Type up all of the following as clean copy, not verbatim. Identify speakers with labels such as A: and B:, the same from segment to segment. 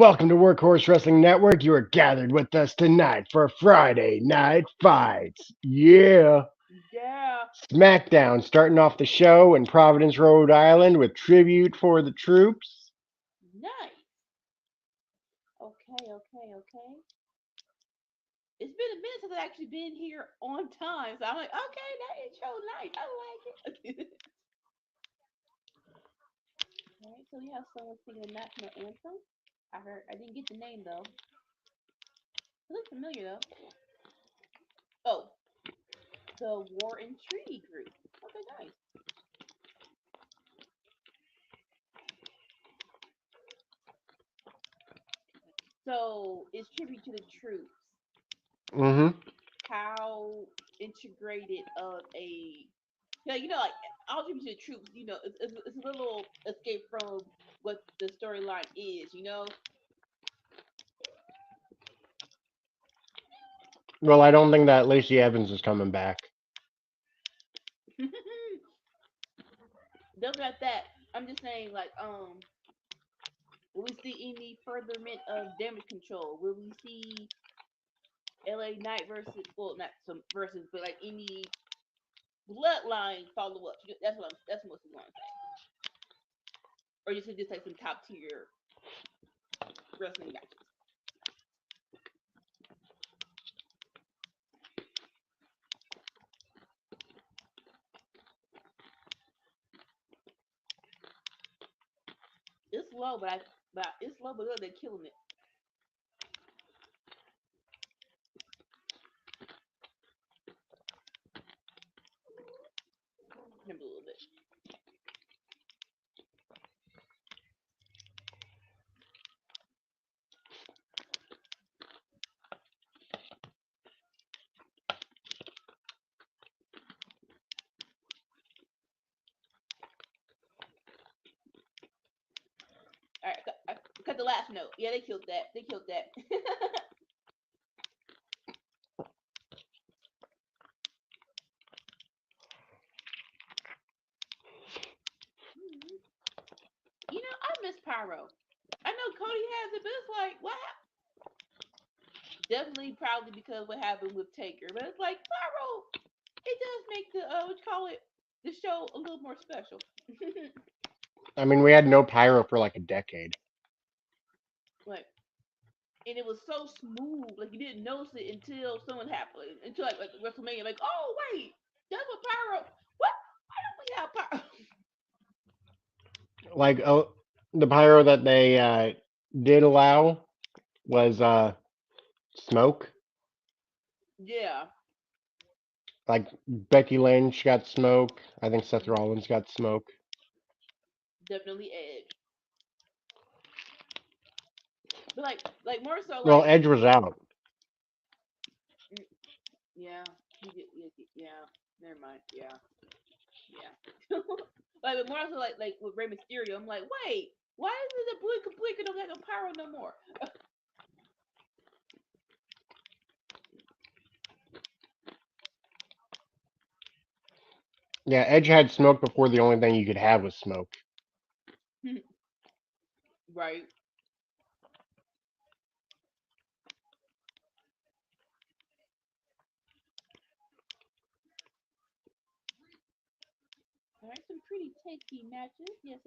A: welcome to Workhorse Wrestling Network. You are gathered with us tonight for Friday Night Fights. Yeah.
B: Yeah.
A: Smackdown starting off the show in Providence, Rhode Island with tribute for the troops.
B: Nice. Okay. It's been a minute since I've actually been here on time, so I'm like, okay, that intro nice. I like it. Alright, so we have someone singing the national anthem. I didn't get the name though. It looks familiar though. Oh, the War and Treaty Group. Okay, nice. So it's tribute to the troops.
A: Mm-hmm.
B: How integrated of a like all tribute to the troops. It's a little escape from what the storyline is.
A: Well, I don't think that Lacey Evans is coming back.
B: Nothing like that. I'm just saying, like, will we see any furtherment of damage control? Will we see LA Knight versus, well, not some versus, but like any bloodline follow up? That's mostly what I'm saying. Or just like some top tier wrestling matches. It's slow, but it's slow, but they're killing it. Him a little bit. All right, I cut the last note. Yeah, they killed that. They killed that. I miss Pyro. I know Cody has it, but it's like, what? Definitely, probably because what happened with Taker. But it's like Pyro. It does make the what you call it, the show a little more special.
A: I mean, we had no pyro for like a decade.
B: Like, and it was so smooth. Like you didn't notice it until someone happened. Until like WrestleMania. Like, oh wait, that's what Pyro. What? Why don't we have Pyro?
A: Like, oh, the pyro that they did allow was smoke.
B: Yeah.
A: Like Becky Lynch got smoke. I think Seth
B: Mm-hmm.
A: Rollins got smoke.
B: Definitely Edge. But like more so
A: Well,
B: like
A: Edge was out.
B: mm, yeah, he did yeah. Never mind. Yeah. Yeah. Like but more so like with Rey Mysterio, I'm like, wait, why is it the Blink don't have no Pyro no more?
A: Yeah, Edge had smoke before the only thing you could have was smoke.
B: Right. All right, some pretty tasty matches. Yes.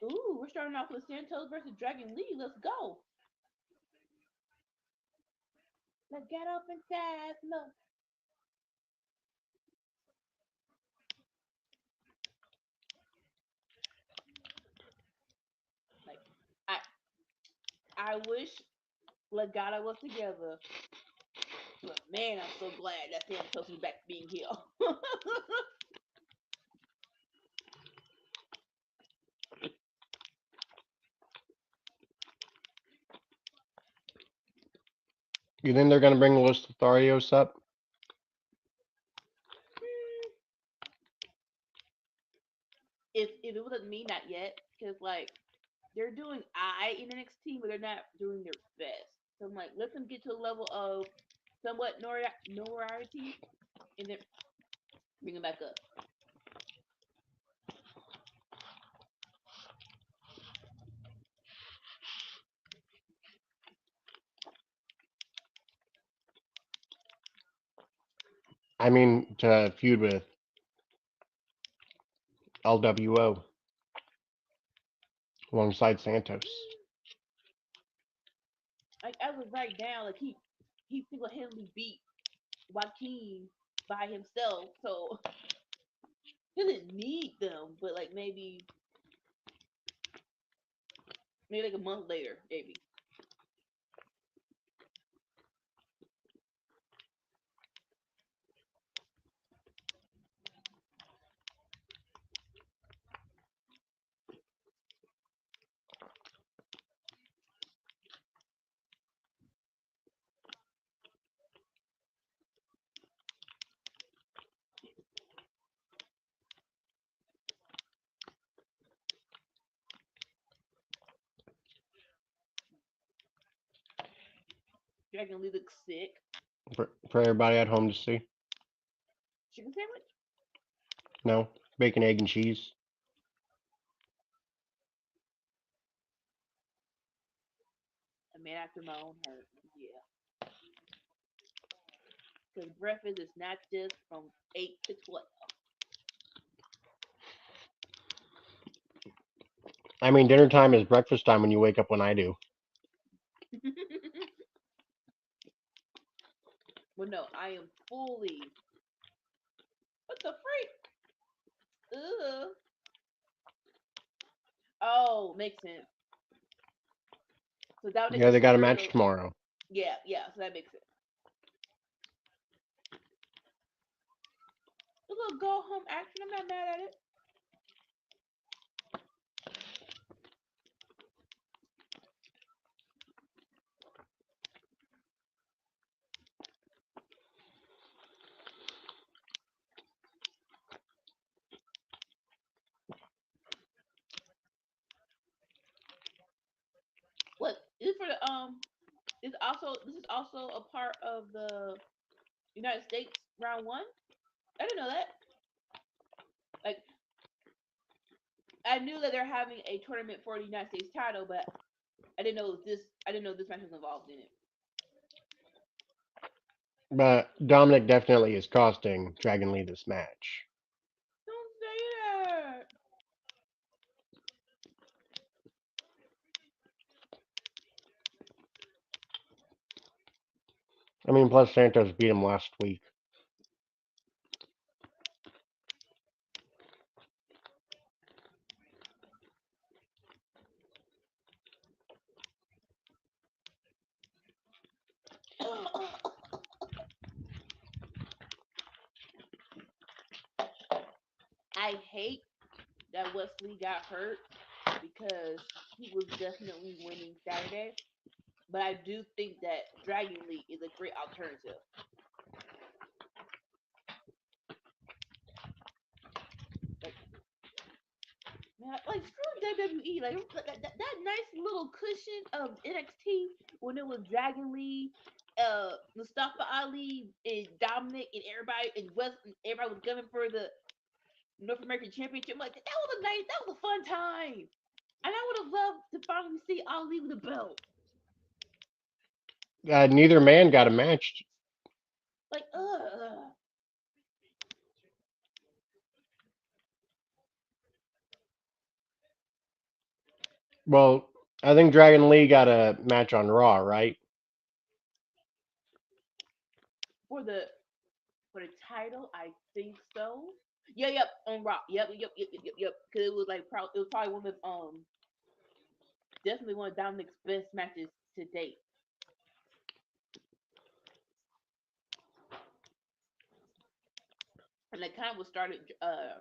B: Ooh, we're starting off with Santos versus Dragon Lee. Let's go. Let's get up and fast. No. Like I I wish Legata was together. But man, I'm so glad that Santos is back being here.
A: You think they're gonna bring Los Lotharios up?
B: If it wasn't me, not yet, because like they're doing I in NXT, but they're not doing their best. So I'm like, let them get to a level of somewhat notoriety, and then bring them back up.
A: I mean, to feud with LWO alongside Santos.
B: Like as of right now, like he single-handedly beat Joaquin by himself, so he doesn't need them. But like maybe like a month later, maybe. Dragon Lee looks sick.
A: For everybody at home to see.
B: Chicken sandwich?
A: No, bacon, egg, and cheese.
B: A man after my own heart. Yeah. Because breakfast is not just from 8 to 12.
A: I mean, dinner time is breakfast time when you wake up when I do.
B: Well, no, I am fully. What the freak? Ugh. Oh, makes sense. So that
A: Yeah, they got a match tomorrow.
B: Yeah, so that makes sense. A little go home action. I'm not mad at it. What is for the is also this is also a part of the United States round one. I didn't know that. Like I knew that they're having a tournament for the United States title, but I didn't know this. I didn't know this match was involved in it.
A: But Dominic definitely is costing Dragon Lee this match.
B: Don't say that.
A: I mean, plus Santos beat him last week.
B: I hate that Wesley got hurt because he was definitely winning Saturday. But I do think that Dragon Lee is a great alternative. Like, man, like screw WWE. Like that nice little cushion of NXT when it was Dragon Lee, Mustafa Ali, and Dominic, and everybody, and West, and everybody was gunning for the North American Championship. Like that was a fun time. And I would have loved to finally see Ali with a belt.
A: Neither man got a match.
B: Like, ugh.
A: Well, I think Dragon Lee got a match on Raw, right?
B: For the title, I think so. Yeah, yep, on Raw. Yep. Because it was like it was probably one of definitely one of Dominic's best matches to date. And that kind of was started. I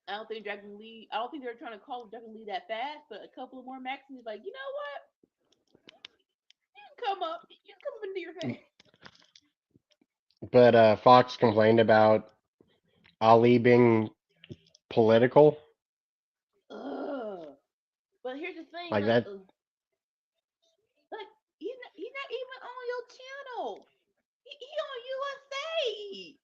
B: don't think Dragon Lee. I don't think they were trying to call Dragon Lee that fast, but a couple of more matches, he's like, you know what? You can come up. You can come up into your face.
A: But Fox complained about Ali being political.
B: Ugh. But here's the thing,
A: Like that.
B: No, he on USA,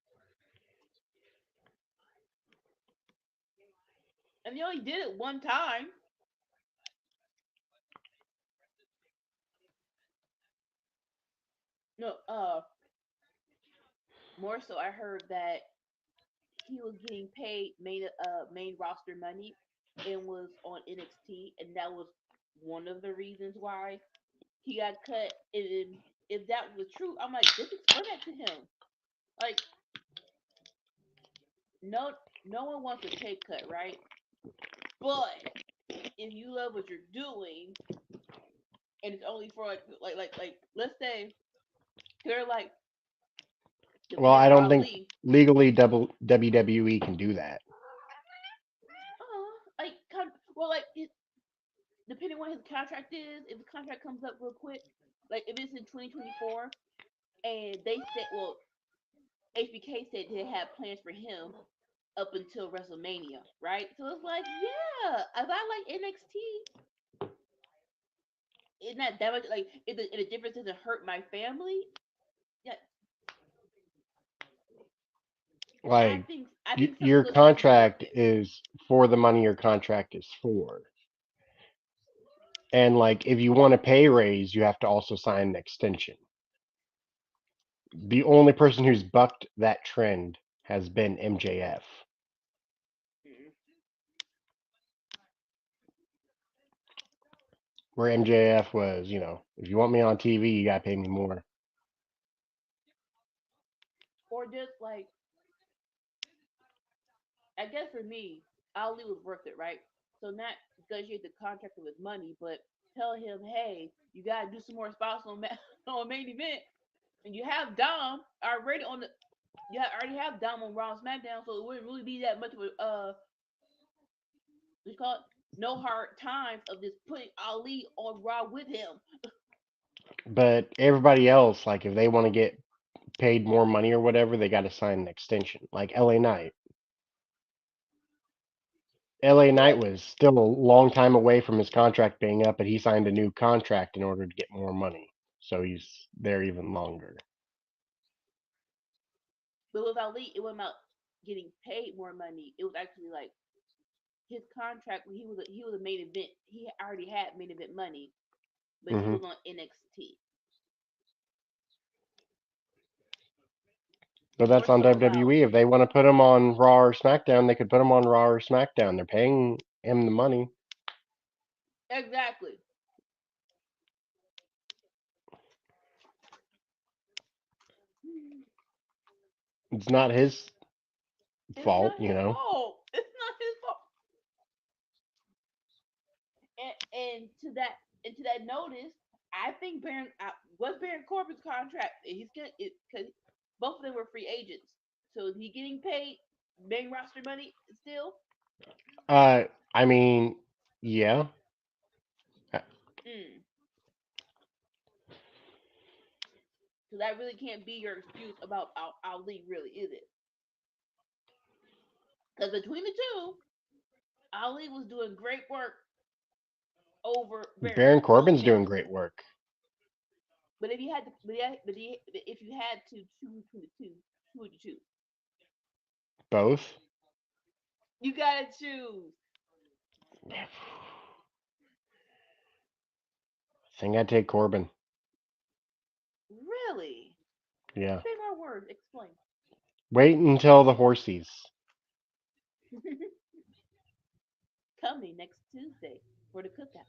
B: and he only did it one time. No, more so, I heard that he was getting paid main roster money and was on NXT, and that was one of the reasons why he got cut. And if that was true, I'm like, just explain that to him. Like, no, no one wants a pay cut, right? But if you love what you're doing, and it's only for like let's say they're like
A: Well,
B: depending
A: I
B: for
A: don't think
B: Ali,
A: legally WWE can do that.
B: like well like depending on what his contract is, if the contract comes up real quick, like if it's in 2024, and they said, well, HBK said they had plans for him up until WrestleMania, right? So it's like, yeah, if I like NXT, it's not that much. Like, if the difference doesn't hurt my family, yeah,
A: Like,
B: I think some
A: your
B: little stuff is worth
A: contract
B: it.
A: is for the money your contract is for. And like, if you want a pay raise, you have to also sign an extension. The only person who's bucked that trend has been MJF,
B: Mm.
A: where MJF was, if you want me on TV, you gotta pay me more.
B: Or just like, I guess for me, Ali was worth it, right? So not negotiate the contract with money, but tell him, hey, you gotta do some more spots on on main event, and you have Dom already on the. Already have Dom on Raw and SmackDown, so it wouldn't really be that much of a we call it no hard times of just putting Ali on Raw with him.
A: But everybody else, like, if they want to get paid more money or whatever, they got to sign an extension. Like LA Knight. LA Knight
B: But
A: was still a long time away from his contract being up, but he signed a new contract in order to get more money. So he's there even longer.
B: with Ali, it wasn't about getting paid more money. It was actually like his contract when he was a main event. He already had main event money, but he
A: Hmm.
B: was on NXT.
A: But
B: More
A: that's on
B: so about
A: WWE. If they want to put him on Raw or SmackDown, they could put him on Raw or SmackDown. They're paying him the money.
B: exactly.
A: It's not his
B: It's
A: fault,
B: not his fault. It's not his fault. And to that notice, I think what's Baron Corbin's contract? He's getting it because both of them were free agents. So is he getting paid main roster money still?
A: Uh, I mean, yeah. Uh,
B: Mm. So that really can't be your excuse about Ali, really, is it? Because between the two, Ali was doing great work over Baron.
A: Baron
B: So
A: Corbin's
B: now,
A: doing great work.
B: but if you had to, if you had to choose between the two, who would you choose?
A: Both.
B: You gotta choose.
A: I think I'd take Corbin.
B: Really?
A: Yeah.
B: Say more words. Explain.
A: Wait until the horsies.
B: Coming next Tuesday for the cookout.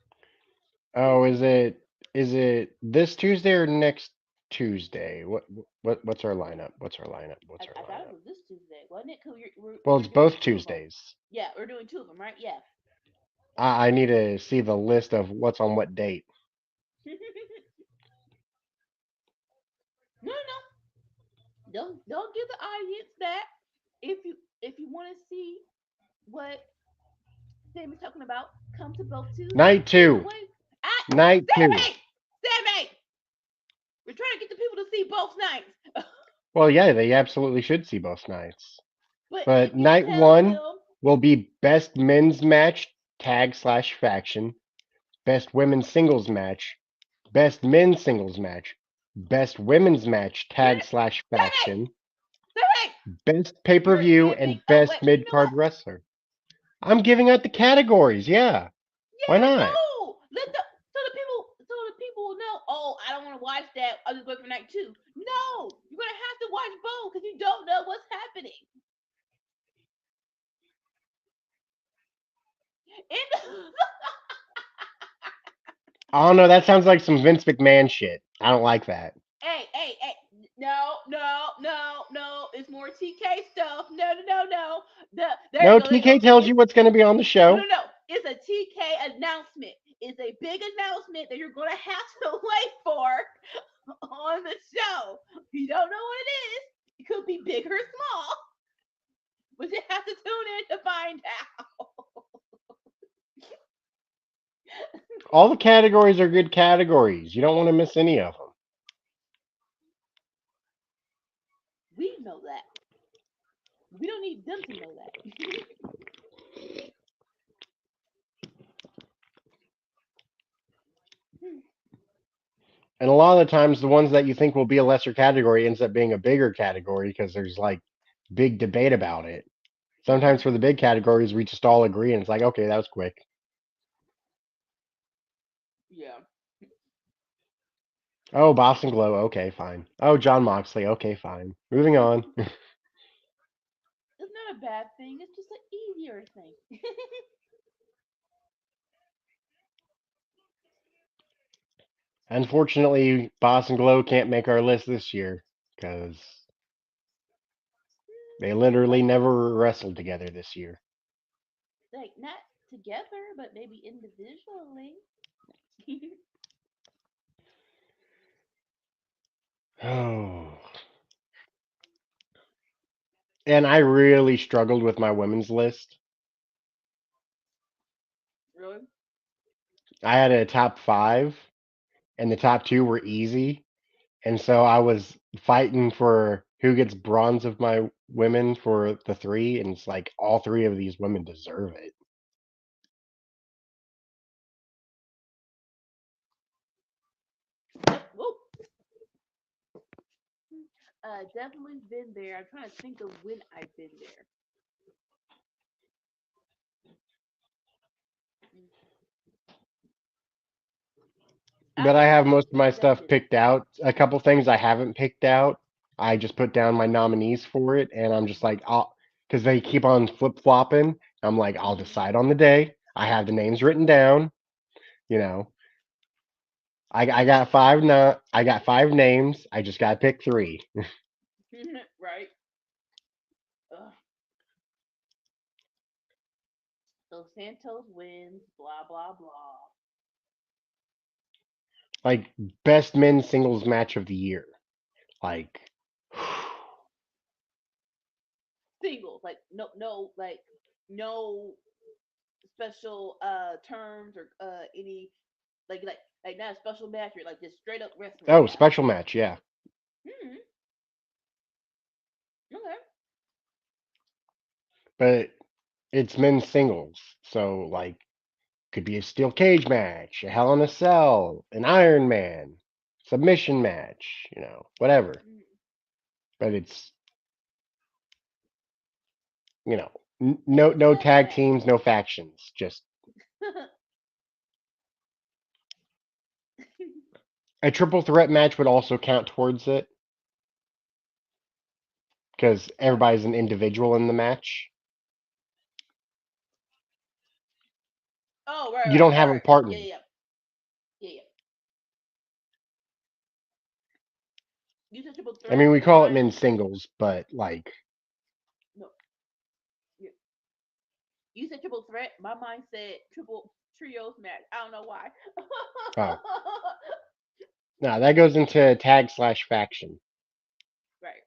B: Stay
A: Oh,
B: tuned.
A: is it this Tuesday or next Tuesday? What's our lineup? What's our lineup? What's our
B: I thought it
A: lineup?
B: was this Tuesday, wasn't it? Cause
A: Well,
B: we're
A: it's
B: doing
A: both
B: two of them.
A: Tuesdays.
B: Yeah, we're doing two of them, right? Yeah.
A: I need to see the list of what's on what date.
B: No, no, don't give the audience that. If you want to see what Sammy's talking about, come to both Tuesdays.
A: Night
B: Either
A: two.
B: way, I
A: Night two.
B: Sammy, we're trying to get the people to see both nights.
A: Well, yeah, they absolutely should see both nights.
B: But
A: But
B: if you
A: night
B: tell
A: one
B: them,
A: will be best men's match, tag slash faction, best women's singles match, best men's singles match, Best women's match,
B: Get
A: tag
B: it?
A: slash
B: Say
A: faction,
B: hey!
A: best pay per
B: You're
A: view,
B: giving.
A: and
B: Oh
A: best
B: wait, you
A: mid
B: know what?
A: card wrestler. I'm giving out the categories. Yeah, why
B: Yeah,
A: not?
B: no. So the people will know. Oh, I don't want to watch that. I'll just wait for night two. No, you're gonna have to watch both because you don't know what's happening. And
A: Oh no, that sounds like some Vince McMahon shit. I don't like that.
B: hey, no. It's more TK stuff. No. There you
A: No,
B: go. There you go.
A: TK tells you what's going to be on the show.
B: No. It's a TK announcement. It's a big announcement that you're gonna have to wait for on the show. You don't know what it is. It could be big or small, but you have to tune in to find out.
A: All the categories are good categories. You don't want to miss any of them.
B: We know that. We don't need them to know that.
A: And a lot of the times, the ones that you think will be a lesser category ends up being a bigger category because there's like big debate about it. Sometimes for the big categories, we just all agree, and it's like, okay, that was quick.
B: Yeah.
A: Oh, Boston Glow, okay, fine. Oh, John Moxley, okay, fine. Moving on.
B: It's not a bad thing. It's just an easier thing.
A: Unfortunately, Boston Glow can't make our list this year because they literally never wrestled together this year.
B: Like not together, but maybe individually.
A: Oh. And I really struggled with my women's list.
B: Really?
A: I had a top five, and the top two were easy. And so I was fighting for who gets bronze of my women for the three, and it's like all three of these women deserve it.
B: Whoa. Definitely been there. I'm trying to think of when I've been there.
A: But
B: I've
A: I
B: been
A: have
B: there.
A: most of my
B: I've
A: stuff
B: definitely been
A: picked out. A couple things I haven't picked out, I just put down my nominees for it, and I'm just like, I'll, because they keep on flip flopping. I'm like,
B: there.
A: I'll decide on the day. I have the names written down. You know, I got five. I got five names. I just got to pick three.
B: Right? Ugh. So Santos wins. Blah blah blah.
A: Like best men's singles match of the year. Like,
B: Singles, like no special terms or any like not a special match or like just straight up wrestling
A: oh,
B: match.
A: special match, yeah.
B: Hmm. Okay.
A: But it's men's singles, so like could be a steel cage match, a Hell in a Cell, an Iron Man, submission match, whatever.
B: Mm.
A: But it's you know no
B: Just
A: tag
B: match.
A: teams, no factions, just a triple threat match would also count towards it because
B: Okay.
A: everybody's an individual in the match.
B: Oh,
A: You don't have a
B: right.
A: partner.
B: Yeah. You said triple
A: I
B: threat,
A: mean, we
B: but
A: call it
B: mine
A: men's singles, but like,
B: no. Yeah. You said triple threat. My mind said triple trios match. I don't know why.
A: oh no, that goes into tag slash faction.
B: Right.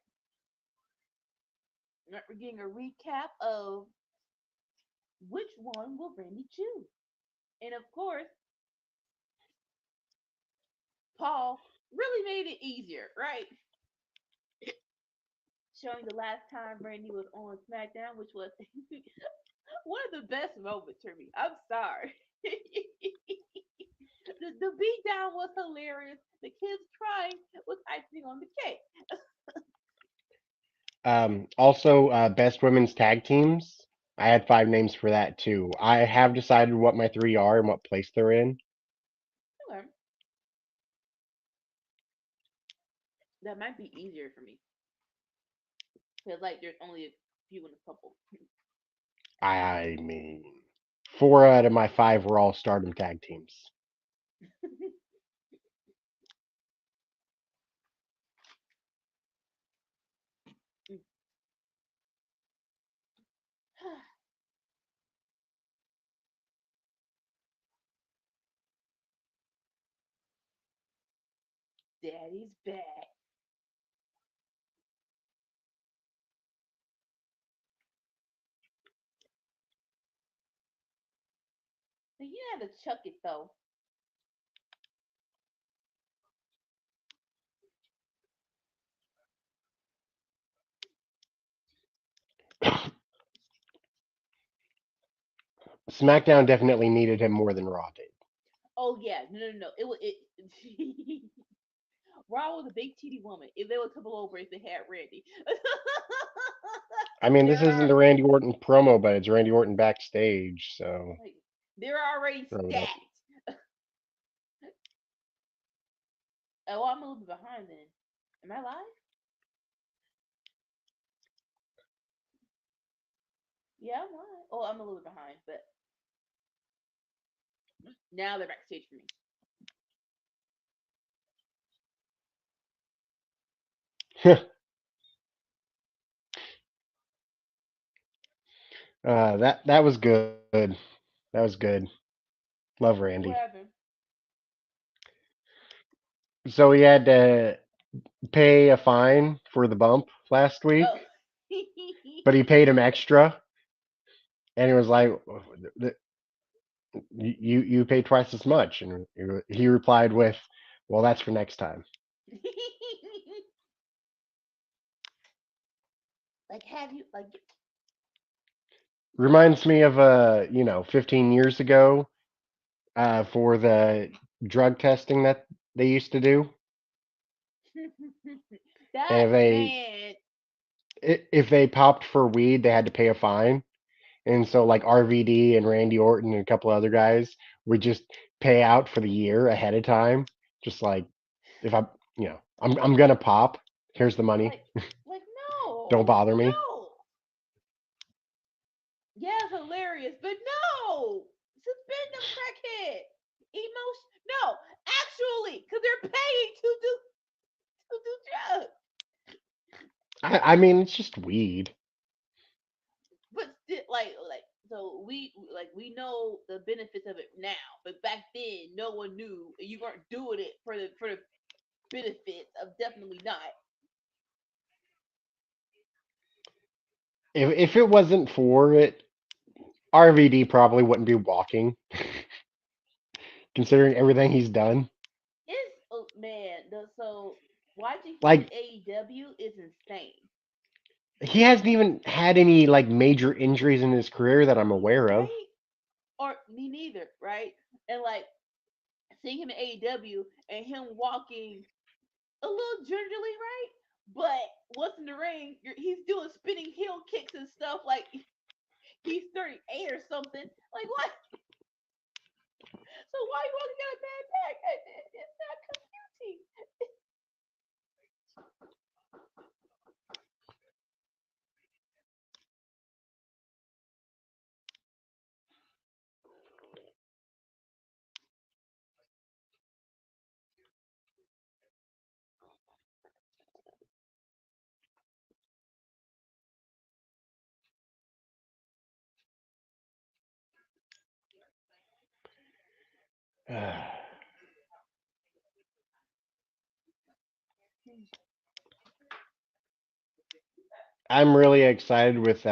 B: We're getting a recap of which one will Randy choose, and of course, Paul really made it easier, right? Showing the last time Randy was on SmackDown, which was one of the best moments for me. I'm sorry. The beatdown was hilarious. The kids crying was icing on the cake.
A: Also, best women's tag teams. I had five names for that too. I have decided what my three are and what place they're in.
B: Okay. That might be easier for me because like there's only a few in a couple.
A: I mean, four out of my five were all Stardom tag teams.
B: Daddy's back. You had to chuck it though.
A: SmackDown definitely needed him more than Raw did.
B: Oh yeah, no. It was it. Raw was a big titty woman. If they would come over if they had Randy.
A: I mean, this
B: They're
A: isn't the Randy Orton promo, but it's Randy Orton backstage, so
B: like they're already
A: throw it up.
B: stacked. Oh, I'm a little bit behind then. Am I live? Yeah, I'm live. Oh, I'm a little bit behind, but now they're backstage for me.
A: That was good. That was good. Love Randy.
B: What happened?
A: So he had to pay a fine for the bump last week,
B: Oh.
A: but he paid him extra, and he was like, "You pay twice as much," and he replied with, "Well, that's for next time."
B: Like, have you like?
A: Reminds me of 15 years ago, for the drug testing that they used to do, and
B: That man.
A: if they popped for weed, they had to pay a fine. And so like RVD and Randy Orton and a couple other guys would just pay out for the year ahead of time. Just like if I'm gonna pop. Here's the money.
B: Like, like
A: Don't
B: no,
A: bother me.
B: no. Yeah, it's hilarious, but no. Suspend them crackhead. Emotion. No, actually, because they're paying to do drugs.
A: I mean, it's just weed.
B: But still, like so we know the benefits of it now, but back then no one knew, and you weren't doing it for the benefits of definitely not.
A: If it wasn't for it, RVD probably wouldn't be walking, considering everything he's done.
B: It's oh, man. So watching him in
A: Like
B: AEW is insane,
A: he hasn't even had any like major injuries in his career that I'm aware of.
B: right? Or me neither, right? And like seeing him in AEW and him walking a little gingerly, right? But once in the ring, he's doing spinning heel kicks and stuff like he's 38 or something. Like what? So why you walking got a bad back? It's not computing.
A: I'm really excited with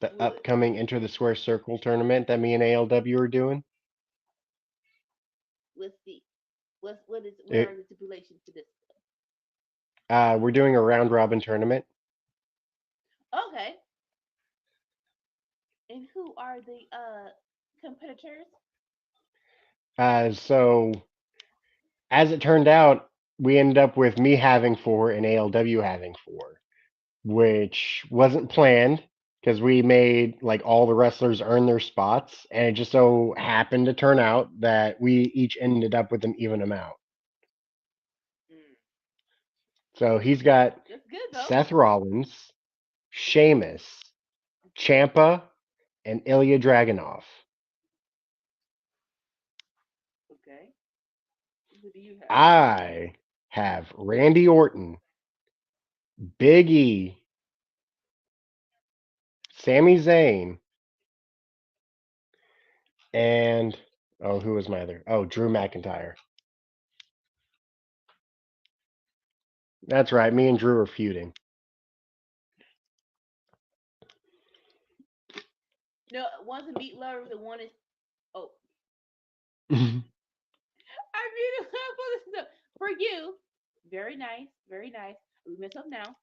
A: the
B: What?
A: upcoming Enter the Square Circle tournament that me and ALW are doing.
B: Let's see. What are
A: It,
B: the stipulations for this?
A: we're doing a round robin tournament.
B: Okay. And who are the competitors?
A: So as it turned out, we ended up with me having four and ALW having four, which wasn't planned because we made like all the wrestlers earn their spots, and it just so happened to turn out that we each ended up with an even amount.
B: Mm.
A: So he's got
B: That's good though.
A: Seth Rollins, Sheamus, Champa, and Ilya Dragunov.
B: Okay. Who do you have?
A: I have Randy Orton, Big E, Sami Zayn, and oh, who was my other? Oh, Drew McIntyre. That's right. Me and Drew are feuding.
B: No, one's a meat lovers and one is oh I mean for you. Very nice, very nice. We mess up now.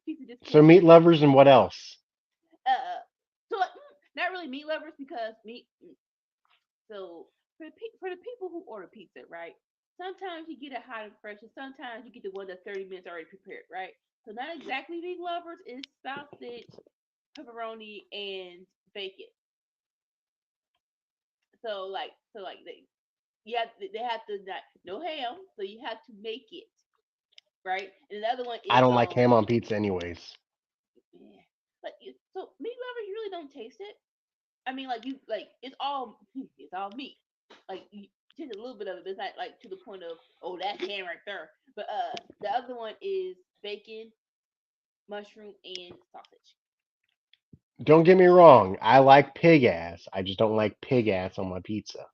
B: Piece of
A: So
B: disconnect.
A: meat lovers and what else?
B: So not really meat lovers because meat. So for the people who order pizza, right? Sometimes you get it hot and fresh, and sometimes you get the one that's 30 minutes already prepared, right? So not exactly meat lovers is sausage, pepperoni, and bacon. So like they have to not no ham, so you have to make it right. And the other one
A: I
B: is
A: don't like ham on pizza, anyways.
B: yeah. So meat lovers you really don't taste it. I mean like you like it's all meat. Like you just a little bit of it, but it's not like to the point of oh that's ham right there. But the other one is bacon, mushroom, and sausage.
A: Don't get me wrong. I like pig ass. I just don't like pig ass on my pizza.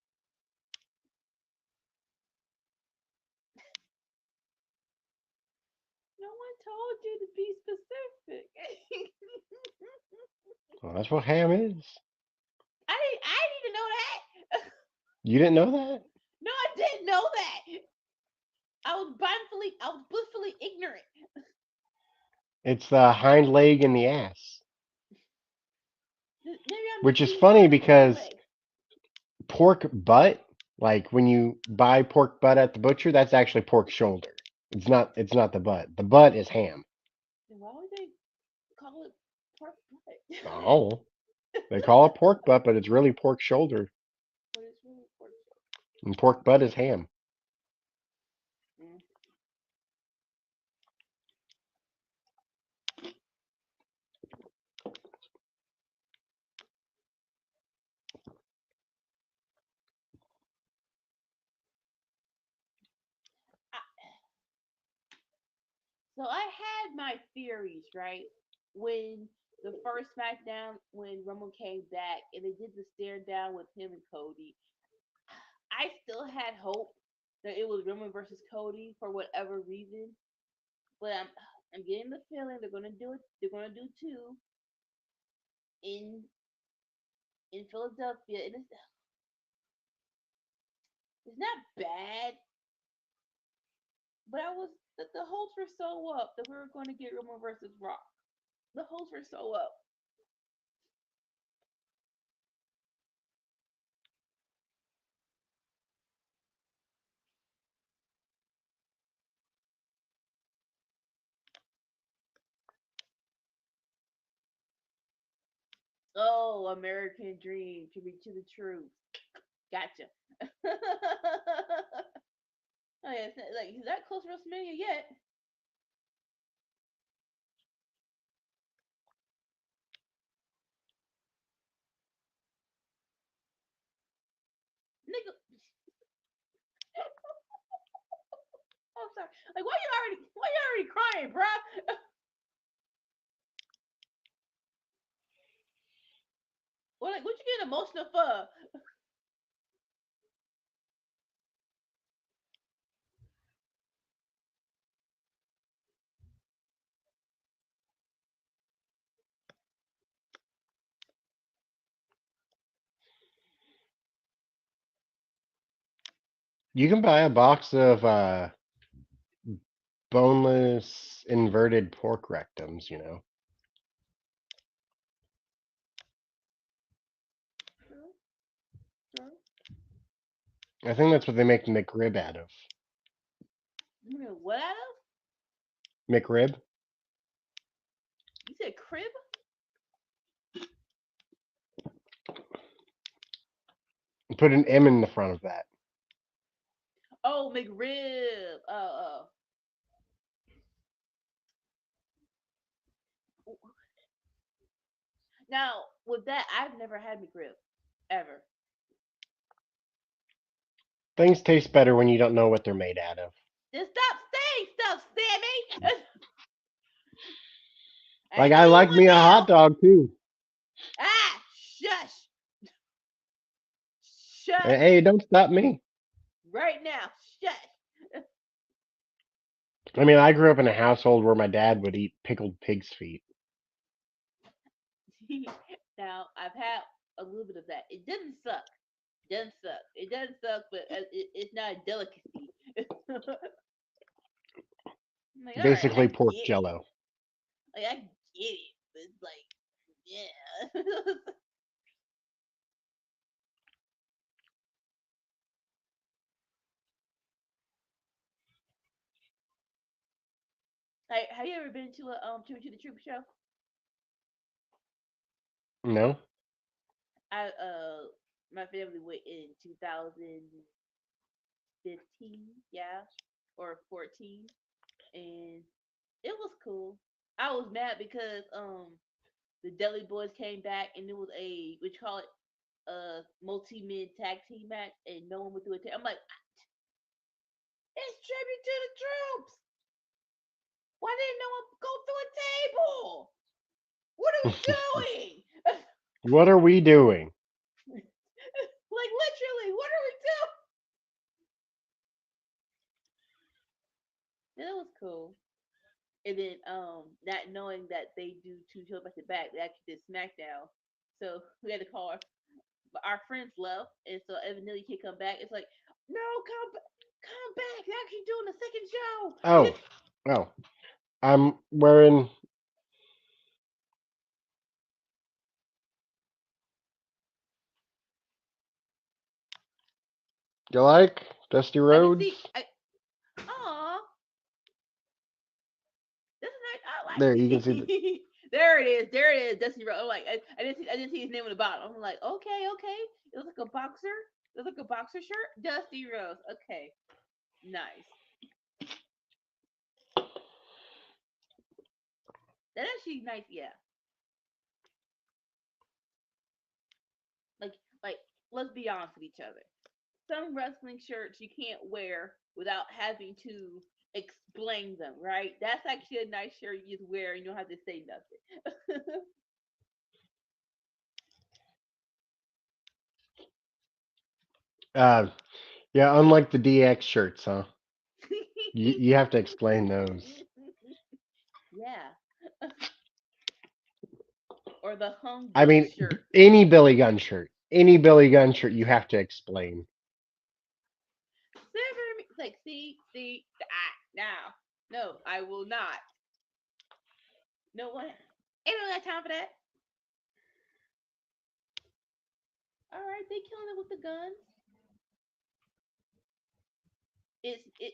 B: No one told you to be specific.
A: Well, that's what ham is.
B: I didn't know that.
A: You didn't know that?
B: No, I didn't know that. I was blissfully ignorant.
A: It's the hind leg and the ass.
B: Maybe I'm
A: Which is
B: confused
A: funny
B: by the front
A: because
B: leg.
A: pork butt, like when you buy pork butt at the butcher, that's actually pork shoulder. It's not the butt. The butt is ham.
B: Then why would they call it pork butt?
A: Oh. They call it pork butt, but it's really pork shoulder.
B: But it's really pork
A: And pork butt is ham.
B: butt. Mm. So I had my theories, right? When the first SmackDown, when Roman came back and they did the stare down with him and Cody, I still had hope that it was Roman versus Cody for whatever reason. But I'm getting the feeling they're gonna do it. They're gonna do two in Philadelphia, and it's not bad. But the hopes were so up that we were going to get Roman versus Rock. The hopes were so up. Oh, American Dream to be to the truth. Gotcha. Oh yeah, it's like he's not close to WrestleMania yet. Nigga, oh, I'm sorry. Like, why you already crying, bruh? What you getting emotional for?
A: You can buy a box of boneless. inverted pork rectums,
B: True, true.
A: I think that's what they make the McRib out of.
B: You know what out of?
A: McRib?
B: You said crib?
A: Put an M in the front of that.
B: Oh, McRib. Now, with that, I've never had McRib. Ever.
A: Things taste better when you don't know what they're made out of.
B: Just stop saying stuff, Sammy! I
A: Like
B: know
A: I
B: you
A: like
B: would
A: me a hot
B: now!
A: dog too.
B: Ah! Shush! Shush!
A: Hey, don't stop me.
B: Right now! Shush!
A: I mean, I grew up in a household where my dad would eat pickled pig's feet.
B: Now, I've had a little bit of that. It doesn't suck. Doesn't suck. It doesn't suck, but it's not a delicacy. I'm like, all right, I
A: Basically pork
B: get it.
A: jello.
B: Like, I get it, but it's like, yeah. Like, have you ever been to a Tribute to the Troop show?
A: No?
B: I my family went in 2015, yeah, or 14, and it was cool. I was mad because the Deli Boys came back and it was a what you call it multi-mid tag team match and no one would do it. I'm like, it's tribute to the troops. Why didn't no one go through a table? What are we doing?
A: What are we doing?
B: Like literally, what are we doing? And it was cool. And then not knowing that they do two shows back to back, they actually did SmackDown. So we had to call our friends left, and so Evan Neely can't come back. It's like, no, come back. They're actually doing the second show.
A: Oh, oh. I'm wearing. You like Dusty
B: I can
A: Rhodes?
B: see. Aw, this is nice. I like
A: There, you can see the.
B: it. There it is. There it is. Dusty Rhodes. I'm like, I didn't see his name on the bottom. I'm like, okay, okay. It looks like a boxer. It looks like a boxer shirt. Dusty Rhodes. Okay, nice. That actually nice. Yeah. Like, like, let's be honest with each other. Some wrestling shirts you can't wear without having to explain them, right? That's actually a nice shirt you just wear and you don't have to say nothing.
A: Uh, yeah, unlike the DX shirts, huh? You have to explain those.
B: Yeah. Or the hung
A: I
B: Billy
A: mean,
B: shirt.
A: any Billy Gunn shirt, you have to explain.
B: It's like, see, now. No, I will not. No one. Ain't no got time for that. All right, they killing it with the guns.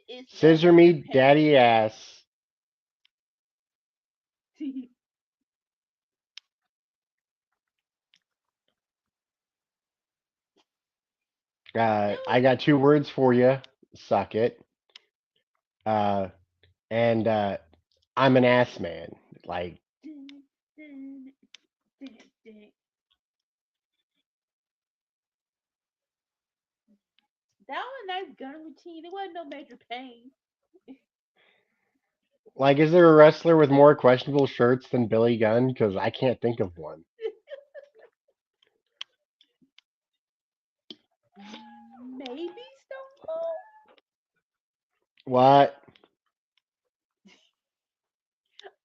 B: It's no
A: Scissor
B: major
A: me,
B: pain.
A: daddy ass. I
B: No.
A: got two words for you. Suck it. Uh, and I'm an ass man. Like,
B: That was a nice gun routine. It wasn't no major pain.
A: is there a wrestler with more questionable shirts than Billy Gunn? Because I can't think of one.
B: Maybe Stone Cold.
A: What?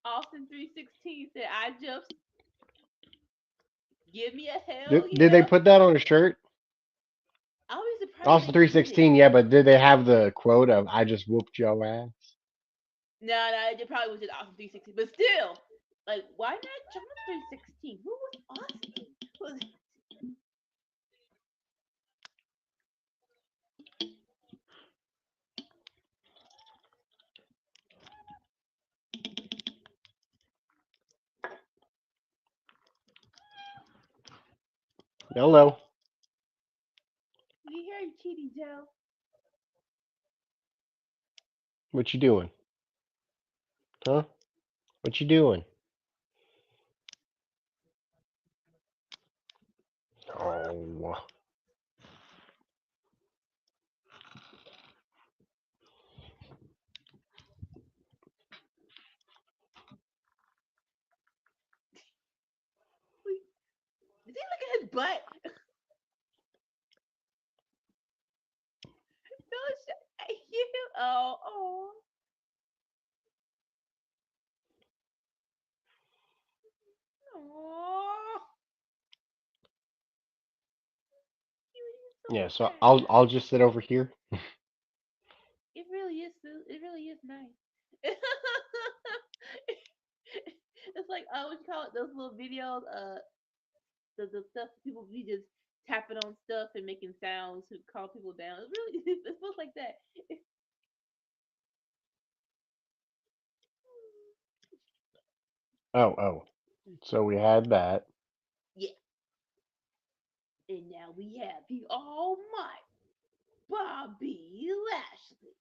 B: Austin 316 said, "I just give me a hell
A: Did they
B: yeah."
A: put that on a shirt?
B: I'll be surprised if
A: Austin
B: they didn't.
A: 316, yeah, but did they have the quote of "I just whooped your ass"?
B: No, no, it probably was just Austin 360, but still, like, why not John 316? Who was Austin? Was
A: Hello.
B: you hear you cheating, Joe?
A: What you doing? Huh? What you doing? Oh.
B: Is he looking at his butt? No, you. Oh, oh, oh. He's so
A: Yeah, so I'll
B: sad.
A: I'll just sit over here.
B: It really is. It really is nice. It's like what you call it? Those little videos. The stuff people be just tapping on stuff and making sounds to calm people down. It really it feels like that.
A: Oh, oh. So we had that.
B: Yeah. And now we have the almighty Bobby Lashley.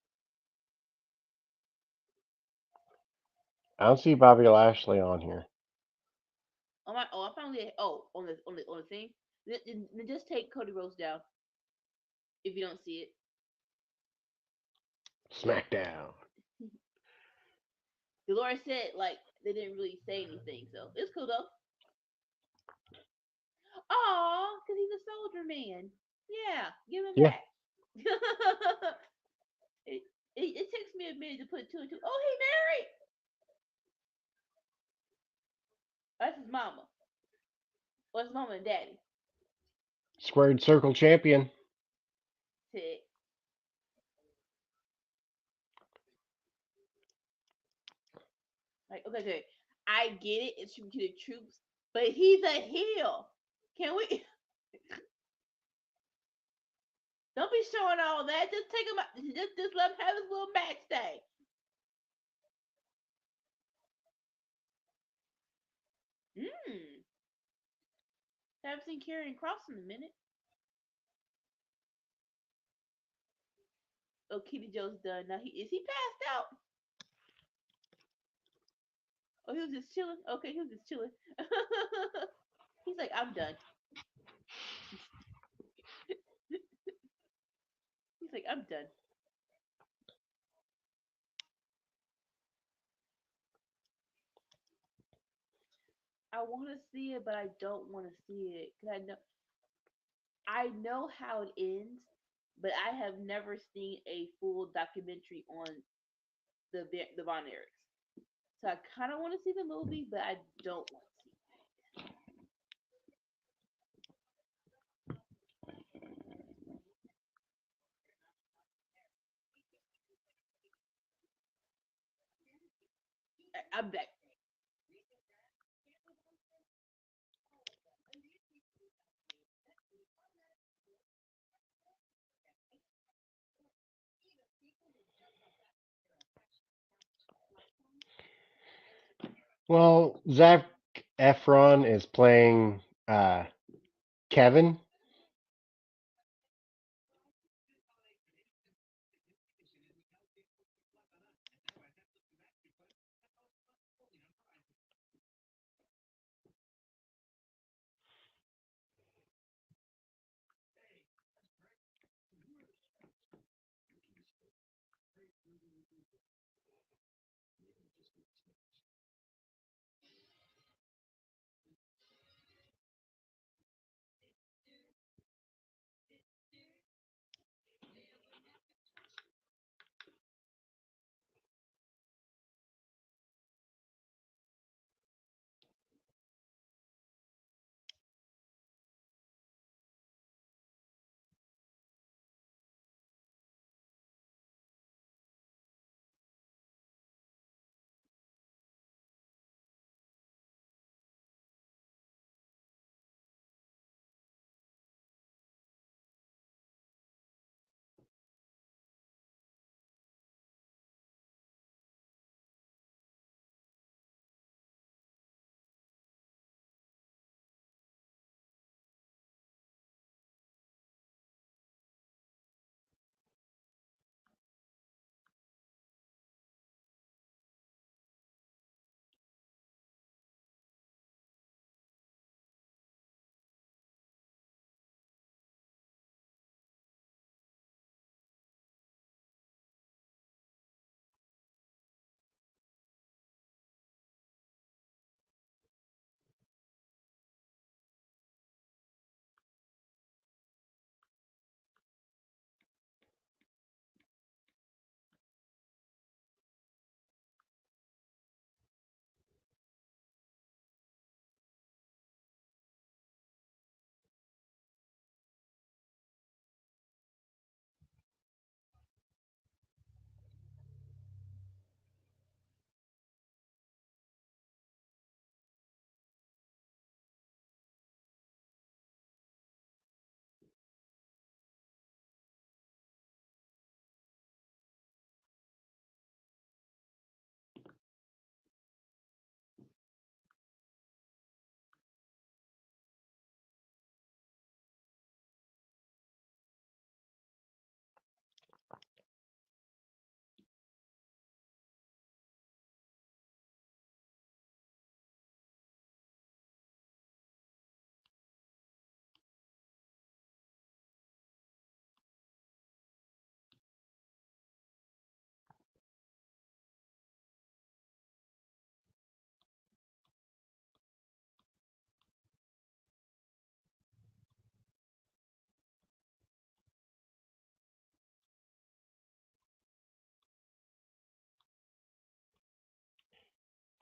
A: I don't see Bobby Lashley on here.
B: I found it. Oh, on the thing. Then just take Cody Rhodes down if you don't see it.
A: Smackdown.
B: Dolores said like they didn't really say anything, so it's cool though. Aw, cause he's a soldier man. Yeah, give him
A: Yeah.
B: back. it, it takes me a minute to put two and two. Oh, he married. That's his mama. Or his mama and daddy.
A: Squared Circle Champion.
B: Said like okay, I get it. It's tribute to the troops, but he's a heel. Can we? Don't be showing all that. Just take him out. Just let him have his little match day. Mmm. Haven't seen Karrion Cross in a minute. Oh, Kitty Joe's done. Now he passed out? Oh, he was just chilling. Okay, he was just chilling. He's like, I'm done. He's like, I'm done. I want to see it, but I don't want to see it because I know how it ends, but I have never seen a full documentary on the Von Erichs. So I kind of want to see the movie, but I don't want to see it. I'm back.
A: Well, Zach Efron is playing Kevin.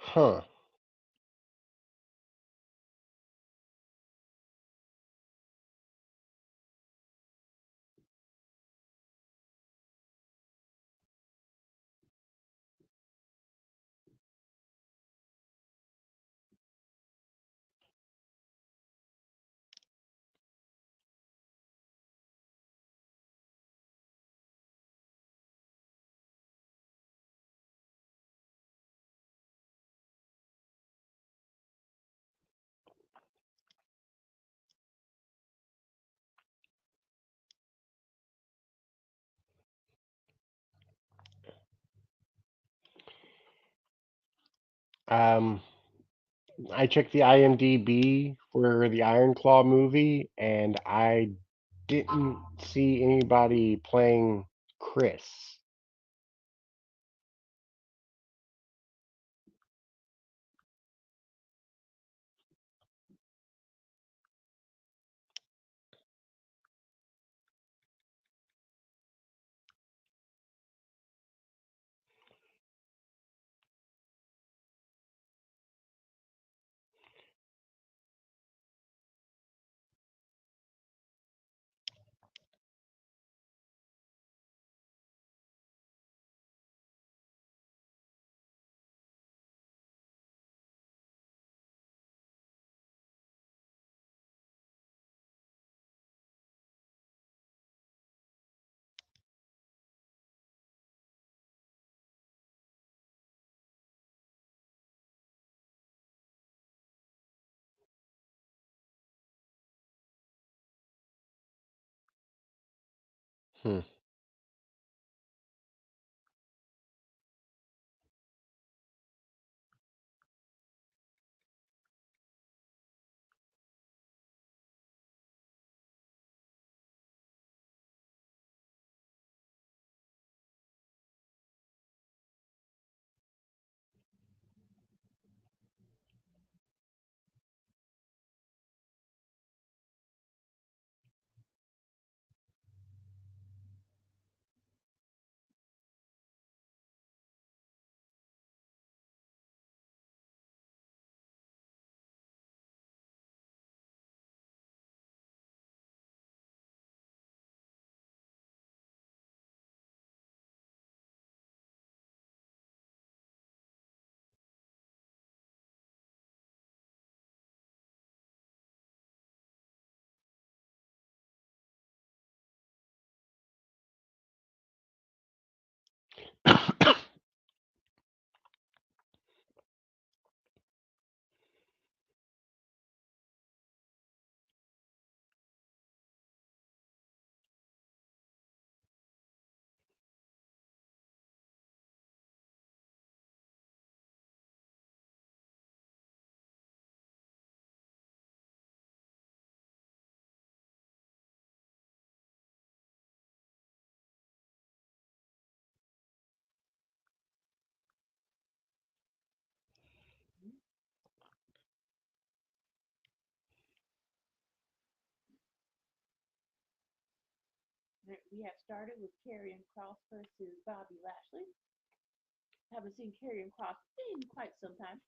A: Huh. Um, I checked the IMDb for the Iron Claw movie, and I didn't see anybody playing Chris. Hmm.
B: We have started with Karrion Cross versus Bobby Lashley. Haven't seen Karrion Cross in quite some time.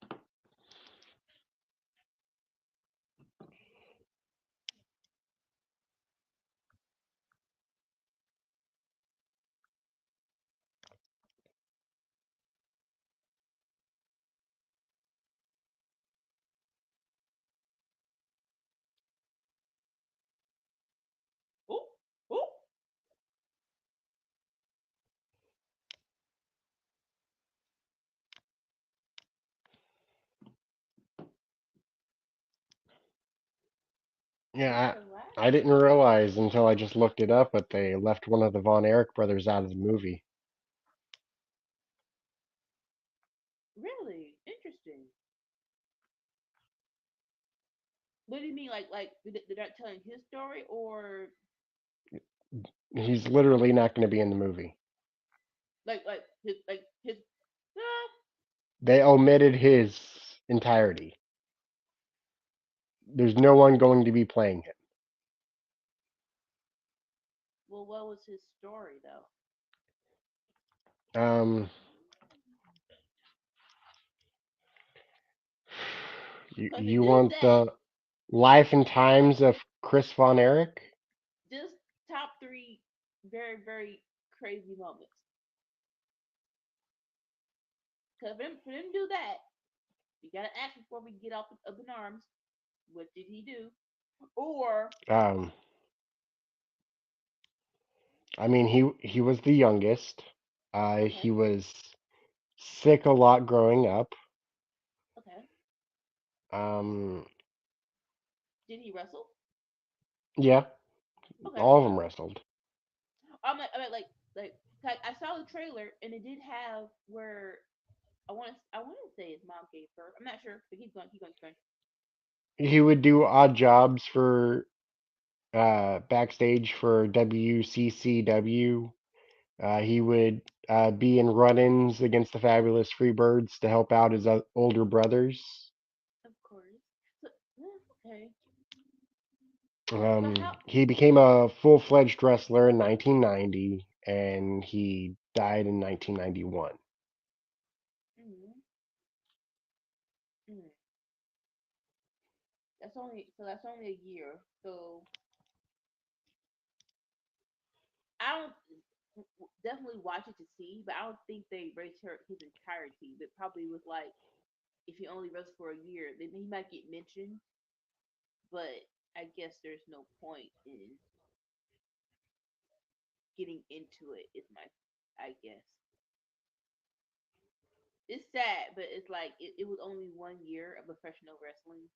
B: Oh, oh.
A: Yeah,
B: Mr.
A: I didn't
B: Lashley.
A: realize until I just looked it up, but they left one of the Von Erich brothers out of the movie.
B: Really interesting. What do you mean, like they're not telling his story, or
A: He's literally not going to be in the movie.
B: like his? Uh,
A: They omitted his entirety. There's no one going to be playing
B: well, what was his story though?
A: him.
B: Because to
A: You
B: do
A: want
B: that,
A: the life and times of Chris Von Erich?
B: just top three very, very crazy moments. Because for them to do that, you gotta ask before we get up in arms. What did he do? Or
A: Um, I mean, he was the youngest. He
B: okay,
A: was sick a lot growing up.
B: okay,
A: Um,
B: did he wrestle?
A: yeah,
B: Okay,
A: all of them wrestled.
B: like I saw the trailer and it did have where I want to say his mom gave birth. I'm not sure, but keep going.
A: He would do odd jobs for backstage for WCCW. He would be in run-ins against the Fabulous Freebirds to help out his older brothers.
B: Of course. So, okay. So
A: Um,
B: how?
A: he became a full-fledged wrestler in 1990, and he died in 1991.
B: Mm, mm, that's only a year. So I don't definitely watch it to see, but I don't think they raised her his entirety. But probably was like if he only wrestles for a year, then he might get mentioned. But I guess there's no point in getting into it. Is my I guess it's sad, but it's like it was only 1 year of professional wrestling.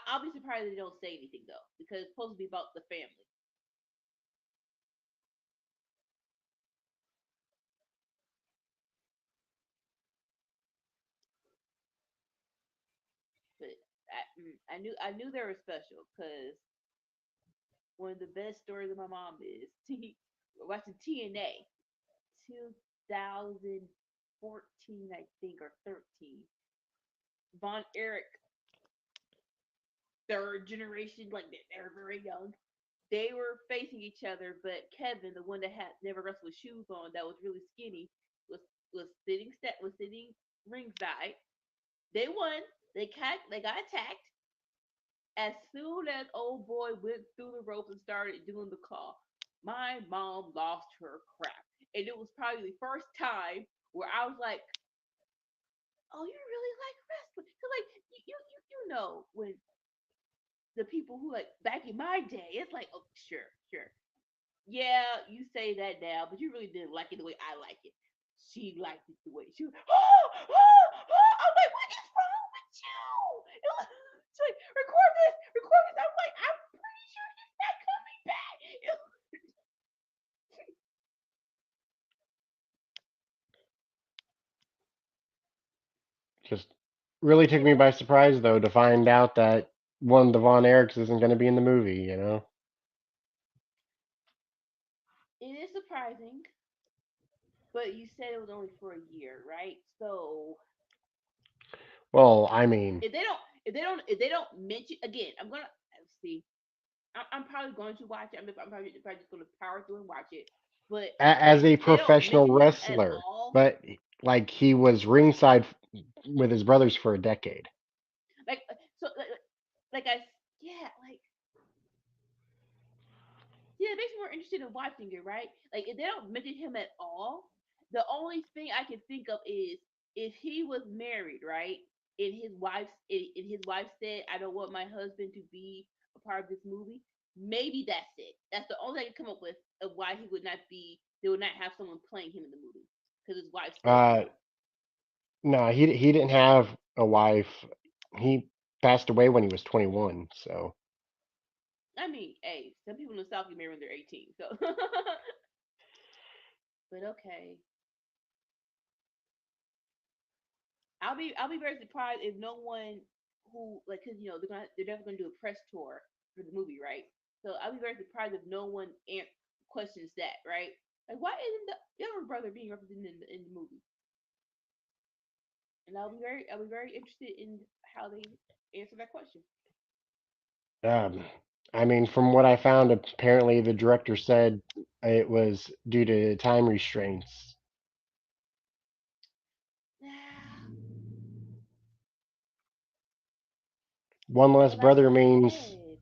B: I'll be surprised if they don't say anything though, because it's supposed to be about the family. But I knew they were special because one of the best stories of my mom is watching TNA 2014, I think, or 13. Von Erich, third generation, like they're very young. They were facing each other, but Kevin, the one that had never wrestled with shoes on, that was really skinny, was was sitting ringside. They won. They got attacked. As soon as old boy went through the ropes and started doing the call, my mom lost her crap. And it was probably the first time where I was like, "Oh, you really like wrestling?" Cause like you know when the people who like back in my day, it's like, "Oh, sure, sure, yeah, you say that now, but you really didn't like it the way I like it." She liked it the way she was. Oh. I'm like, what is wrong with you? It was, she's like, record this. I'm like, I'm pretty sure he's not coming back.
A: Just really took
B: So
A: me by surprise, though, to find out that one of the Von Erichs isn't going to be in the movie, you know?
B: it is surprising, but you said it was only for a year, right? So
A: Well, I mean,
B: if they don't mention again, I'm gonna see. I'm probably going to watch it. I'm probably just gonna power through and watch it. But
A: as
B: if
A: a
B: they don't
A: professional
B: mention him at
A: wrestler,
B: all,
A: but like he was ringside with his brothers for a decade.
B: like so, like I yeah, like yeah, it makes me more interested in watching it, right? Like if they don't mention him at all, the only thing I can think of is if he was married, right? And his wife said, "I don't want my husband to be a part of this movie." Maybe that's it. That's the only thing I can come up with of why he would not be. They would not have someone playing him in the movie because his wife said
A: Uh,
B: no.
A: no, he didn't have a wife. He passed away when he was 21. So,
B: I mean, hey, some people in the South get married when they're 18. So, but okay, I'll be very surprised if no one who like because they're definitely gonna do a press tour for the movie, right? So I'll be very surprised if no one questions that, right? Like why isn't the younger brother being represented in the movie? And I'll be very interested in how they answer that question.
A: um, I mean, from what I found, apparently the director said it was due to time restraints.
B: Yeah,
A: One less
B: Well, like
A: brother
B: I
A: means
B: said.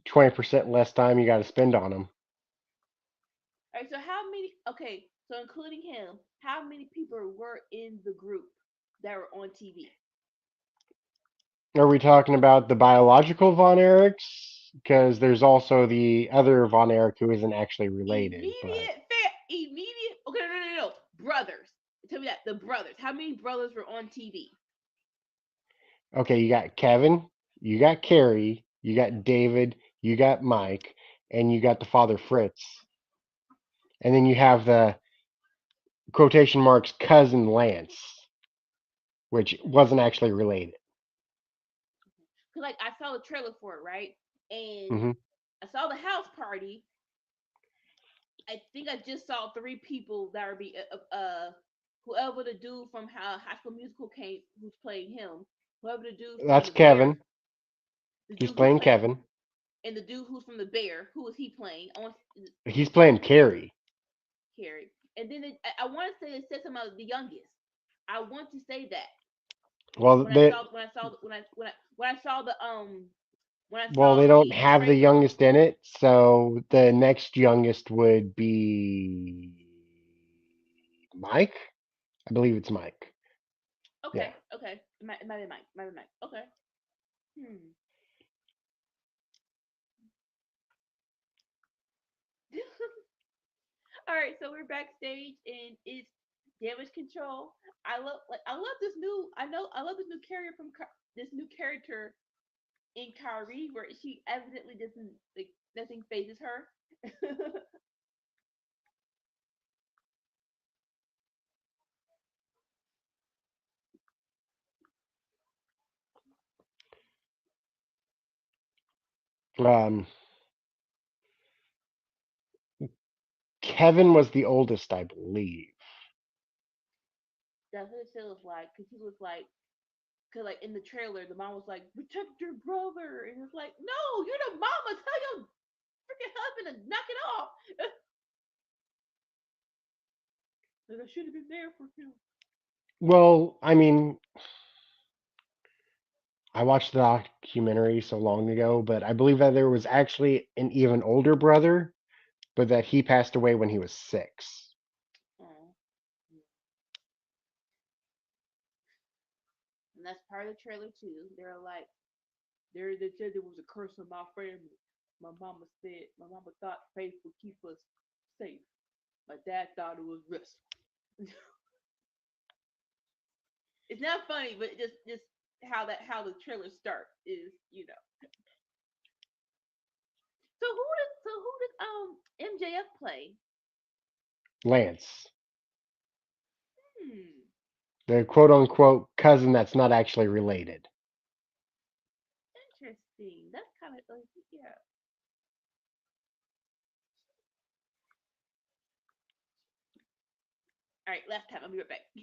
A: 20% less time you got to spend on them.
B: All right, so how many? Okay, so including him, how many people were in the group that were on TV?
A: Are we talking about the biological Von Erichs? Because there's also the other Von Erich who isn't actually related. But
B: Immediate. Okay, no. Brothers. Tell me that the brothers. How many brothers were on TV?
A: okay, you got Kevin, you got Carrie, you got David, you got Mike, and you got the father Fritz. And then you have the quotation marks cousin Lance, which wasn't actually related.
B: Cause like I saw the trailer for it, right? And
A: Hmm.
B: I saw the house party. I think I just saw three people that would be whoever the dude from how High School Musical came, who's playing him, whoever the dude from
A: That's
B: the Bear,
A: Kevin.
B: the
A: He's
B: dude who's
A: playing
B: playing,
A: Kevin.
B: and the dude who's from the Bear, who is he playing? I want
A: He's playing Carrie.
B: Carrie. And then I want to say it said something about the youngest. I want to say that
A: Well,
B: when I
A: they
B: saw
A: don't
B: the
A: have the
B: trailer.
A: youngest in it, so the next youngest would be Mike. I believe it's Mike. Yeah.
B: Okay. It might be Mike. Might be Mike. Okay. Hmm. All right, so we're backstage and it's damage control. I love this new I love this new character this new character in Kyrie where she evidently doesn't like nothing phases her.
A: Um, Kevin was the oldest, I believe.
B: That's what it feels like because he was like because like in the trailer the mom was like protect your brother and it's like no you're the mama tell your freaking husband to knock it off. Like, I should have been there for him.
A: Well, I mean, I watched the documentary so long ago, but I believe that there was actually an even older brother, but that he passed away when he was 6.
B: Oh. And that's part of the trailer too. They're like, they said there was a curse on my family. My mama thought faith would keep us safe. My dad thought it was risk. It's not funny, but just how the trailer starts is So who did MJF play?
A: Lance,
B: Hmm,
A: the quote unquote cousin that's not actually related.
B: interesting. That's kind of like yeah. All right, last time I'll be right back. All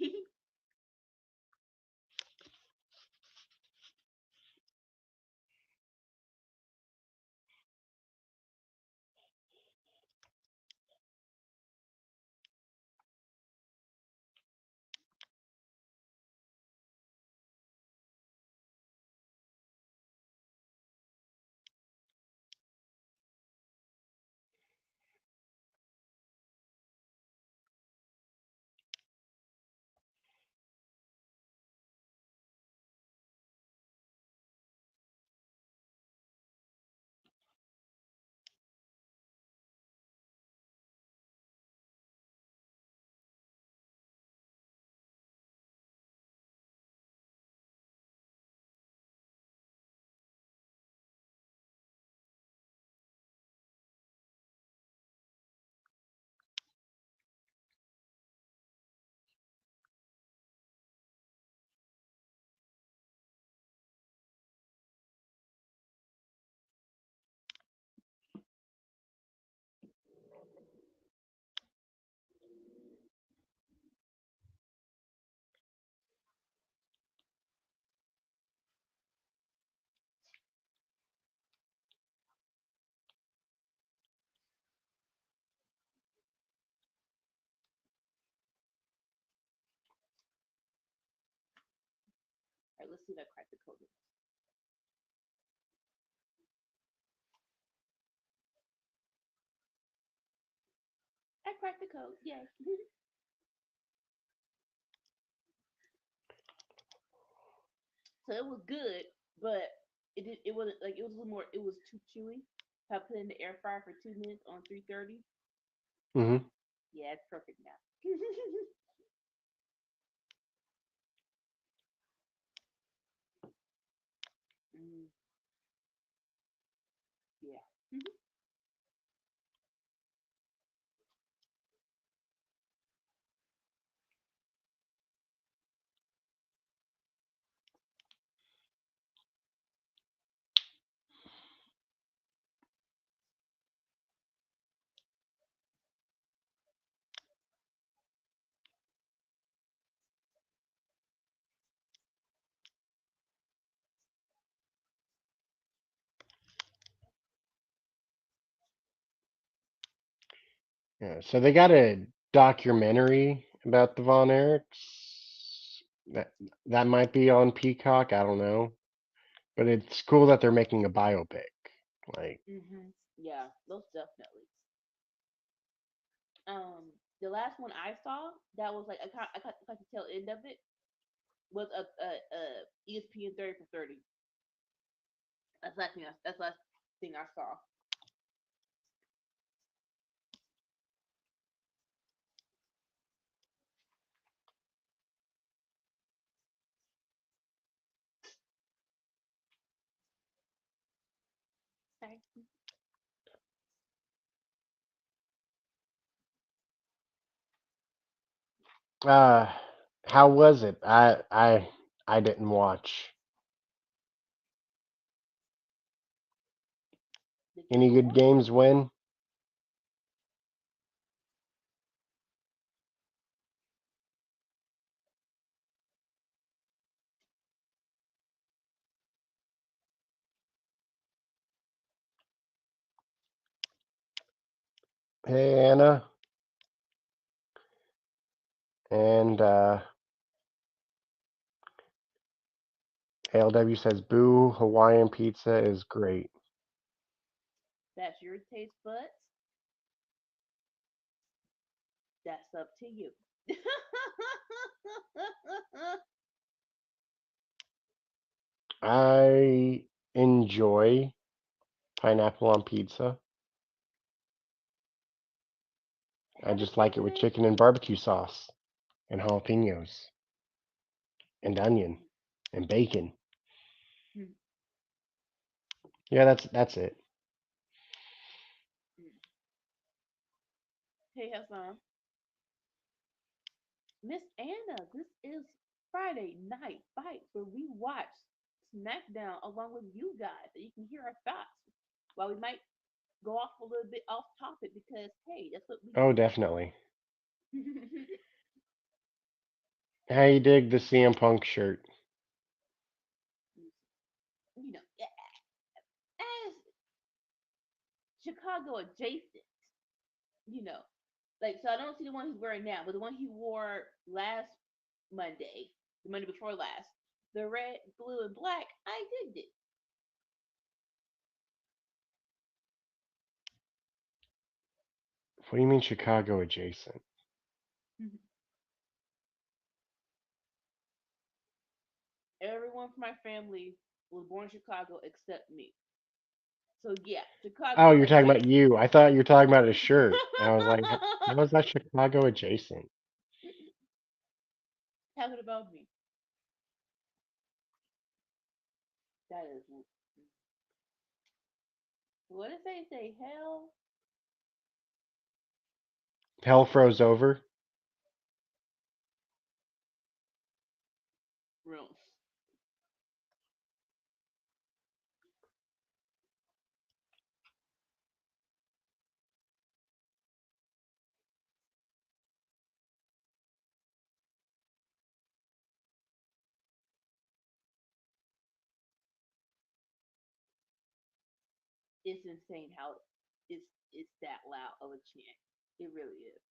B: right, let's see if I crack the code. I cracked the code. Yay. So it was good, but it wasn't like it was a little more. It was too chewy. I put it in the air fryer for 2 minutes on 330.
A: Hmm.
B: Yeah, it's perfect now. Mm, yeah.
A: Yeah. So they got a documentary about the Von Erichs. That might be on Peacock. I don't know, but it's cool that they're making a biopic. Like,
B: Yeah, most definitely. The last one I saw that was like I caught the tail end of it was a ESPN 30 for 30. That's the last thing I saw. Sorry.
A: uh, how was it? I didn't watch.
B: Did you
A: Any good
B: score?
A: games win? Hey Anna, and ALW says boo. Hawaiian pizza is great.
B: That's your taste buds. That's up to you.
A: I enjoy pineapple on pizza. I
B: Have a
A: just like it
B: piece of
A: with
B: it.
A: chicken and barbecue sauce and jalapenos and onion and bacon.
B: Mm,
A: Yeah, that's it.
B: mm. Hey, Hassan. Miss Anna, this is Friday Night Fights where we watch SmackDown along with you guys, so you can hear our thoughts. While we might go off a little bit off topic because hey, that's what we
A: Oh,
B: do.
A: definitely. How you dig the CM Punk shirt?
B: You know, as Chicago adjacent, you know, like so I don't see the one he's wearing now, but the one he wore last Monday, the Monday before last, the red, blue, and black, I digged it.
A: What do you mean Chicago adjacent?
B: Everyone from my family was born in Chicago except me. So yeah,
A: Oh,
B: Chicago
A: you're talking about
B: adjacent.
A: you. I thought you were talking about a shirt. And I was like, how is that Chicago adjacent?
B: Talking about me. That is what did they say? Hell
A: Hell froze over.
B: room. It's insane how it's that loud of a chant. It really is.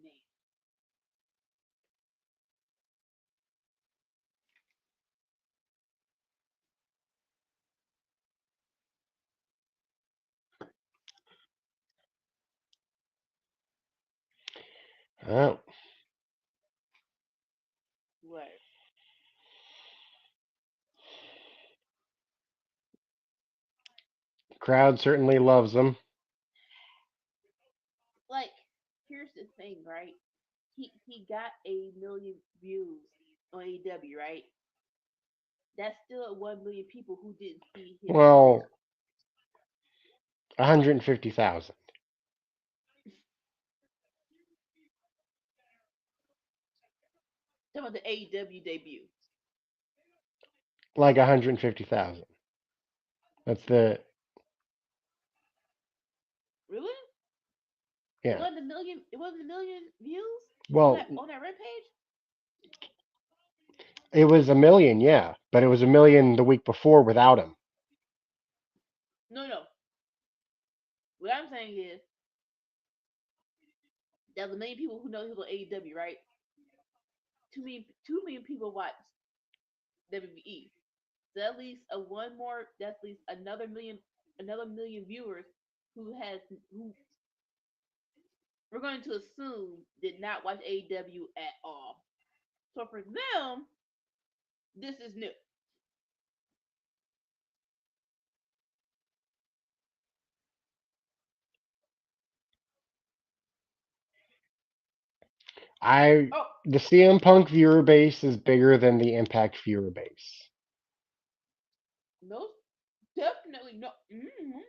B: Man.
A: Oh,
B: What?
A: crowd certainly loves them.
B: Like, here's the thing, right? He got 1 million views on AEW, right? That's still 1 million people who didn't see his
A: Well,
B: career.
A: 150,000,
B: Talking about the AEW debut.
A: like 150,000. That's the
B: Really? It
A: yeah.
B: wasn't a million. It wasn't a million views
A: Well,
B: on that Rampage.
A: it was a million, yeah, but it was a million the week before without him.
B: No, no. What I'm saying is there's 1 million people who know he was on AEW, right? 2 million people watch WWE. So at least a one more. That's at least another million viewers who we're going to assume did not watch AEW at all. So for them, this is new.
A: I
B: Oh,
A: the CM Punk viewer base is bigger than the Impact viewer base.
B: no, definitely no. Mm-hmm.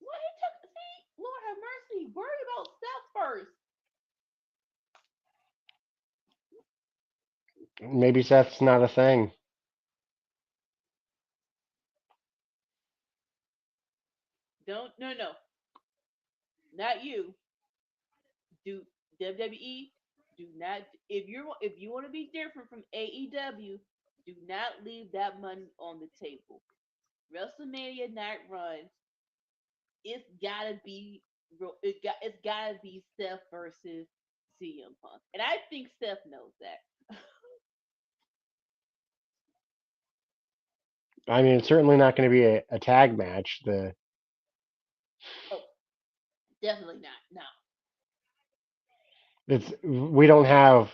B: What he took? See, Lord have mercy. Worry about Steph first.
A: Maybe Seth's not a thing.
B: Don't no no, not you. Do WWE do not if you want to be different from AEW, do not leave that money on the table. WrestleMania night run, it's gotta be Steph versus CM Punk, and I think Steph knows that.
A: I mean, it's certainly not going to be a tag match. The
B: Oh, definitely not. No.
A: it's we don't have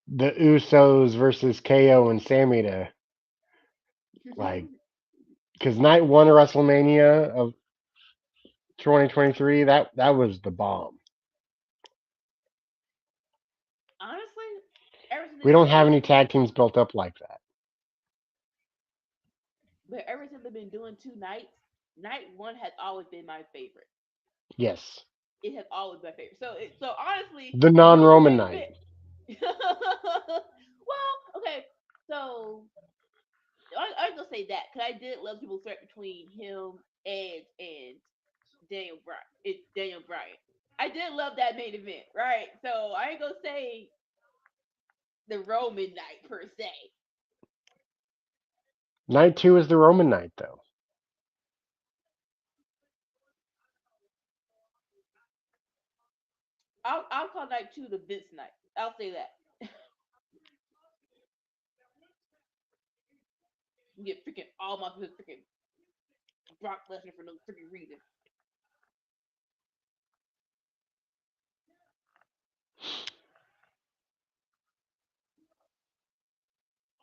A: the Usos versus KO and Sammy to like because night one of WrestleMania of 2023 that was the bomb.
B: Honestly, ever since
A: We
B: they've
A: don't
B: been
A: have
B: doing
A: any tag teams built up like that.
B: but ever since they've been doing 2 nights, night one has always been my favorite.
A: Yes,
B: It has always been my favorite. So honestly,
A: the
B: if you do the
A: non-Roman
B: main
A: night.
B: event, well, okay, so I was gonna say that because I did love people threat between him, Edge, and Daniel Bryan. It's Daniel Bryan. I did love that main event, right? So I ain't gonna say the Roman night per se.
A: Night two is the Roman night though.
B: I'll call night two the Vince night. I'll say that. Get freaking all my freaking Brock Lesnar for no freaking reason.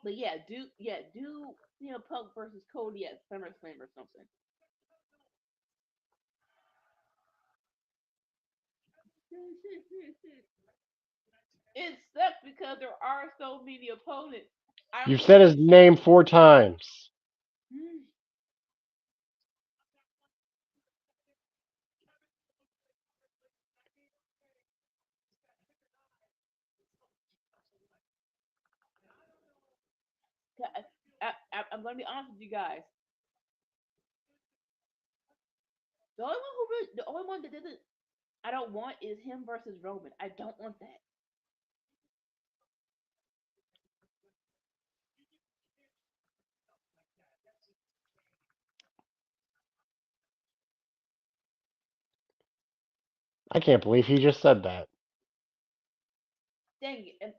B: But do Punk versus Cody at SummerSlam or something. It sucks because there are so many opponents. I'm
A: You've said his
B: really
A: name 4 times.
B: I'm gonna be honest with you guys. The only one that doesn't I don't want is him versus Roman. I don't want that.
A: I can't believe he just said that.
B: Dang it! And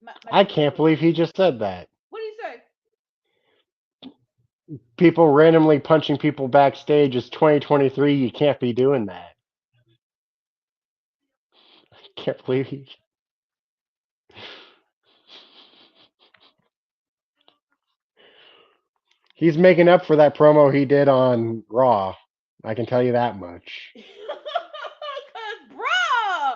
B: my
A: I
B: thing is
A: can't
B: over.
A: believe he just said that.
B: What do you say?
A: People randomly punching people backstage is 2023. You can't be doing that. Can't believe he. He's making up for that promo he did on Raw. I can tell you that much.
B: Cause bruh,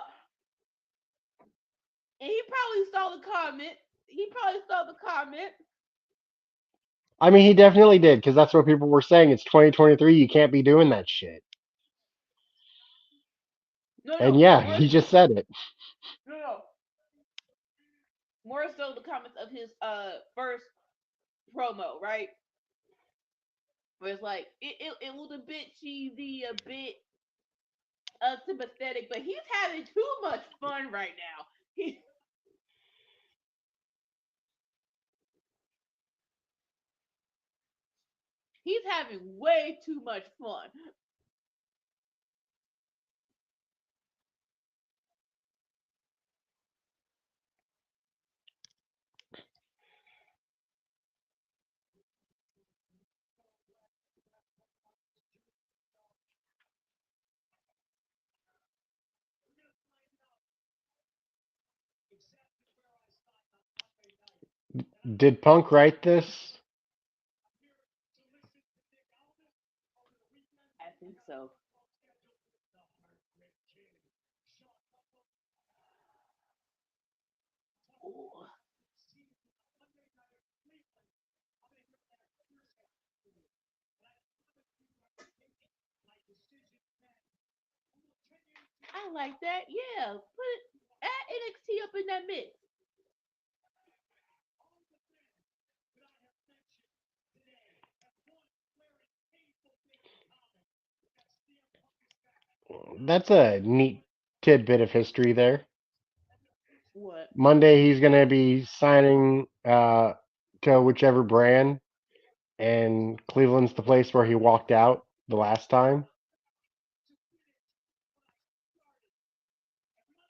B: and he probably saw the comment. He probably saw the comment.
A: I mean, he definitely did because that's what people were saying. It's 2023. You can't be doing that shit.
B: No,
A: And
B: no,
A: yeah,
B: more,
A: he just said it.
B: no, no, more so the comments of his first promo, right? Where it's like it was a bit cheesy, a bit unsympathetic, but he's having too much fun right now. He's having way too much fun.
A: Did Punk write this?
B: I think so. Ooh. I like that. Yeah, add NXT up in that mix.
A: That's a neat tidbit of history there.
B: What?
A: Monday, he's going to be signing to whichever brand, and Cleveland's the place where he walked out the last time.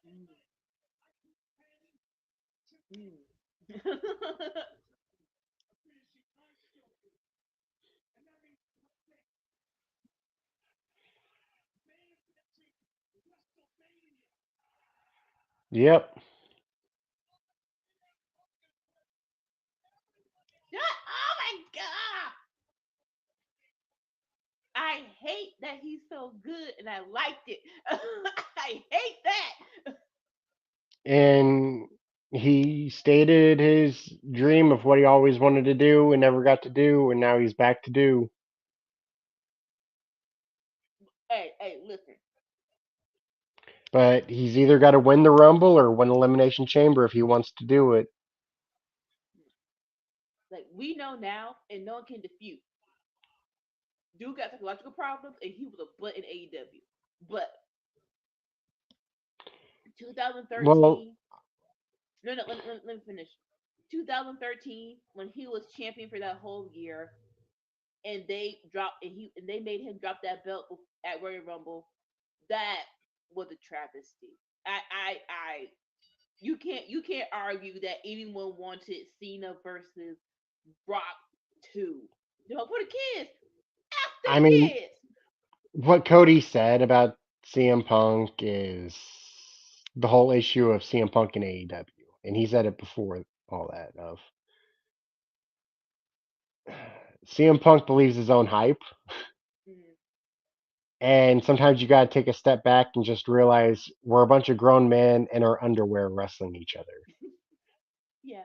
B: Mm. Mm.
A: Yep.
B: Oh my god! I hate that he's so good, and I liked it. I hate that.
A: And he stated his dream of what he always wanted to do and never got to do, and now he's back to do.
B: Hey, hey, listen.
A: But he's either got to win the Rumble or win Elimination Chamber if he wants to do it.
B: Like we know now, and no one can dispute. Dude got psychological problems, and he was a butt in AEW. But
A: Well,
B: 2013. No, no. Let me finish. 2013, when he was champion for that whole year, and they made him drop that belt at Royal Rumble. That was a travesty. I you can't argue that anyone wanted Cena versus Brock too. No, for the kids, after
A: I
B: the
A: mean,
B: kids.
A: what Cody said about CM Punk is the whole issue of CM Punk and AEW, and he said it before all that. Of CM Punk believes his own hype,
B: Mm,
A: and sometimes you got to take a step back and just realize we're a bunch of grown men in our underwear wrestling each other.
B: yeah,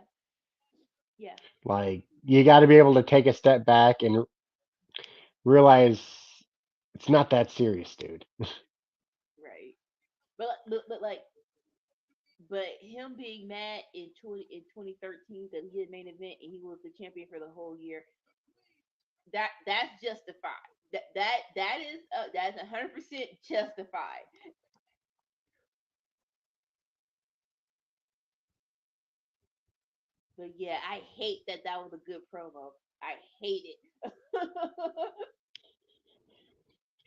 B: yeah,
A: Like you got to be able to take a step back and realize it's not that serious, dude.
B: right. But But him being mad in 2013 that he did main event and he was the champion for the whole year, that's justified. That's 100% justified. But yeah, I hate that that was a good promo. I hate it.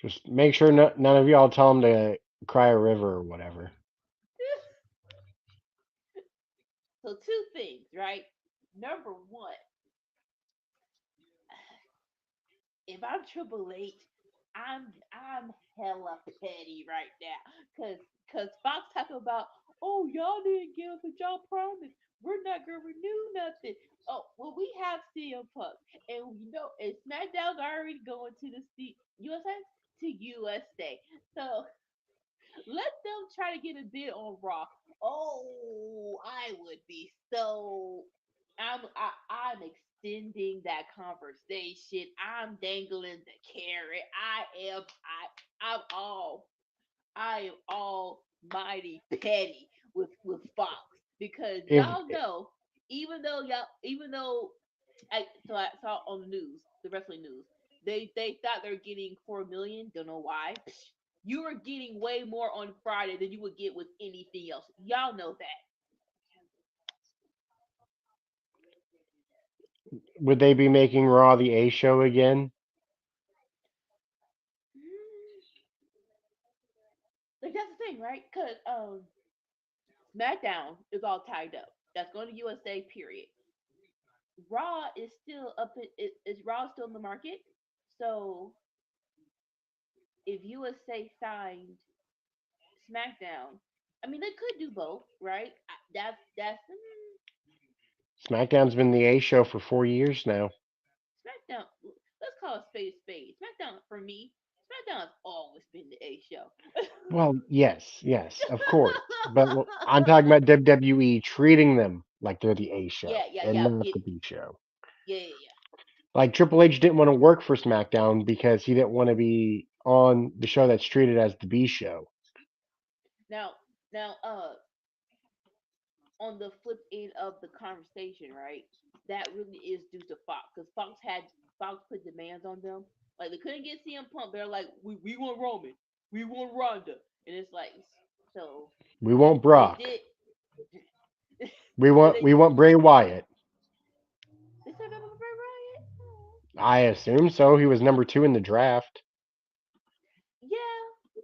A: Just make sure none of y'all tell him to cry a river or whatever.
B: So two things, right? Number one, if I'm Triple H, I'm hella petty right now, cause Fox talking about, oh, y'all didn't give us what y'all promised. We're not gonna renew nothing. Oh well, we have CM Punk, and and SmackDown's already going to the USA to USA. So let them try to get a bid on Raw. Oh, I would be so. I'm extending that conversation. I'm dangling the carrot. I'm all I am almighty petty with Fox because
A: If
B: y'all know even though I saw on the news, the wrestling news, they thought they're getting 4 million. Don't know why. You are getting way more on Friday than you would get with anything else. Y'all know that.
A: would they be making Raw the A show again?
B: Like that's the thing, right? Because SmackDown is all tied up. That's going to USA. Period. Raw is still up. Is Raw still in the market? So if USA signed SmackDown, I mean they could do both, right? That's
A: SmackDown's been the A show for 4 years now.
B: SmackDown. Let's call it spade a spade. SmackDown for me. SmackDown has always been the A show.
A: Well, yes, yes, of course. But I'm talking about WWE treating them like they're the A show
B: Yeah, yeah,
A: and
B: yeah.
A: not
B: Get
A: the B show.
B: yeah, yeah, yeah.
A: Like Triple H didn't want to work for SmackDown because he didn't want to be on the show that's treated as the B show.
B: Now, now, on the flip end of the conversation, right? That really is due to Fox because Fox put demands on them. Like they couldn't get CM Punk. They're like, we want Roman, we want Ronda, and it's like, so
A: We want
B: they
A: Brock.
B: did.
A: We
B: So
A: want
B: they
A: we want Bray Wyatt.
B: said that was Bray Wyatt.
A: I assume so. He was number 2 in the draft.
B: Yeah,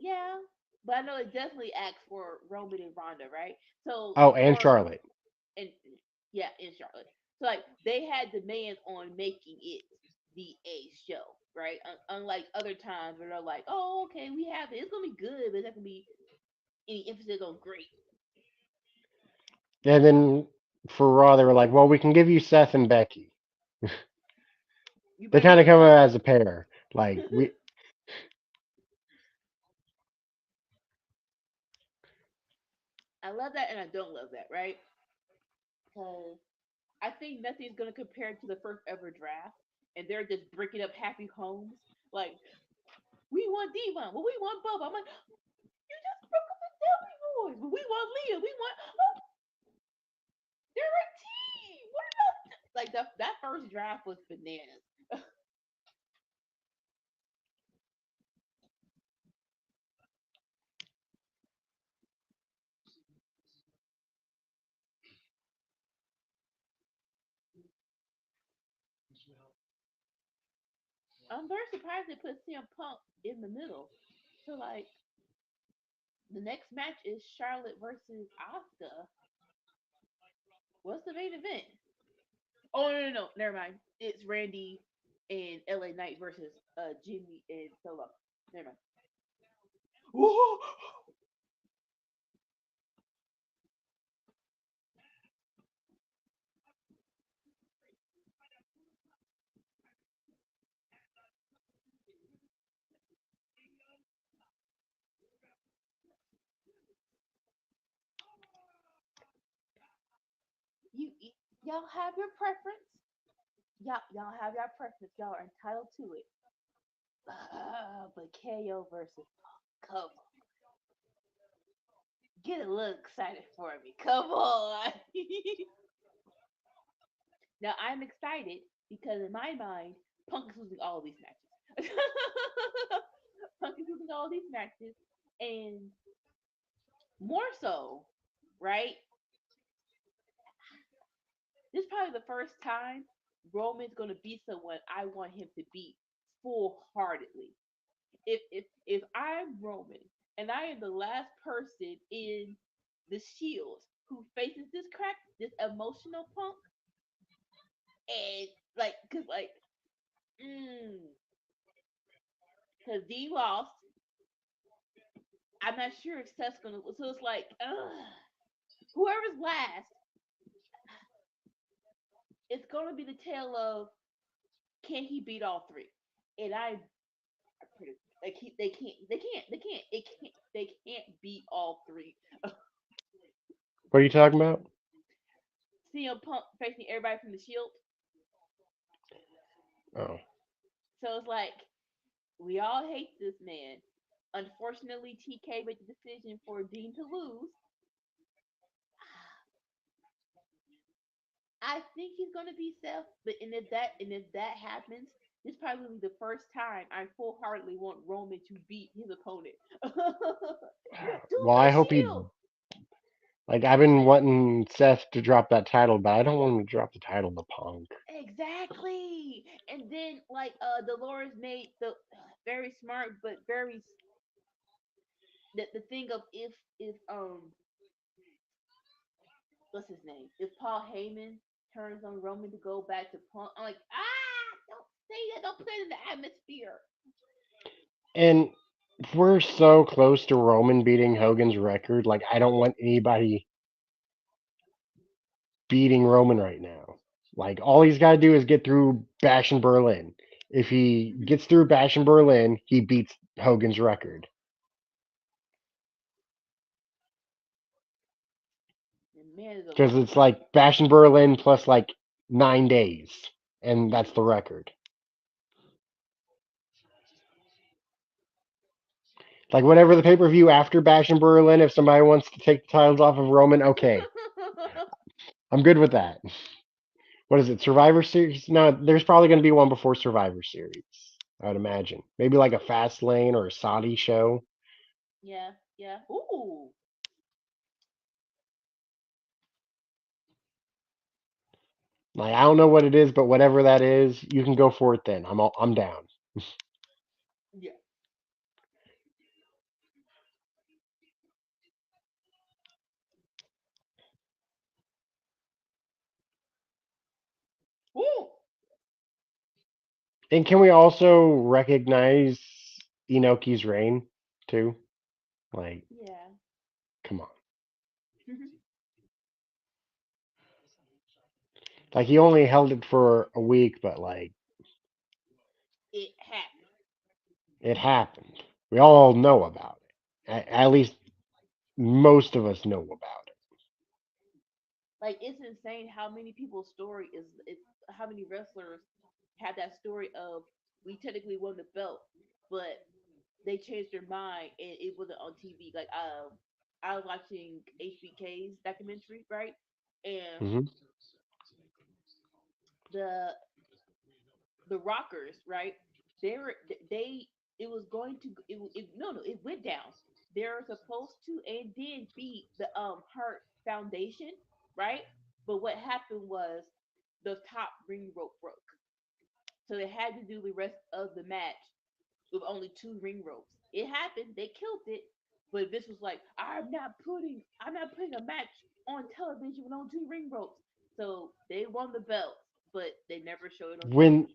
B: yeah. But I know it definitely asked for Roman and Ronda, right? So
A: Oh, and
B: for
A: Charlotte.
B: and yeah, in Charlotte. So like they had demands on making it the A show, right? Unlike other times where they're like, oh, okay, we have it. It's gonna be good, but it's not gonna be any emphasis on great.
A: And then for Raw, they were like, "Well, we can give you Seth and Becky."
B: You
A: They
B: better
A: kind of
B: believe
A: come
B: Seth.
A: out as a pair. Like we,
B: I love that and I don't love that, right? Because I think nothing's gonna compare to the first ever draft, and they're just breaking up happy homes. Like we want Devon, well we want Bubba. I'm like, you just broke up the Dudley boys, but we want Leah, we want. Oh, they're a team. What are y'all? Like that first draft was bananas. I'm very surprised they put CM Punk in the middle. So like the next match is Charlotte versus Asuka. What's the main event? Oh no, never mind. It's Randy and LA Knight versus Jimmy and Solo. Never mind. Y'all have your preference. Y'all have your preference. Y'all are entitled to it. But KO versus Come on. Get a little excited for me. Come on. Now I'm excited because in my mind, Punk is losing all these matches. Punk is losing all these matches, and more so, right? This is probably the first time Roman's gonna beat someone I want him to beat full heartedly. If I'm Roman and I am the last person in the Shield who faces this crack, this emotional Punk, and like, mm, cause D lost. I'm not sure if Seth's gonna. So it's like, whoever's last, it's gonna be the tale of can he beat all three? And I pretty like they can't beat all three.
A: What are you talking about?
B: CM Punk facing everybody from the Shield,
A: Oh,
B: so it's like we all hate this man. Unfortunately, TK made the decision for Dean to lose. I think he's gonna be Seth, but and if that happens, this probably be the first time I full heartedly want Roman to beat his opponent. Do it
A: well,
B: for
A: I
B: the
A: hope he.
B: Shield.
A: Like, I've been wanting Seth to drop that title, but I don't want him to drop the title to Punk.
B: Exactly. And then like Dolores made the very smart but very the thing of if what's his name? If Paul Heyman turns on Roman to go back to Punk, I'm like, don't say that, don't put it in the atmosphere.
A: And we're so close to Roman beating Hogan's record. Like, I don't want anybody beating Roman right now. Like, all he's got to do is get through Bash in Berlin. If he gets through Bash in Berlin, he beats Hogan's record.
B: And man, there's a
A: Because it's like Bash in Berlin plus like 9 days. And that's the record. Like, whatever the pay per view after Bash in Berlin, if somebody wants to take the titles off of Roman, okay. I'm good with that. What is it? Survivor Series? No, there's probably going to be one before Survivor Series. I would imagine. Maybe like a Fast Lane or a Saudi show.
B: yeah, yeah. Ooh,
A: Like, I don't know what it is, but whatever that is, you can go for it. Then I'm down.
B: yeah. Ooh,
A: And can we also recognize Inoki's reign too? Like,
B: yeah.
A: come on. Like, he only held it for a week, but like
B: It happened.
A: it happened. We all know about it. At least most of us know about it.
B: Like it's insane how many people's story is it's how many wrestlers have that story of we technically won the belt, but they changed their mind and it wasn't on TV. Like I was watching HBK's documentary, right? And
A: Hmm.
B: the the Rockers, right? They were they it was going to no it went down. They were supposed to and did beat the Hart Foundation, right? But what happened was the top ring rope broke, so they had to do the rest of the match with only two ring ropes. It happened. They killed it, but Vince was like, I'm not putting a match on television with only two ring ropes." So they won the belt, but they never showed it on
A: When
B: television.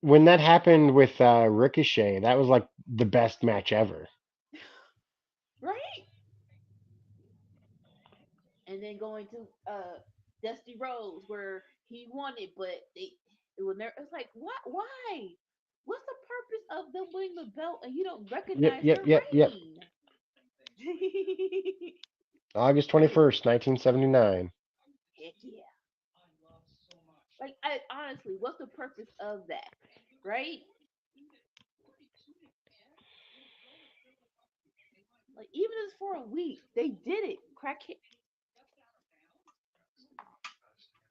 A: when that happened with Ricochet, that was like the best match ever.
B: Right? And then going to Dusty Rose where he won it, but it was never. It's like what? Why? What's the purpose of them winning the belt and you don't
A: Yep,
B: recognize
A: yep,
B: their
A: yep, yep.
B: reign?
A: August 21st, 1979.
B: Heck yeah! Like I honestly, what's the purpose of that? Right? Like even if it's for a week, they did it. Crackhead.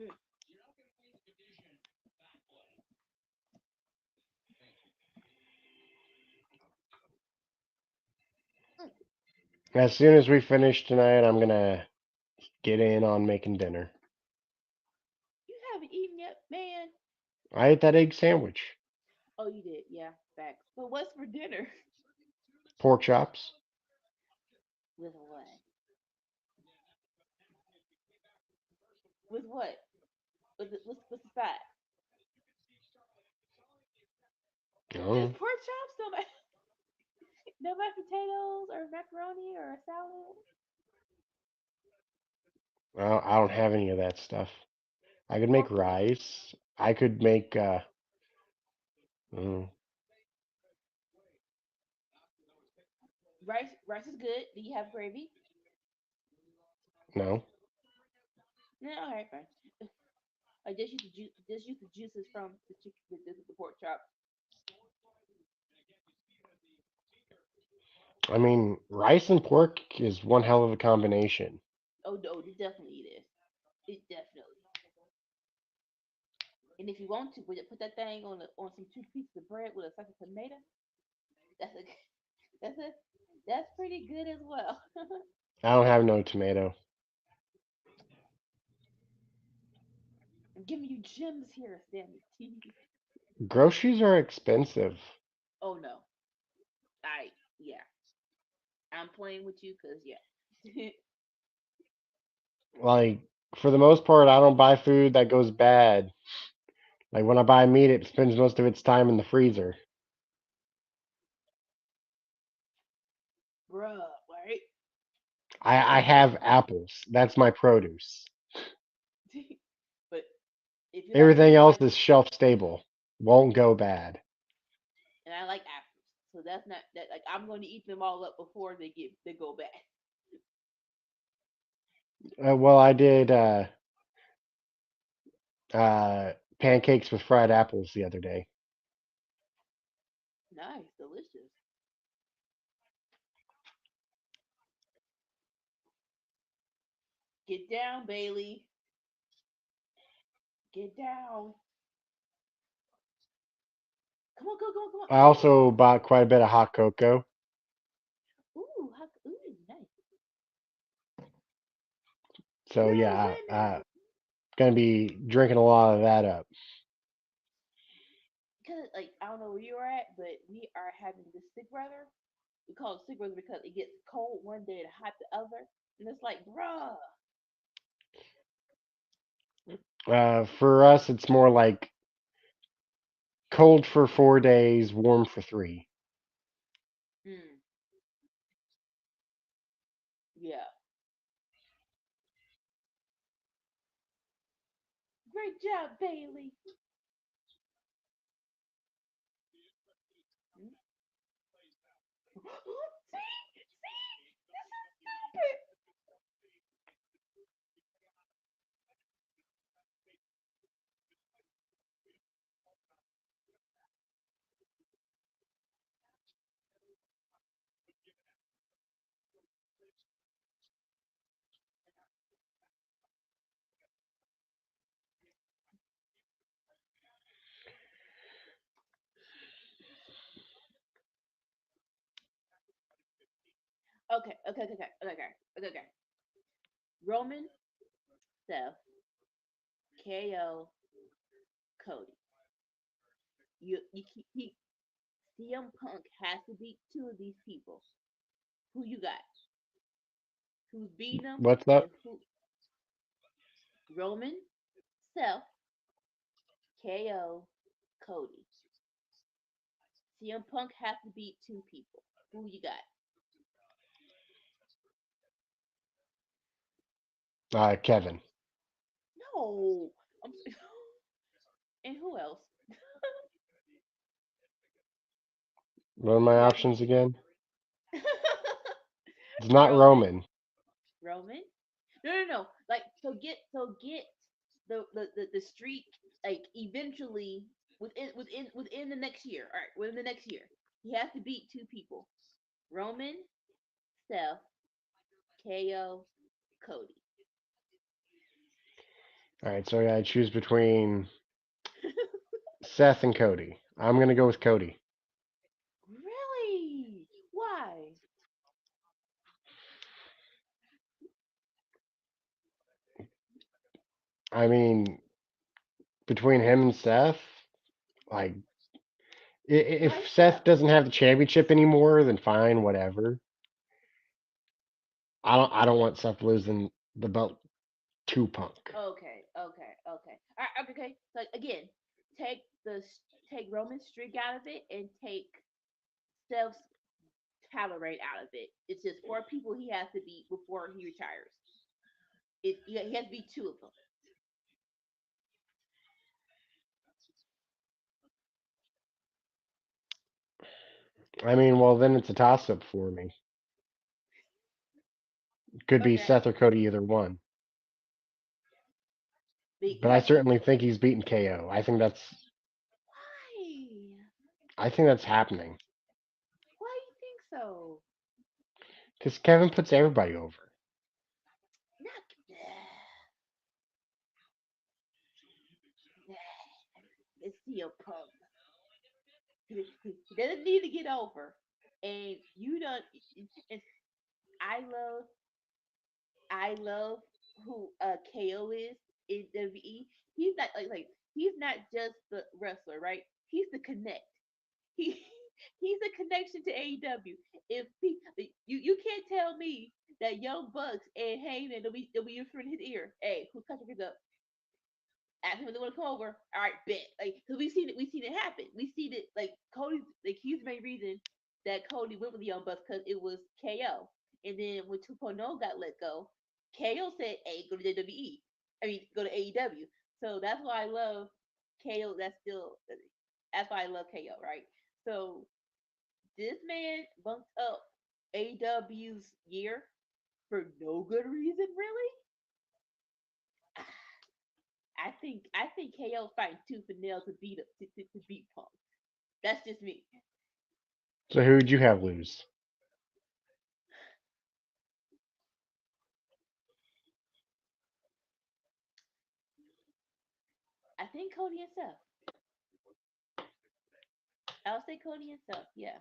B: Mm, mm.
A: As soon as we finish tonight, I'm gonna get in on making dinner.
B: You haven't eaten yet, man.
A: I ate that egg sandwich,
B: Oh, you did. Yeah, facts. But what's for dinner?
A: pork chops.
B: With what? With what? What's the side? Just
A: Oh,
B: pork chops? No, no mashed potatoes or macaroni or a salad?
A: well, I don't have any of that stuff. I could make
B: Pork and
A: rice. I could make. Mm,
B: rice. Rice is good. Do you have gravy?
A: no,
B: No, all right, fine. I just use the juice. Just use the juices from the chicken, the pork chop.
A: I mean rice and pork is one hell of a combination.
B: Oh no, it definitely it is. It definitely. And if you want to, put that thing on some two pieces of bread with a slice of tomato. That's a that's a that's pretty good as well.
A: I don't have no tomato.
B: I'm giving you gems here, Stanley.
A: Groceries are expensive.
B: Oh no, I yeah, I'm playing with you because yeah.
A: Like for the most part, I don't buy food that goes bad. Like when I buy meat, it spends most of its time in the freezer.
B: Bruh, right?
A: I have apples. That's my produce.
B: But if you like
A: Everything
B: fruit
A: else
B: like
A: is shelf stable. Won't go bad.
B: and I like apples, so that's not that like I'm going to eat them all up before they go bad.
A: Well, I did pancakes with fried apples the other day.
B: Nice, delicious. Get down, Bailey. Get down. Come on, come on.
A: I
B: Ooh,
A: also bought quite a bit of hot cocoa.
B: ooh, nice.
A: So
B: You're a
A: yeah,
B: winner.
A: gonna be drinking a lot of that up.
B: Cause like I don't know where you're at, but we are having this sick weather. We call it sick weather because it gets cold one day and hot the other, and it's like, bruh.
A: For us, it's more like cold for 4 days, warm for three.
B: Mm, yeah. Great job, Bailey. Mm. See, this is stupid. Okay. Roman, Seth, KO, Cody. He CM Punk has to beat two of these people. Who you got? Who's beating them?
A: What's that?
B: And who? Roman, Seth, KO, Cody. CM Punk has to beat two people. Who you got?
A: Kevin.
B: No. I'm, and who else?
A: What are my
B: You gotta
A: options
B: be
A: again? It's not
B: Roman,
A: Roman.
B: Roman. No. Like so get the streak like eventually within the next year. All right, within the next year, he has to beat two people: Roman, Seth, KO, Cody.
A: All right, so I gotta choose between Seth and Cody. I'm gonna go with Cody.
B: Really? Why?
A: I mean, between him and Seth, like
B: Why
A: if
B: Seth?
A: Seth doesn't have the championship anymore, then fine, whatever. I don't want Seth losing the belt to Punk.
B: Okay, okay, okay. All right, okay. So again, take take Roman's streak out of it and take Steph's title reign out of it. It's just four people he has to beat before he retires. He has to beat two of them.
A: I mean, well then it's a toss up for me. Could be
B: Okay,
A: Seth or Cody, either one. But
B: he
A: I
B: has to beat.
A: certainly think he's beaten KO.
B: Why?
A: I think that's happening
B: Why do you think so?
A: because Kevin puts everybody over.
B: Not. It's CM Punk. He doesn't need to get over. And you don't. It's, I love I love who KO is in WWE. He's not he's not just the wrestler, right? He's the connect. He he's a connection to AEW. If you can't tell me that Young Bucks and Heyman will be whispering in his ear, hey, who's touching his up? Ask him if they want to come over. All right, bet. Like, cause we seen it happen. We seen it like Cody. Like he's the main reason that Cody went with the Young Bucks because it was KO. And then when 2.0 got let go, KO said, "Hey, go to WWE. I mean, go to AEW." So that's why I love KO. That's why I love KO. Right. So this man bumped up AEW's year for no good reason, really. I think KO fighting tooth and nail to beat Punk. That's just me.
A: So who would you have lose?
B: I think Cody and Seth. I'll say Cody and Seth. Yeah.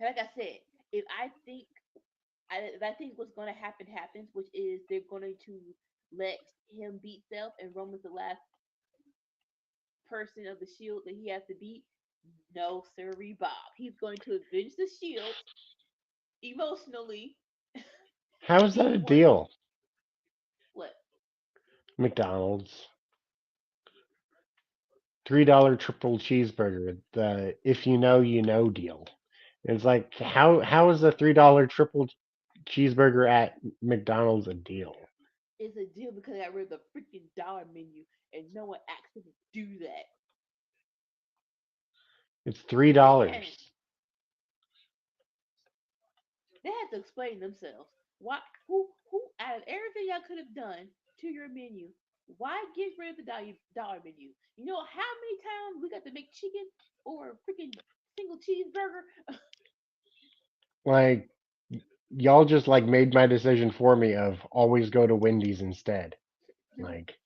B: Like I said, if I think if I think what's going to happen happens, which is they're going to let him beat Seth, and Roman's the last person of the Shield that he has to beat. No, sirree, Bob. He's going to avenge the Shield emotionally
A: How
B: and
A: is that
B: beat
A: a
B: one.
A: deal?
B: What?
A: McDonald's $3 triple cheeseburger, the if you know you know deal. It's like how is a $3 triple cheeseburger at McDonald's a deal?
B: It's a deal because I read the freaking dollar menu and no one asked them to do that.
A: It's $3.
B: Again, they had to explain themselves. Why? Who? Out of everything y'all could have done to your menu, why get rid of the dollar menu? You know how many times we got to make chicken or a freaking single cheeseburger?
A: Like y'all just like made my decision for me of always go to Wendy's instead. Like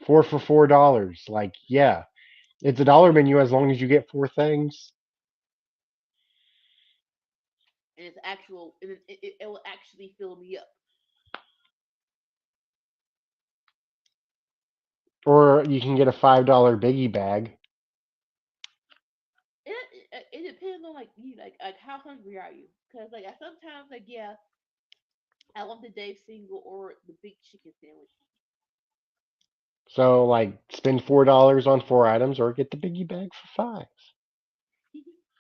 A: four for $4. Like yeah, it's a dollar menu as long as you get four things.
B: And it's actual. And it will actually fill me up.
A: Or you can get a $5 biggie bag.
B: It depends on like you like how hungry are you? Because like sometimes like yeah, I want the Dave single or the big chicken sandwich.
A: So like spend $4 on four items or get the biggie bag for five.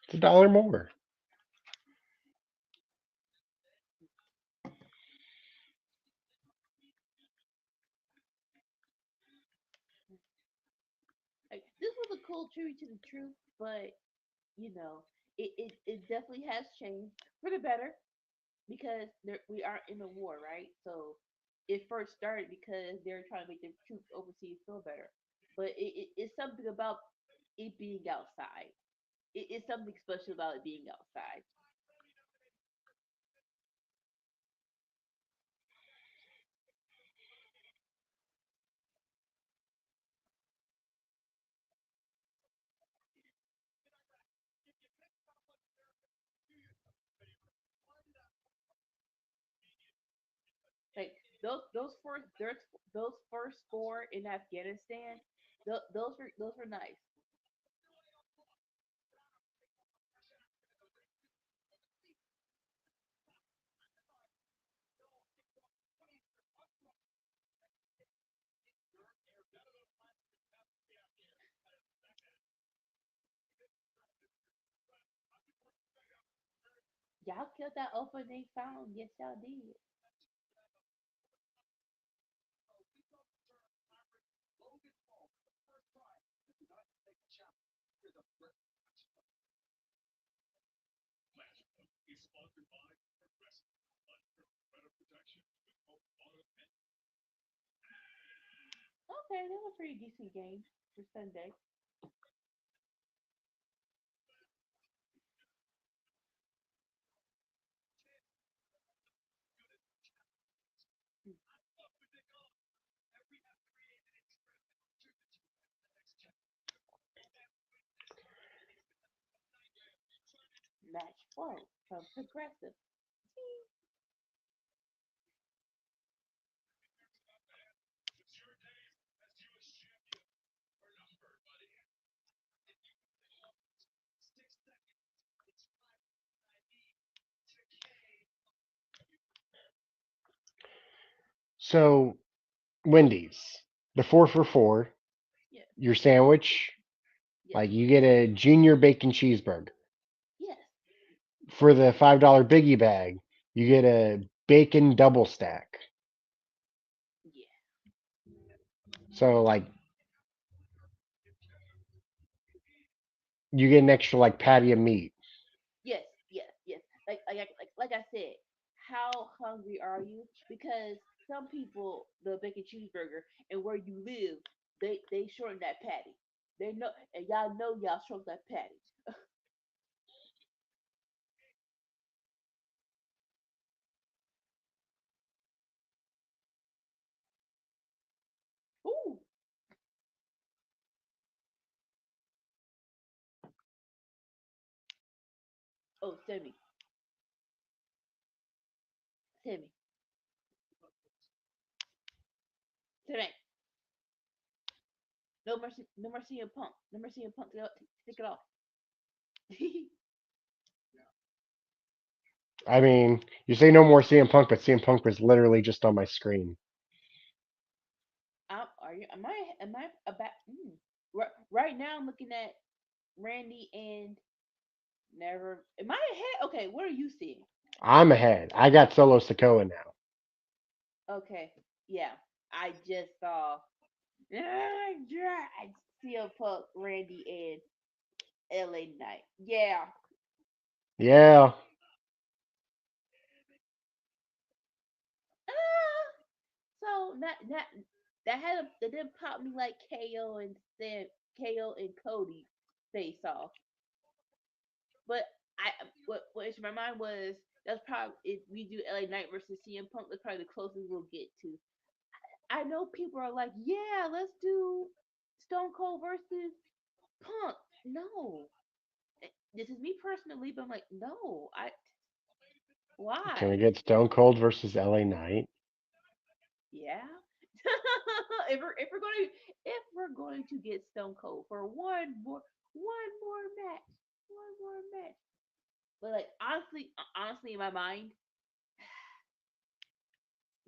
A: It's a dollar more.
B: Like this was a cool tribute to the truth, but you know, it definitely has changed for the better because we are in a war, right? So it first started because they're trying to make the troops overseas feel better, but it's something about it being outside. It's something special about it being outside. those first four in Afghanistan, those were nice. Y'all killed that open they found. Yes, y'all did. Okay, that was a pretty decent game for Sunday. Match flow from Progressive.
A: So Wendy's, the 4 for 4,
B: Yes,
A: your sandwich,
B: yes,
A: like you get a junior bacon cheeseburger.
B: yes,
A: For the $5 biggie bag, you get a bacon double stack.
B: yeah,
A: So like you get an extra like patty of meat.
B: yes, yes, yes. Like I said, how hungry are you? Because some people, the bacon cheeseburger, and where you live, they shorten that patty. They know, and y'all know y'all short that patty. Ooh, oh, Sammy, Sammy. No mercy, no mercy in punk, no mercy in punk. Take it off.
A: I mean, you say no more CM Punk, but CM Punk was literally just on my screen.
B: Are you? Am I about? Right now, I'm looking at Randy and never. Am I ahead? Okay, what are you seeing?
A: I'm ahead. I got Solo Sokoa now.
B: Okay, yeah, I just saw. I see a Punk, Randy, and LA Knight. Yeah.
A: Yeah.
B: Ah, so that didn't pop me like KO and Cody face off. But what into my mind was that's probably if we do LA Knight versus CM Punk, that's probably the closest we'll get to. I know people are like, yeah, let's do Stone Cold versus Punk. No, this is me personally, but I'm like, no,
A: Can we
B: why?
A: get Stone Cold versus LA Knight?
B: Yeah. If we're going to get Stone Cold for one more match, one more match. But like honestly, in my mind,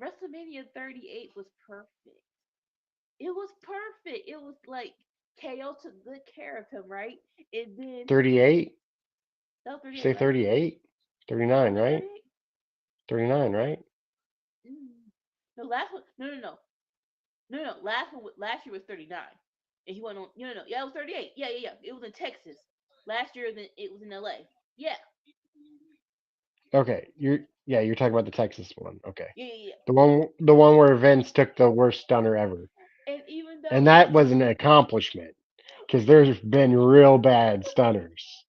B: WrestleMania 38 was perfect. It was perfect. It was like KO took good care of him, right? And then
A: 38?
B: that was
A: You
B: 38,
A: say
B: right?
A: 38?
B: Was
A: 39,
B: it
A: right?
B: 38?
A: 39, right?
B: No, last one. No, no, no, no, no. Last year was 39, and he went on. No, no, no. Yeah, it was 38. Yeah, yeah, yeah. It was in Texas. Last year, then it was in LA. Yeah,
A: Okay, you're talking about the Texas one. Okay.
B: yeah, yeah,
A: The one where Vince took the worst stunner ever.
B: yeah. And even though
A: And
B: it
A: that
B: was,
A: was an accomplishment because there's been real bad stunners.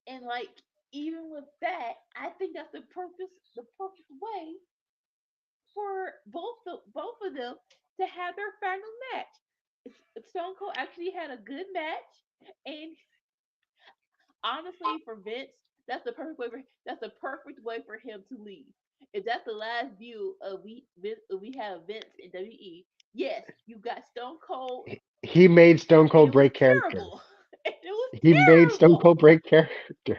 B: and like even with that, I think that's the perfect way for both of them to have their final match. Stone Cold actually had a good match, and honestly, for Vince, that's the perfect way for him to leave. If that's the last view of we have Vince in WWE, yes, you got Stone Cold,
A: He made Stone
B: and it
A: Cold
B: was
A: break character.
B: terrible. And it was
A: He made Stone
B: terrible.
A: Cold break character.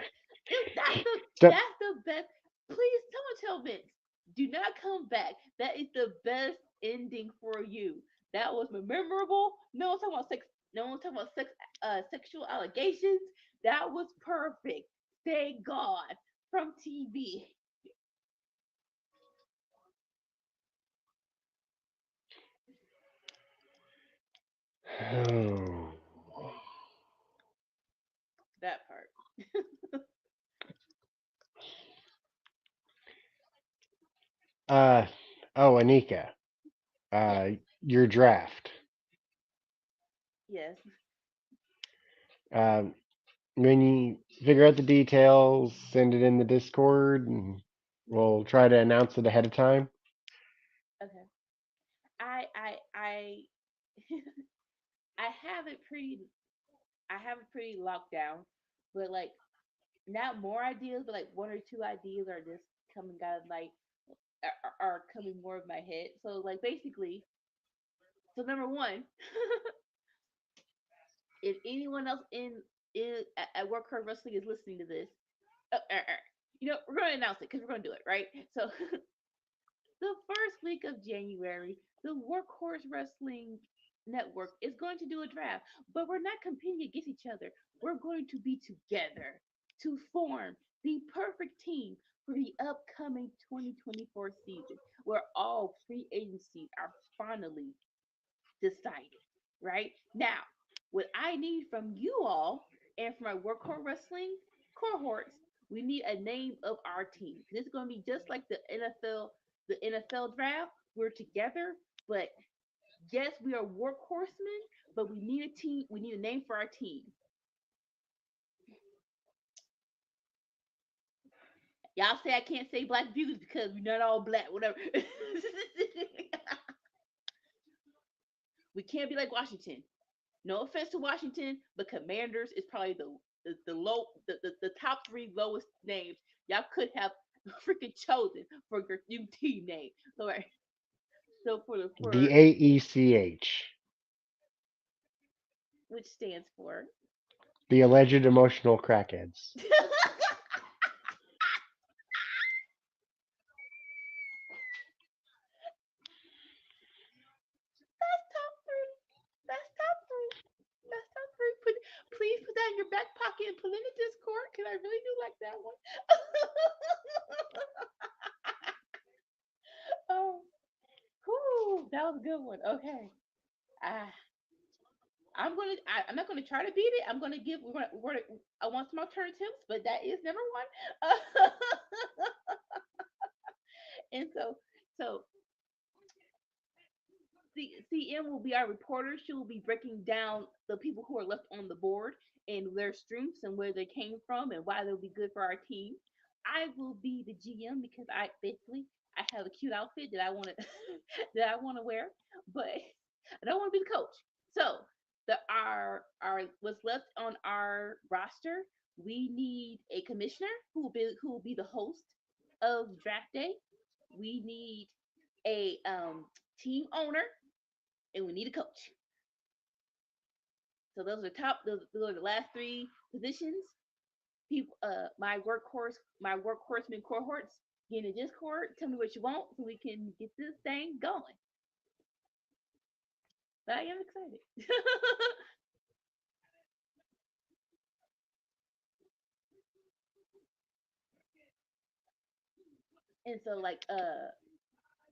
B: That's the
A: So,
B: that's the best. Please, someone tell Vince, do not come back. That is the best ending for you. That was memorable. No one's talking about sex. No one's talking about sexual allegations. That was perfect. Thank God from TV.
A: oh.
B: That part.
A: Uh, oh, Anika,
B: Yes.
A: your draft.
B: Yes.
A: Um, when you figure out the details, send it in the Discord, and we'll try to announce it ahead of time.
B: Okay. I I have it pretty. I have it pretty locked down, but like not more ideas, but like one or two ideas are just coming out of like are coming more of my head. So like basically, so number one, if anyone else in at Workhorse Wrestling is listening to this, we're gonna announce it because we're gonna do it right. So the first week of January, the Workhorse Wrestling Network is going to do a draft, but we're not competing against each other. We're going to be together to form the perfect team for the upcoming 2024 season, where all free agencies are finally decided. Right now, what I need from you all and from my Workhorse Wrestling cohorts, we need a name of our team. This is going to be just like the NFL draft. We're together, but yes, we are workhorsemen, but we need a team. We need a name for our team. Y'all say I can't say Black Beauty because we're not all black, whatever. We can't be like Washington. No offense to Washington, but Commanders is probably the top three lowest names y'all could have freaking chosen for your new team name. So, right, so
A: The
B: for
A: AECH,
B: which stands for
A: the alleged emotional crackheads.
B: that's top three. That's top three. That's top three. Please put that in your back pocket and put it in the Discord because I really do like that one. Oh, whew, that was a good one. Okay. Ah, I'm not gonna try to beat it. I'm gonna give we're gonna I want some alternatives, but that is number one. And so CM will be our reporter. She will be breaking down the people who are left on the board and their strengths and where they came from and why they'll be good for our team. I will be the GM because I have a cute outfit that I want to that I want to wear, but I don't want to be the coach. So our what's left on our roster, we need a commissioner who will be the host of draft day. We need a team owner and we need a coach. So those are the last three positions. People, my workhorseman cohorts, get in the Discord. Tell me what you want so we can get this thing going. But I am excited. And so like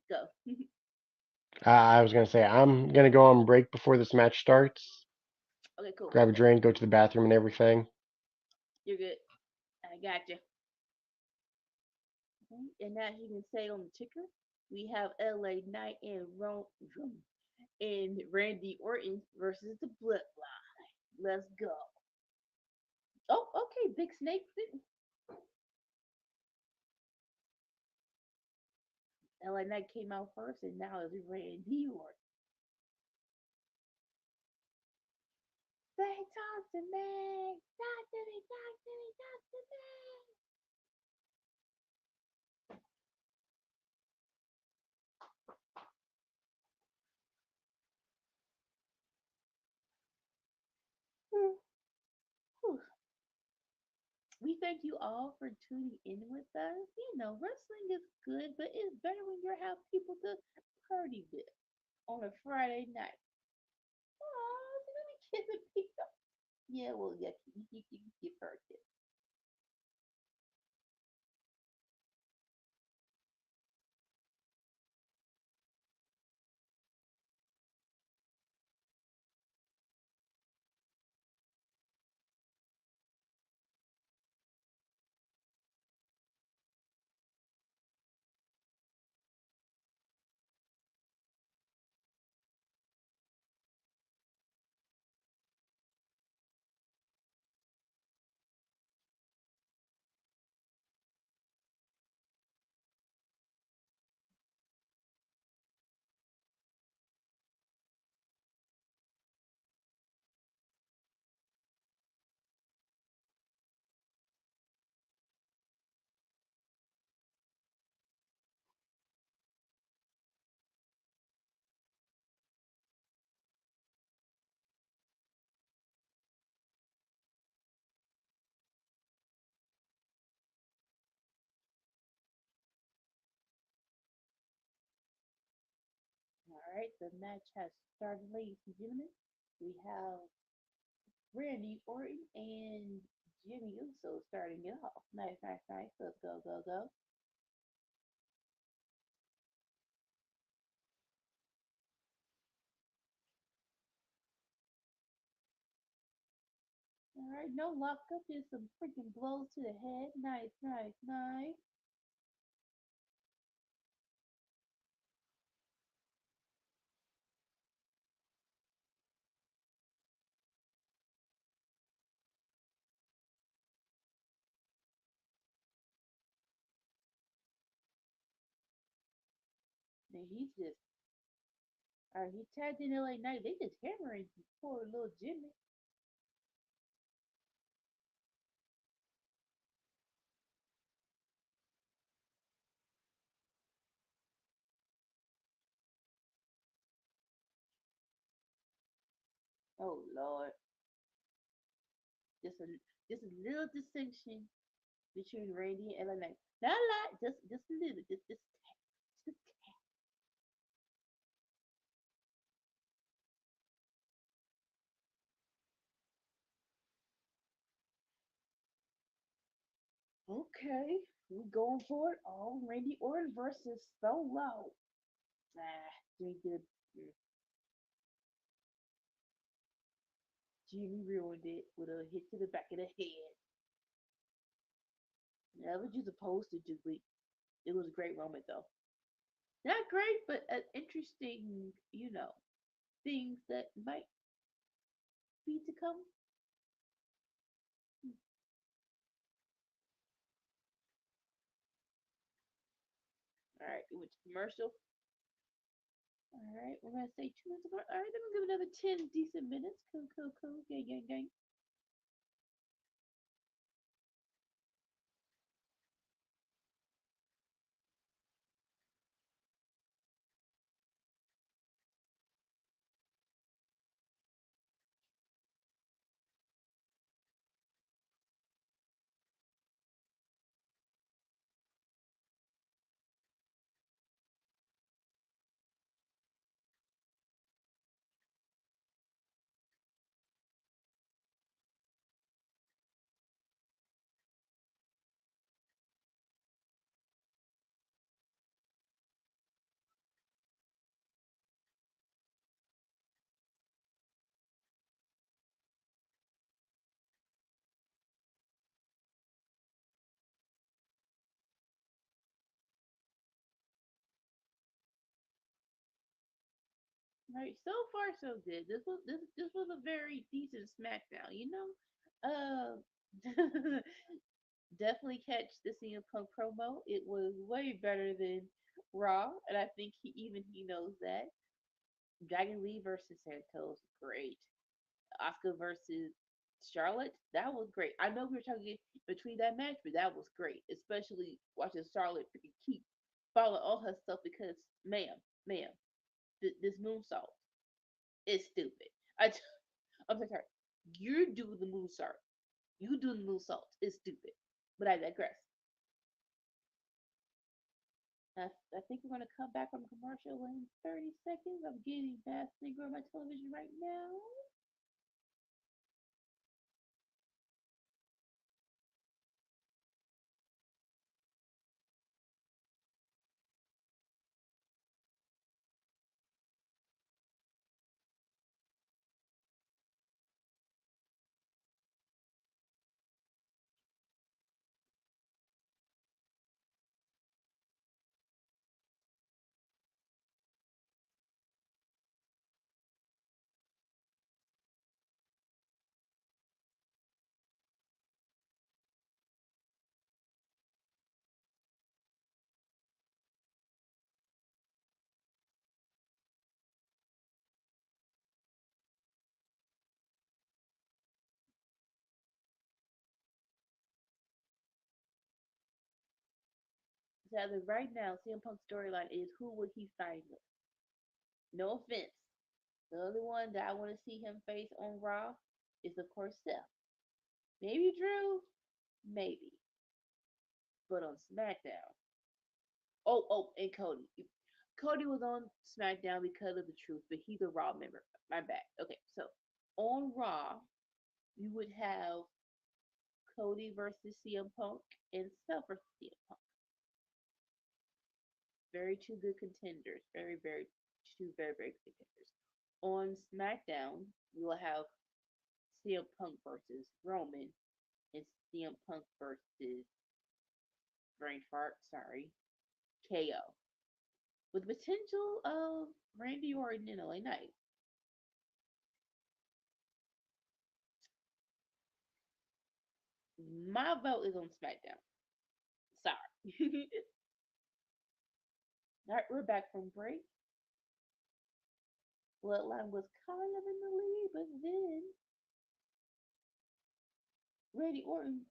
B: go.
A: I was gonna say I'm gonna go on break before this match starts.
B: Okay, cool.
A: Grab a drink, go to the bathroom, and everything.
B: You're good. I got you. And as you can say on the ticker, we have LA Knight and Randy Orton versus the Bloodline. Let's go. Oh, okay, Big Snake. LA Knight came out first, and now it's Randy Orton. Say, talk to me. Talk to me, talk to me, talk to me. thank you all for tuning in with us. Wrestling is good, but it's better when you have people to party with on a Friday night. Oh, let me kiss a pizza. Yeah, well, yeah, you can give her a kiss. All right, the match has started, ladies and gentlemen. We have Randy Orton and Jimmy Uso starting it off. Nice, nice, nice. Let's go, go, go. All right, no lockup, just some freaking blows to the head. Nice, nice, nice. And he's just, all right, he tagged in LA Knight. They just hammering poor little Jimmy. Oh Lord, just a just a little distinction between Randy and LA Knight. Not a lot, just a little, just okay. We going for it. Oh, Randy Orton versus Solo. Ah, Jimmy did. Jimmy ruined it with a hit to the back of the head. That was you supposed to do it. It was a great moment though. Not great, but interesting. Things that might be to come. All right, we went to commercial. All right, we're gonna say 2 minutes apart. All right, then we'll give another 10 decent minutes. Cool, cool, cool. Gang, gang, gang. All right, so far so good. This was a very decent SmackDown. Definitely catch the CM Punk promo. It was way better than Raw, and I think he knows that. Dragon Lee versus Santos, great. Oscar versus Charlotte, that was great. I know we were talking between that match, but that was great. Especially watching Charlotte freaking keep falling on herself because, ma'am, this moonsault is stupid. I'm sorry. You do the moonsault. You do the moonsault. It's stupid. But I digress. I think we're gonna come back from commercial in 30 seconds. I'm getting that finger on my television right now. So as of right now, CM Punk's storyline is who would he sign with? No offense. The other one that I want to see him face on Raw is of course Seth. Maybe Drew, maybe. But on SmackDown. And Cody. Cody was on SmackDown because of the truth, but he's a Raw member. My bad. Okay, so on Raw, you would have Cody versus CM Punk and Seth versus CM Punk. Very two good contenders. Very good contenders. On SmackDown, you will have CM Punk versus Roman and CM Punk versus brain fart, sorry, KO. With the potential of Randy Orton and LA Knight. My vote is on SmackDown. Sorry. Alright, we're back from break. Bloodline was kind of in the lead, but then Randy Orton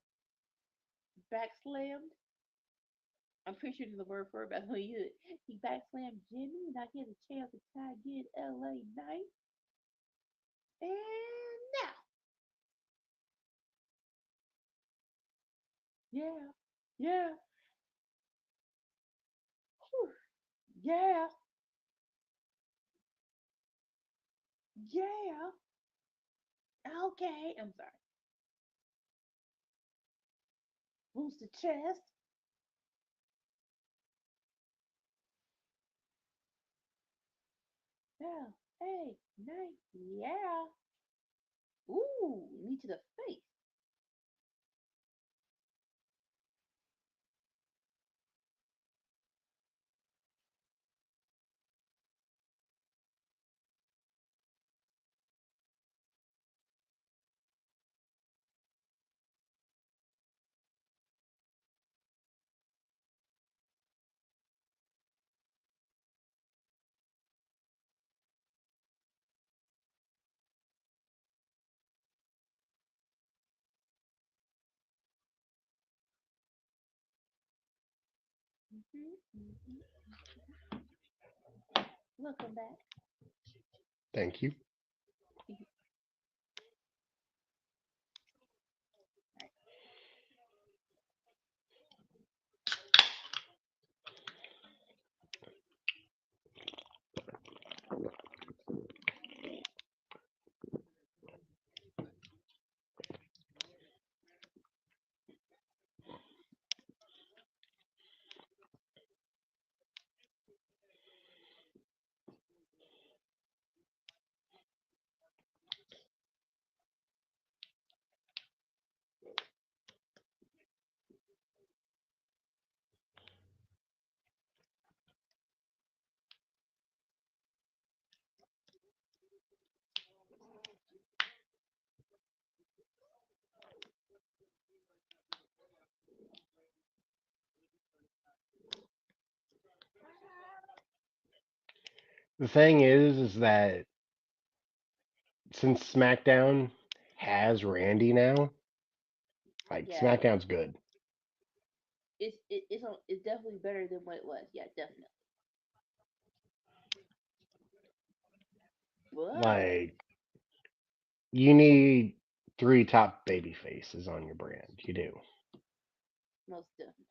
B: backslammed. I'm pretty sure there's a word for it, but I know he backslammed Jimmy, and I get a chance to try again LA Knight. And now, yeah, yeah, whew, yeah, yeah. Okay, I'm sorry. Boost the chest. Yeah, hey, Knight, yeah. Ooh, knee to the face. Mm-hmm. Welcome back.
A: Thank you. The thing is that since SmackDown has Randy now, like
B: Yeah,
A: SmackDown's good.
B: it's definitely better than what it was. Yeah, definitely. But
A: Like you need three top baby faces on your brand. You do.
B: most definitely.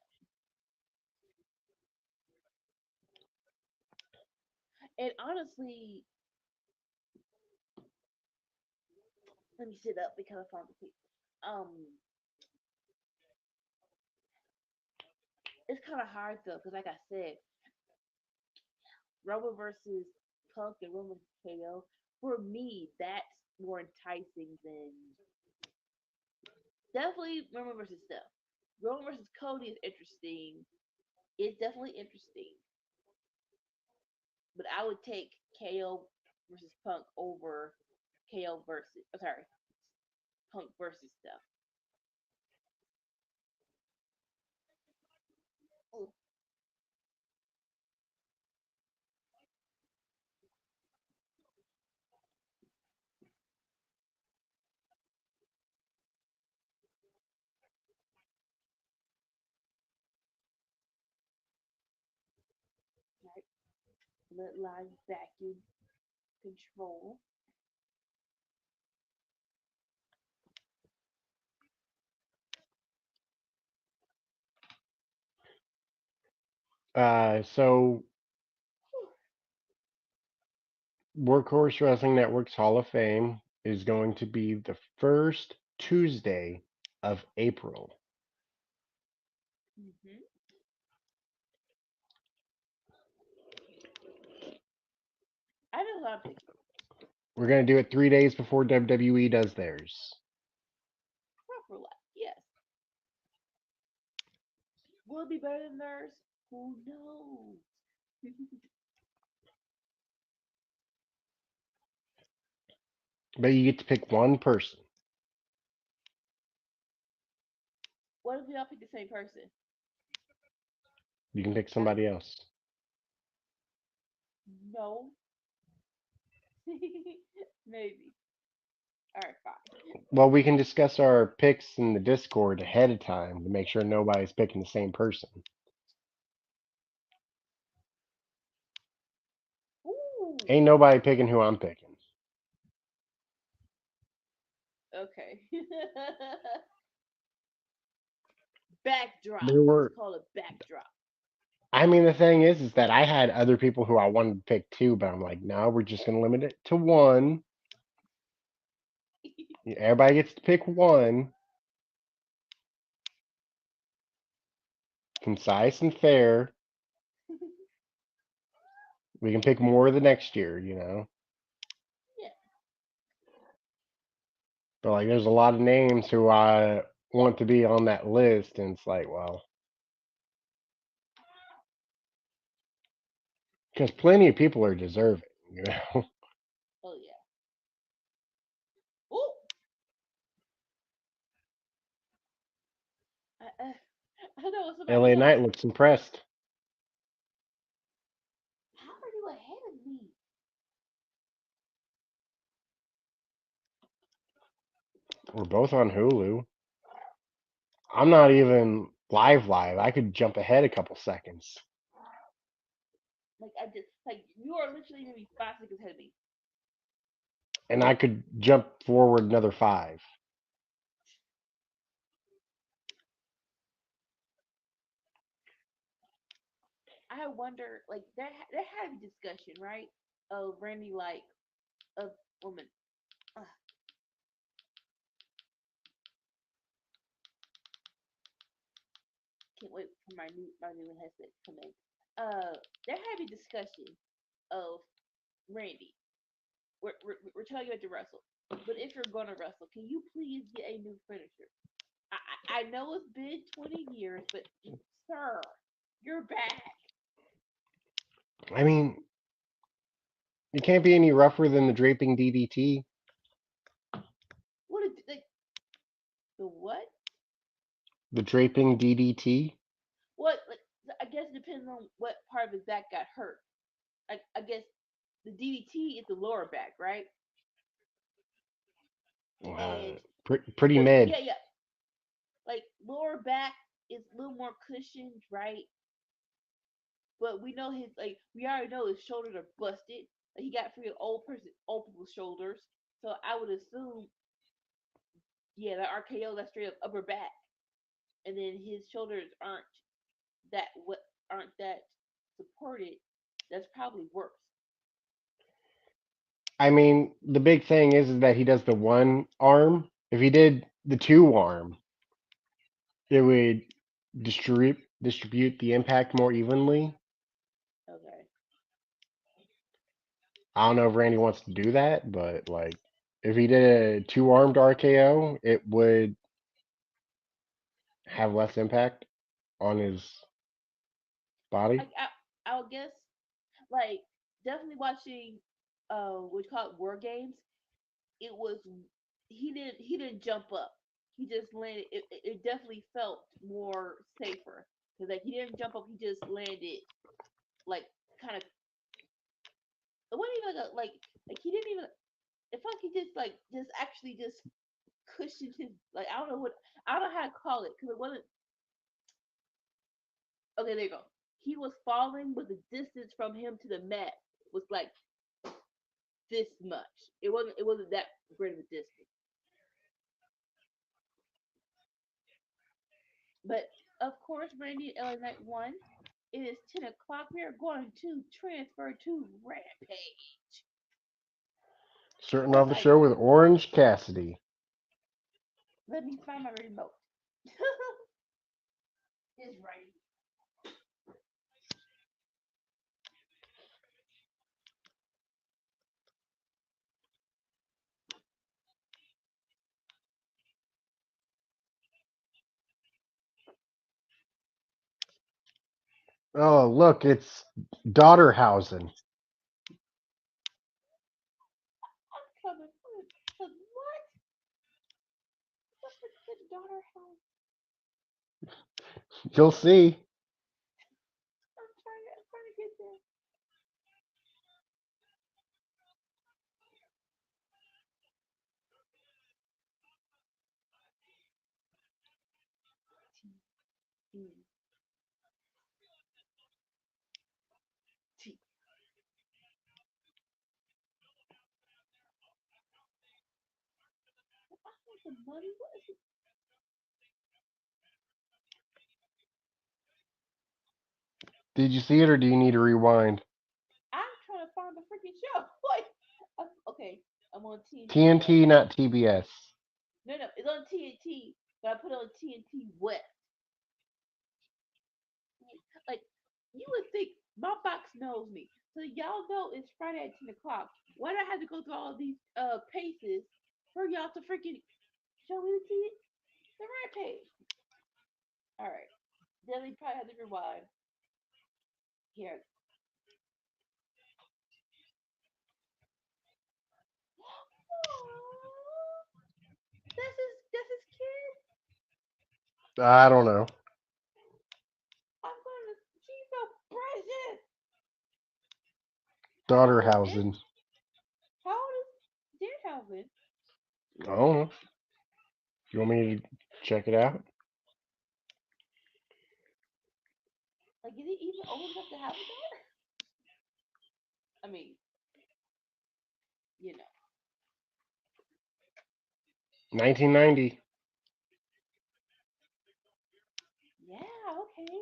B: And honestly, let me sit up because I found the pic. Um, it's kind of hard though, because like I said, Roman versus Punk and Roman versus KO. For me, that's more enticing than definitely Roman versus Steph. Roman versus Cody is interesting. It's definitely interesting, but I would take KO versus Punk over KO versus. Oh, sorry, Punk versus Steph. Ooh, right. Bloodline back in control.
A: So Workhorse Wrestling Network's Hall of Fame is going to be the first Tuesday of April.
B: Mm-hmm. I know who I'm picking.
A: We're going to do it 3 days before WWE does theirs.
B: Proper life, yes. Will it be better than theirs? Who knows?
A: But you get to pick one person.
B: What if we all pick the same person?
A: You can pick
B: Are
A: somebody else.
B: no, maybe. All right, fine.
A: Well, we can discuss our picks in the Discord ahead of time to make sure nobody's picking the same person.
B: Ooh,
A: Ain't nobody picking who I'm picking.
B: okay. Backdrop.
A: There
B: Let's
A: were,
B: call it backdrop.
A: I mean, the thing is that I had other people who I wanted to pick too, but I'm like, no, we're just gonna limit it to one. Everybody gets to pick one, concise and fair. We can pick more the next year.
B: Yeah.
A: But like, there's a lot of names who I want to be on that list, and it's like, well, because plenty of people are deserving.
B: Oh yeah. Ooh. I know it's somebody
A: LA
B: else.
A: Knight looks impressed.
B: How are you ahead of me?
A: We're both on Hulu. I'm not even live. I could jump ahead a couple seconds,
B: Like I just like you are literally gonna be 5 seconds ahead of me.
A: and I could jump forward another five.
B: I wonder, like there had to be discussion, right? Of Randy like of woman. Uh, can't wait for my new headset to come in. There had to be discussion of Randy. We're telling you to wrestle, but if you're gonna wrestle, can you please get a new finisher? I know it's been 20 years, but sir, you're back.
A: I mean, it can't be any rougher than the draping DDT.
B: What is like the what?
A: The draping DDT.
B: What like I guess it depends on what part of his back got hurt. Like I guess the DDT is the lower back, right?
A: Uh,
B: And
A: pretty
B: but
A: mid.
B: yeah, like lower back is a little more cushioned, right? But we know his like we already know his shoulders are busted. Like, he got freaking old people's shoulders. So I would assume, yeah, that RKO that's straight up upper back. and then his shoulders that what aren't that supported, that's probably worse.
A: I mean, the big thing is that he does the one arm. If he did the two arm, it would distribute the impact more evenly.
B: Okay.
A: I don't know if Randy wants to do that, but like if he did a two armed RKO, it would have less impact on his body.
B: Like I would guess like definitely watching what you call it war games. It was he didn't jump up. He just landed. It definitely felt more safer because like he didn't jump up. He just landed like kind of. It wasn't even like he didn't even. It felt like he just actually just cushioned his like I don't know how to call it because it wasn't okay. There you go. He was falling, but the distance from him to the mat was like this much. It wasn't that great of a distance. But of course, Randy and LA Knight won. It is 10 o'clock. We are going to transfer to Rampage.
A: Starting
B: Once
A: off the
B: I
A: show with Orange Cassidy.
B: let me find my remote. It's right.
A: Oh, look, it's Daughterhausen.
B: I'm coming. What? What's the daughter house?
A: You'll see.
B: I'm trying to get there. T E T. I want the money. What is it?
A: Did you see it or do you need to rewind?
B: I'm trying to find the freaking show. What? Okay, I'm on TNT West.
A: TNT, not TBS.
B: No, no, it's on TNT, but I put it on TNT West. Like you would think my box knows me. So y'all know it's Friday at 10 o'clock. Why do I have to go through all these paces for y'all to freaking show me the rampage? All right. Then we probably have to rewind. Here. Aww, that's his kid.
A: I don't know.
B: I'm gonna she's so precious. How old is Dan?
A: Daughterhausen.
B: How old is Danhausen?
A: I don't know. You want me to check it out?
B: Like is he even old enough to have a daughter? I mean, you know.
A: 1990.
B: Yeah, okay.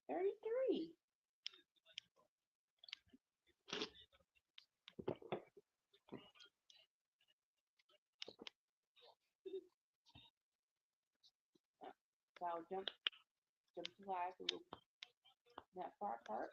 B: 33. So I'll jump to live a little that far apart.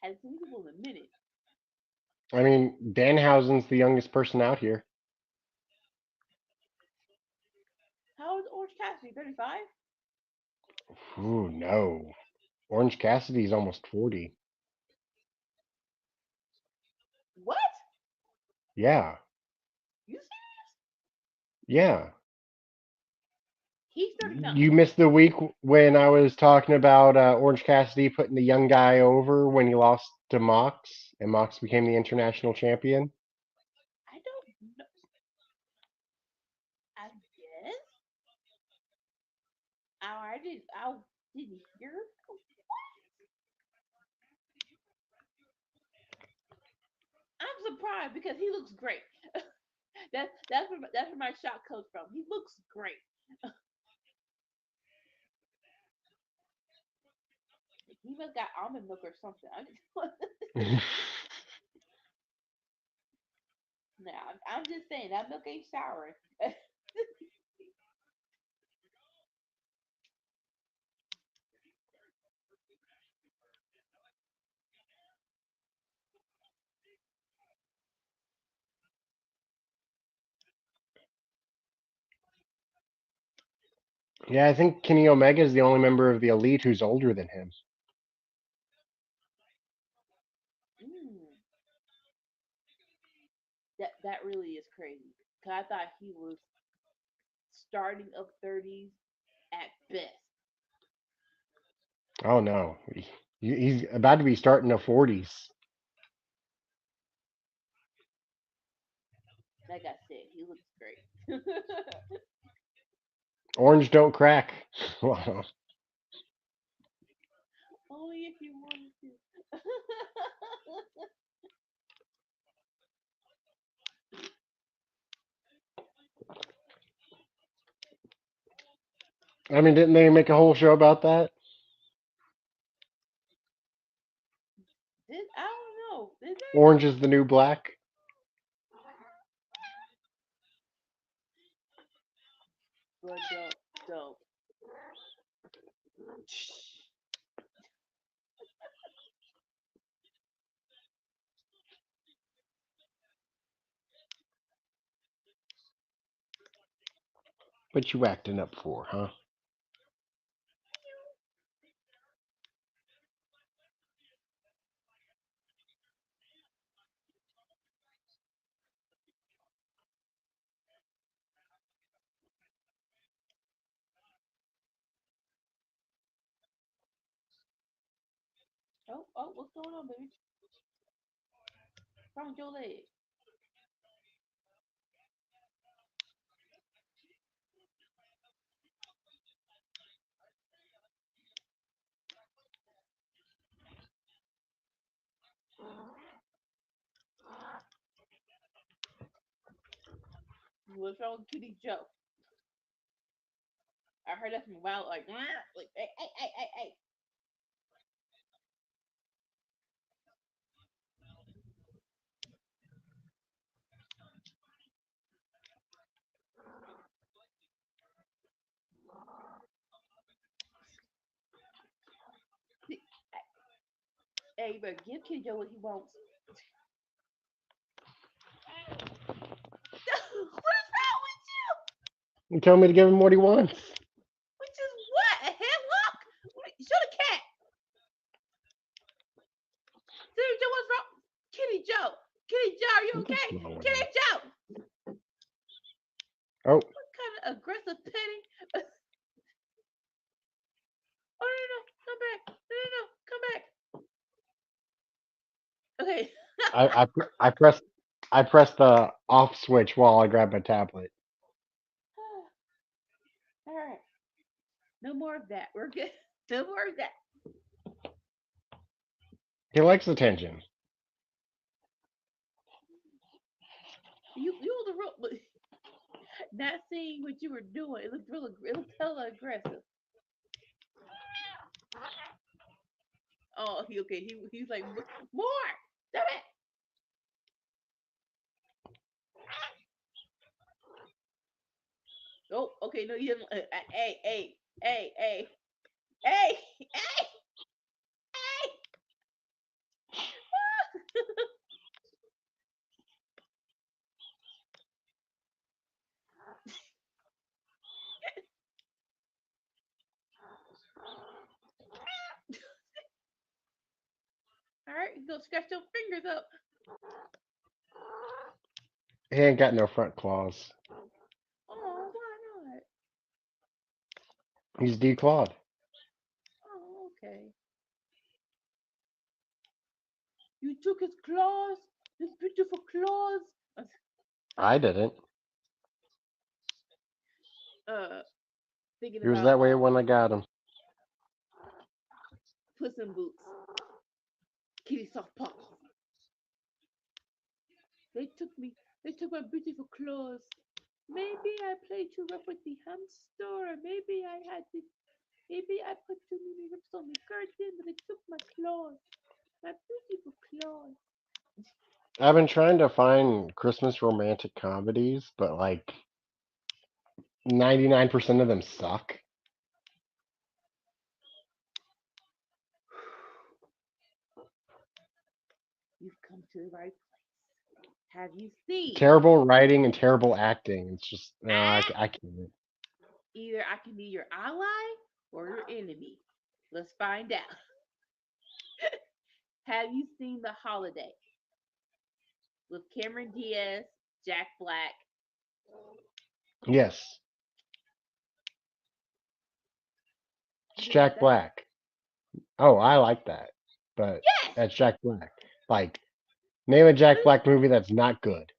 B: Hasn't seen people in a minute.
A: I mean, Danhausen's the youngest person out here.
B: How old is Orange Cassidy? 35?
A: Ooh, no. Orange Cassidy's almost 40.
B: What?
A: Yeah.
B: You serious?
A: Yeah.
B: He's 39.
A: You missed the week when I was talking about Orange Cassidy putting the young guy over when he lost to Mox, and Mox became the international champion.
B: I don't know. I guess. I didn't hear. I'm surprised because he looks great. That's where my shot comes from. He looks great. He must got almond milk or something. Now I'm just saying that milk ain't sour.
A: Yeah, I think Kenny Omega is the only member of the Elite who's older than him.
B: Mm, that really is crazy. 'Cause I thought he was starting of 30s at best.
A: Oh no, he's about to be starting the 40s.
B: Like I said, he looks great.
A: Orange don't crack. Wow.
B: Only if you wanted to.
A: I mean, didn't they make a whole show about that?
B: I don't know. Did they?
A: Orange is the new black.
B: But don't.
A: What you acting up for, huh?
B: What's going on, baby? What's wrong with your leg? What's wrong with Kitty Joe? I heard that from Wild, like, like, hey. See, hey, you better give Kitty Joe what he wants. What is wrong with you?
A: You tell me to give him what he wants.
B: Which is what? A headlock? Show the cat. Kitty Joe, what's wrong? Kitty Joe. Kitty Joe, are you
A: What's
B: okay?
A: wrong with him?
B: Kitty Joe.
A: Oh,
B: What kind of aggressive petting? Oh no, come back. No, come back. Okay.
A: I I pressed the off switch while I grabbed my tablet.
B: All right. No more of that. We're good. No more of that.
A: He likes attention.
B: You were the real, but not seeing what you were doing. It looked hella aggressive. Oh, okay. He's like more. Stop it. Oh, okay. No, you didn't. Hey, hey, hey. All right, go scratch your fingers up.
A: He ain't got no front claws.
B: Oh, why not?
A: He's declawed.
B: Oh, okay. You took his claws, his beautiful claws.
A: I didn't.
B: Uh, Thinking
A: He was
B: about
A: that way when I got him.
B: Puss in Boots, Kitty Soft Paws. They took me. They took my beautiful claws. Maybe I played too rough with the hamster. Or maybe I had to. Maybe I put too many rips on the curtain, but they took my claws. My beautiful claws.
A: I've been trying to find Christmas romantic comedies, but like 99% of them suck.
B: You've come to the right place. Have you seen?
A: Terrible writing and terrible acting. It's just no,
B: Ah!
A: I can't.
B: Either I can be your ally or your enemy. Let's find out. Have you seen The Holiday with Cameron Diaz, Jack Black?
A: Yes,
B: You
A: it's
B: didn't like
A: Jack
B: that?
A: Black. Oh, I like that, but
B: Yes.
A: that's Jack Black. Like, name a
B: But
A: Jack Black movie that's not good.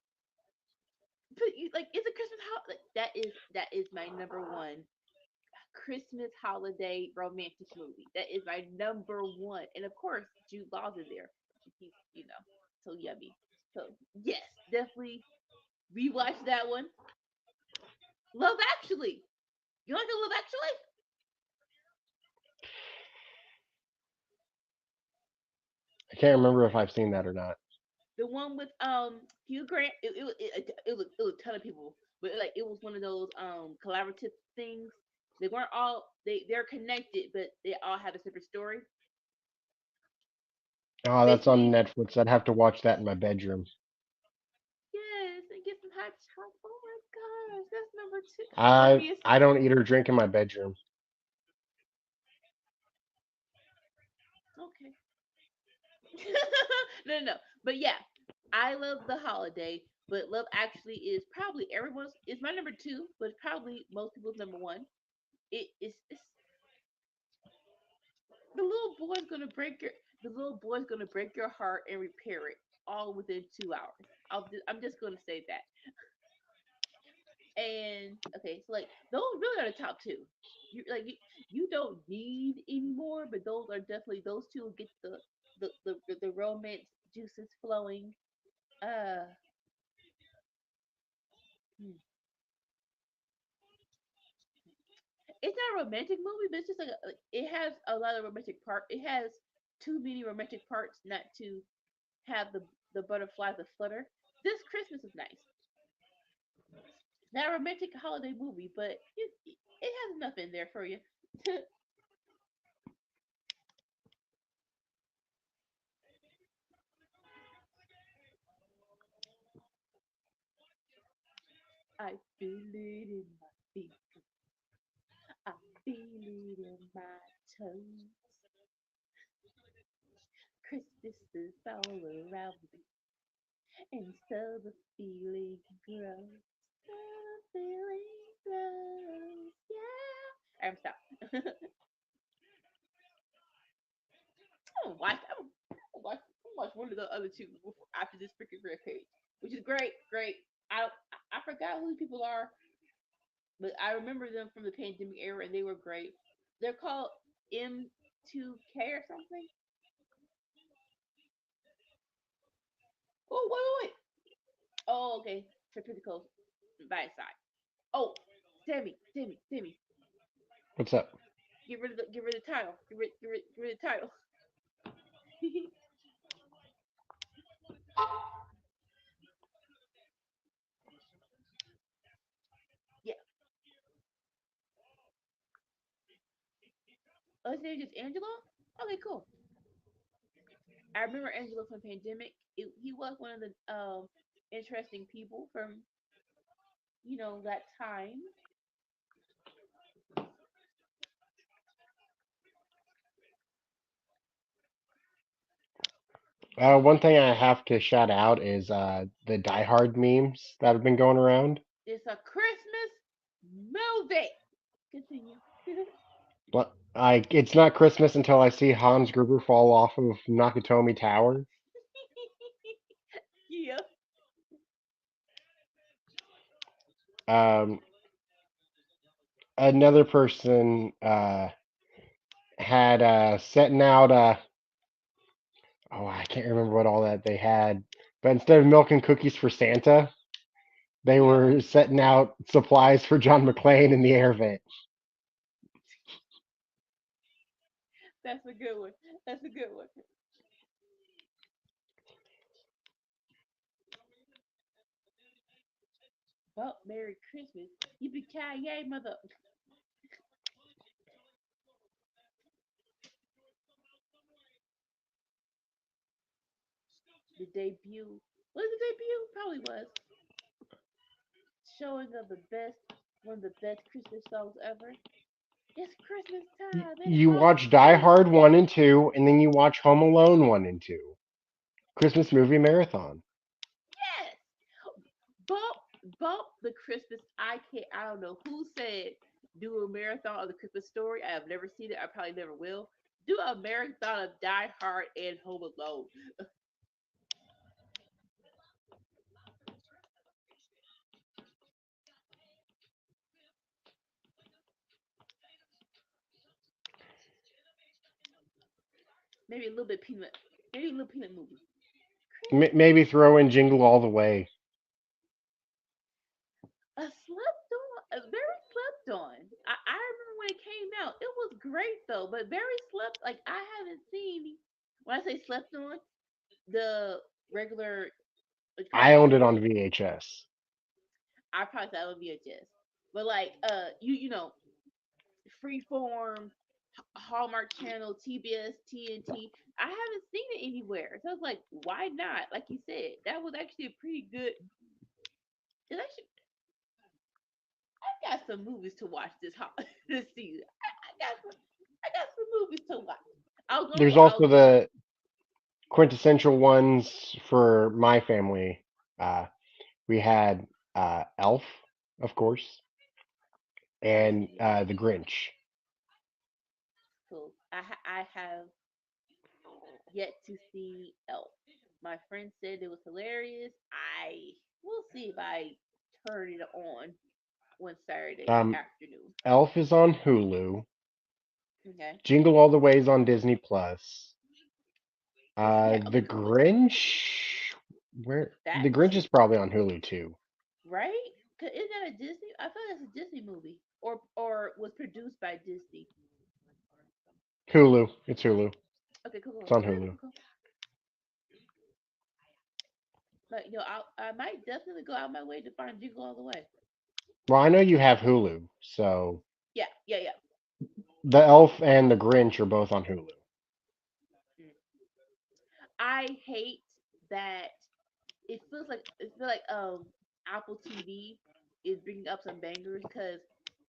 B: like it's a Christmas holiday. That is my number one Christmas holiday romantic movie. That is my number one, and of course Jude Law's in there. He's so yummy. So yes, definitely rewatch that one. Love Actually. You like Love Actually?
A: I can't remember if I've seen that or not.
B: The one with Hugh Grant. It was a ton of people, but like it was one of those collaborative things. They weren't all they're connected, but they all have a separate story.
A: Oh, that's on
B: Basically,
A: Netflix. I'd have to watch that in my bedroom.
B: yes, and get some hot chocolate. Oh my gosh, that's number two.
A: I
B: Obviously,
A: don't eat or drink in my bedroom.
B: okay. No. But yeah, I love The Holiday, but Love Actually is probably everyone's. It's my number two, but it's probably most people's number one. It's the little boy's gonna break your the little boy's gonna break your heart and repair it all within 2 hours. I'm just gonna say that. And okay, so like those really are the top two. You don't need any more, but those are definitely those two will get the romance juices flowing. Uh, hmm. It's not a romantic movie, but it's just like it has a lot of romantic part. It has too many romantic parts not to have the butterflies that flutter. This Christmas is nice. Not a romantic holiday movie, but it has enough in there for you. I feel it in my feet. I feel it in my toes. Christmas is all around me, and so the feeling grows. The feeling grows. Yeah. I'm stop. I'm gonna watch one of the other two after this freaking rampage, which is great. Great. I forgot who these people are, but I remember them from the pandemic era, and they were great. They're called M2K or something. Oh wait. Oh okay. Certificate by side. Oh, Sammy.
A: What's up?
B: Get rid of the title. Get rid of the title. Yeah. Oh, his name is Angelo. Okay, cool. I remember Angelo from Pandemic. He was one of the interesting people from that time.
A: One thing I have to shout out is the Die Hard memes that have been going around.
B: It's a Christmas movie. Continue.
A: But it's not Christmas until I see Hans Gruber fall off of Nakatomi Tower.
B: Yeah.
A: Um, Another person had setting out. Oh, I can't remember what all that they had. But instead of milking cookies for Santa, they
B: Yeah.
A: were setting out supplies for John McClane in the air vent.
B: That's a good one. That's a good one. Well, Merry Christmas. Yippee ki yay, mother. The debut. Was it the debut? Probably was. Showing of the best, one of the best Christmas songs ever. It's Christmas time in
A: You watch Die
B: Hollywood.
A: Hard 1 and 2, and then you watch Home Alone 1 and 2. Christmas movie marathon.
B: Yes. Bump, bump the Christmas. I can't. I don't know who said do a marathon of the Christmas story. I have never seen it. I probably never will. Do a marathon of Die Hard and Home Alone. Maybe a little bit peanut. Maybe a little peanut movie. Christmas.
A: Maybe throw in Jingle All the Way.
B: A slept on. A very slept on. I remember when it came out. It was great though, but very slept. Like I haven't seen. When I say slept on, the regular what you call
A: I
B: it,
A: owned it on
B: DVD.
A: VHS.
B: I probably said I would VHS, but like you know Freeform, Hallmark Channel, TBS, TNT. I haven't seen it anywhere, so I was like, why not? Like you said, that was actually a pretty good. It actually, I got some movies to watch this season. I got some movies to watch.
A: There's
B: I was
A: also
B: gonna
A: the quintessential ones for my family. Uh, we had Elf, of course,
B: I haven't
A: and
B: seen Elf.
A: The Grinch.
B: So I have yet to see Elf. My friend said it was hilarious. I will see if I turn it on one Saturday
A: Um,
B: afternoon.
A: Elf is on Hulu.
B: Okay.
A: Jingle All the Way is on Disney Plus.
B: Okay.
A: The
B: Okay. Cool.
A: Grinch, where
B: That
A: the Grinch
B: too,
A: is probably on Hulu too.
B: right? Cause isn't that a Disney? I thought that's a Disney movie, or was produced by Disney.
A: Hulu, it's Hulu.
B: Okay. Cool.
A: It's
B: Cool.
A: on
B: All right.
A: Hulu.
B: Cool. Cool. But I might definitely go out my way to find Jingle All the Way.
A: Well, I know you have Hulu, so
B: Yeah. Yeah. Yeah.
A: the Elf and the Grinch are both on Hulu.
B: Mm. I hate that it feels like Apple TV is bringing up some bangers because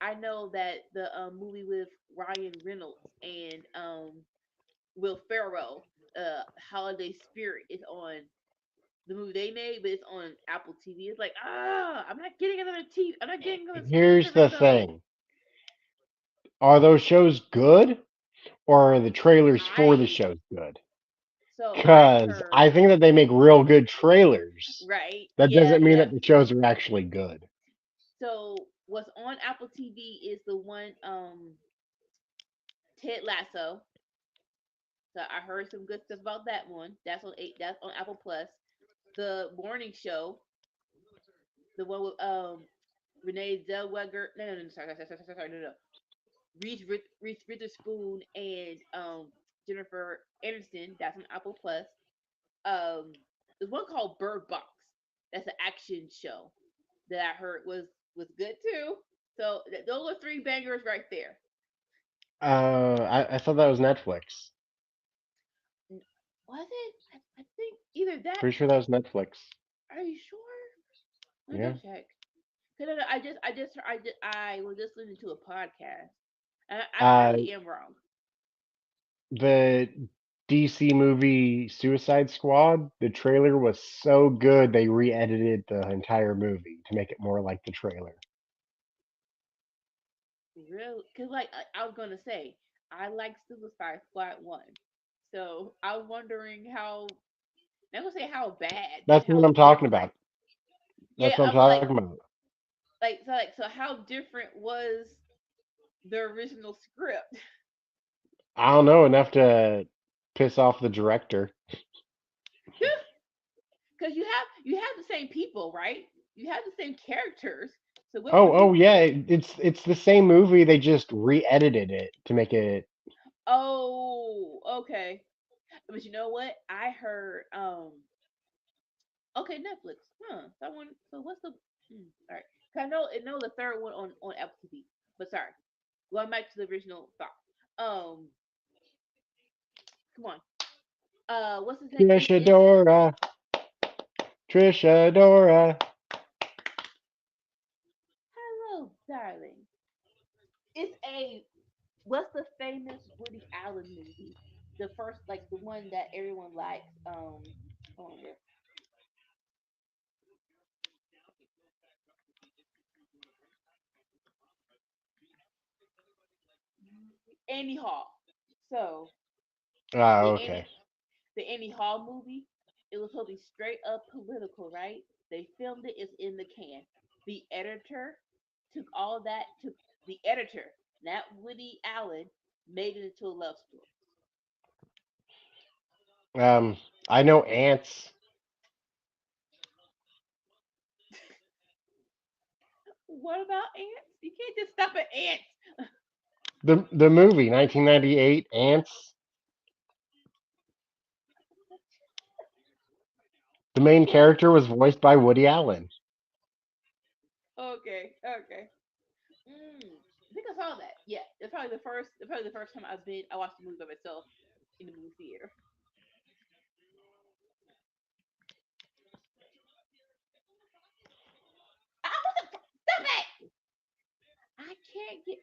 B: I know that the movie with Ryan Reynolds and Will Ferrell, Holiday Spirit, is on the movie they made, but it's on Apple TV. It's like I'm not getting another TV. I'm not getting another streaming
A: Here's
B: service
A: the
B: though.
A: thing: are those shows good, or are the trailers for the
B: I
A: shows good?
B: I
A: Because I
B: heard
A: think that they make real good trailers.
B: right,
A: That
B: yeah,
A: doesn't mean
B: yeah.
A: that the shows are actually good.
B: So what's on Apple TV is the one Ted Lasso. So I heard some good stuff about that one. That's on eight. That's on Apple Plus. The morning show, the one with Renee Zellweger. No, no, no, sorry, no, no. Reese Witherspoon and Jennifer Aniston. That's on Apple Plus. There's one called Bird Box. That's an action show that I heard was good too. So those are three bangers right there.
A: I thought that was Netflix.
B: Was it? I think either that.
A: Pretty sure that was Netflix.
B: Are you sure? Let me
A: Yeah.
B: double check. Cause I was just listening to a podcast, and I
A: Uh,
B: probably am wrong.
A: the DC movie Suicide Squad, the trailer was so good they re-edited the entire movie to make it more like the trailer.
B: Real, cause like I was gonna say, I like Suicide Squad one, so I'm wondering how. I'm gonna say how bad, but
A: That's what
B: how
A: I'm talking
B: different.
A: about.
B: Yeah,
A: That's what I'm
B: I'm like,
A: talking about.
B: so how different was the original script?
A: I don't know enough to piss off the director.
B: Because you have the same people, right? You have the same characters. So what
A: Oh,
B: do you
A: oh
B: think?
A: yeah, it's the same movie. They just re-edited it to make it.
B: Oh, okay. But you know what? I heard okay, Netflix. Huh. Someone so what's the all right. 'Cause I know the third one on Apple TV. But sorry. Going back to the original thought. Um come on. What's his name? Is
A: Trishadora, Trishadora.
B: hello, darling. It's a what's the famous Woody Allen movie? The first like the one that everyone likes. Hold on here. Annie Hall. So
A: Ah,
B: the
A: okay.
B: Annie the Annie Hall movie, it was supposed to be straight up political, right? They filmed it, it's in the can. The editor took all that, took the editor, not Woody Allen, made it into a love story.
A: Um, I know Ants.
B: What about ants? You can't just stop at ants.
A: The movie 1998 Ants. The main
B: What?
A: character was voiced by Woody Allen.
B: Okay, okay. I think I saw that. Yeah, it's probably the first time I watched a movie by myself in the movie theater. I was stop it! I can't get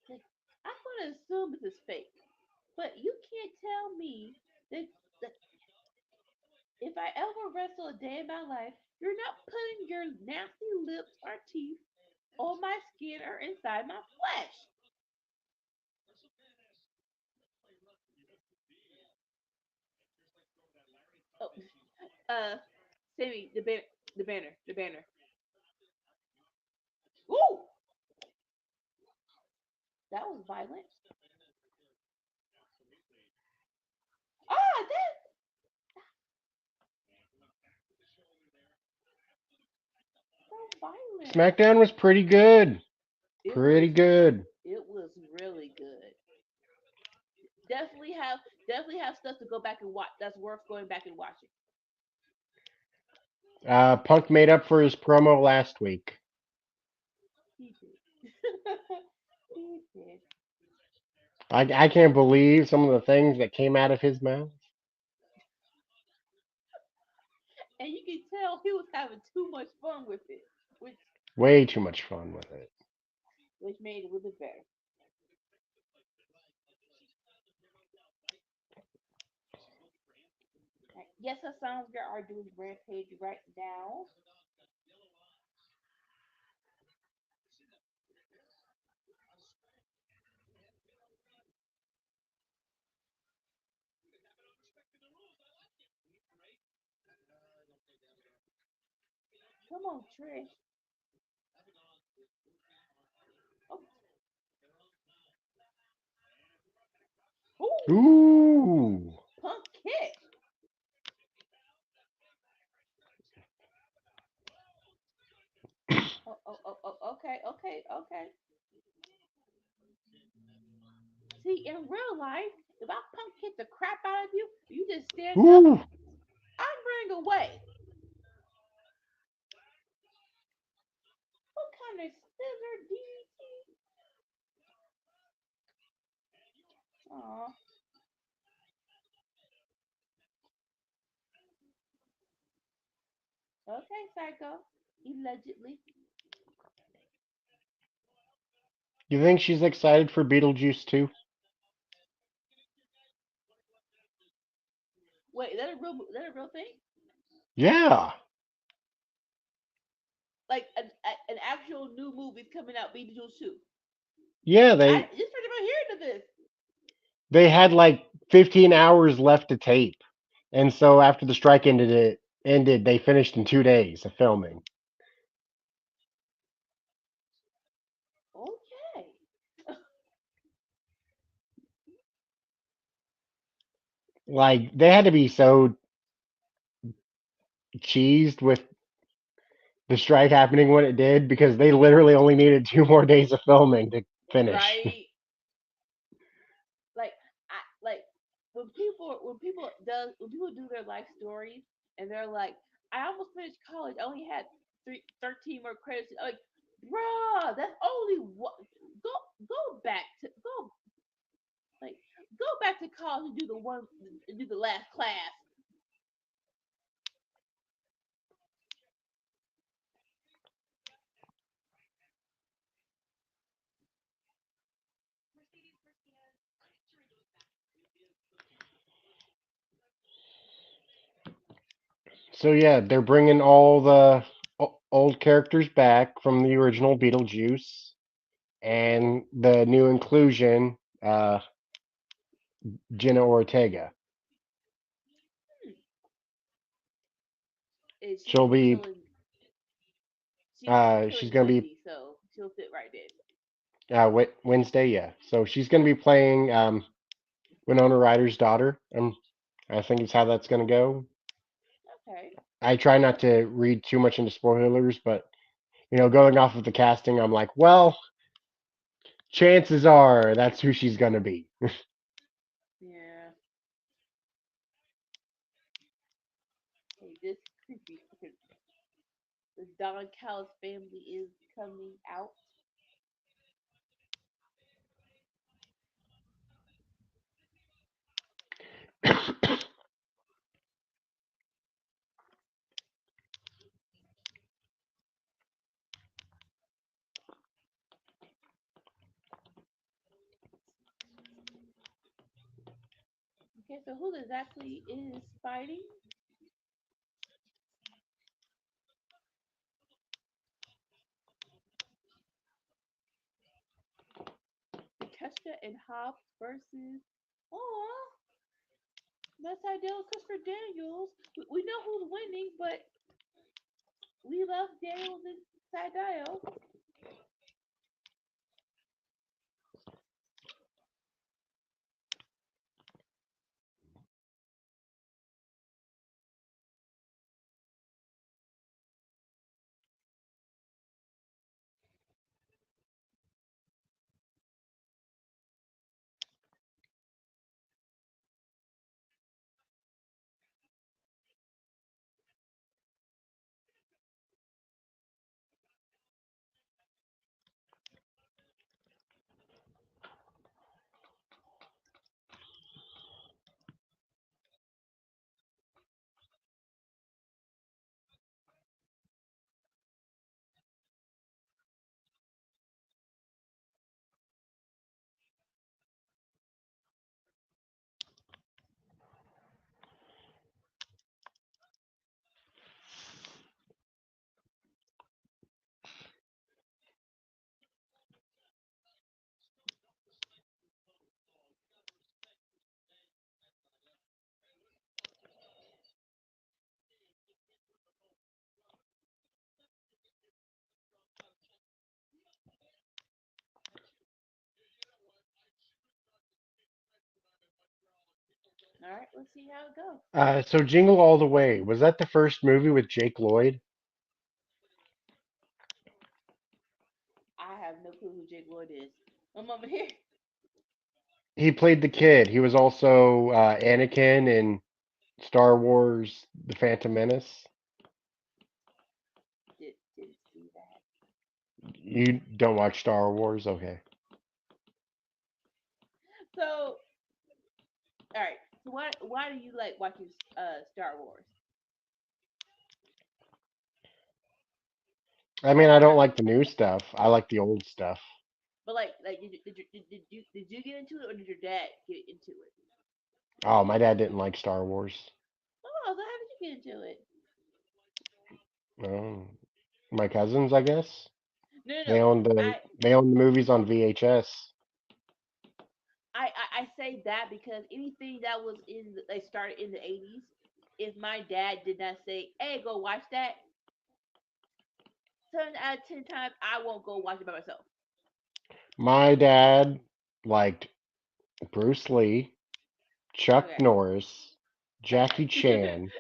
B: like I'm gonna assume this is fake, but you can't tell me that if I ever wrestle a day in my life, you're not putting your nasty lips or teeth on my skin or inside my flesh. Oh, uh, Sammy, the banner. Ooh, that was violent. Ah, that's so violent.
A: Smackdown was pretty good.
B: It
A: Pretty
B: was
A: good.
B: it was really good. Definitely have definitely have stuff to go back and watch. That's worth going back and watching.
A: Punk made up for his promo last week.
B: He did. He did.
A: I can't believe some of the things that came out of his mouth.
B: And you can tell he was having too much fun with it,
A: Way too much fun with it.
B: which made it a little bit better. Right. Yes, her sons girl are doing Rampage right now. Come on, Trish. Oh, ooh,
A: Ooh.
B: punk kick. Okay, okay, okay. See, in real life, if I punk kick the crap out of you, you just stand up.
A: Ooh.
B: I'm running away. What kind of scissor DDT? Aw, okay, psycho. Allegedly.
A: You think she's excited for Beetlejuice too?
B: Wait, is that a real thing?
A: Yeah.
B: like an actual new movie's coming out, Beetlejuice 2.
A: Yeah,
B: I
A: they
B: just pretty much hearing of this.
A: they had like 15 hours left to tape, and so after the strike ended, they finished in 2 days of filming.
B: Okay.
A: Like they had to be so cheesed with the strike happening when it did because they literally only needed 2 more days of filming to finish.
B: Right. Like like when people do their life stories and they're like, I almost finished college. I only had 13 more credits. Like, bruh, that's only what. Go go back to go like go back to college and do the last class.
A: So yeah, they're bringing all the old characters back from the original Beetlejuice and the new inclusion, Jenna Ortega.
B: Hmm. And
A: She'll be
B: she's
A: she's
B: killing
A: gonna be
B: Wendy, so she'll fit right in.
A: Wednesday, yeah. So she's gonna be playing Winona Ryder's daughter. I think it's how that's gonna go.
B: Okay.
A: I try not to read too much into spoilers, but going off of the casting, I'm like, well, chances are that's who she's gonna be.
B: Yeah. Hey, this creepy freaking the Don Callis family is coming out. Okay, so who exactly is fighting? Takeshita and Hobbs versus oh, that's ideal Christopher Daniels. We know who's winning, but we love Daniels and Sadio. All right, let's see how it goes.
A: So Jingle All the Way, was that the first movie with Jake Lloyd?
B: I have no clue who Jake Lloyd is. I'm over here.
A: He played the kid. He was also Anakin in Star Wars: The Phantom Menace.
B: Didn't see that.
A: You don't watch Star Wars, okay?
B: So, all right. So why do you like watching Star Wars?
A: I mean,
B: Like
A: I
B: why?
A: don't like the new stuff. I like the old stuff.
B: But like did you get into it or did your dad get into it?
A: Oh, my dad didn't like Star Wars.
B: Oh, so how did you get into it?
A: Oh. My cousins, I guess.
B: No, no,
A: They
B: no.
A: owned the
B: I,
A: they owned the movies on VHS.
B: I say that because anything that was they started in the 80s, if my dad did not say, "Hey, go watch that," 7 out of 10 times I won't go watch it by myself.
A: My dad liked Bruce Lee, Chuck
B: Okay,
A: Norris, Jackie
B: okay,
A: Chan,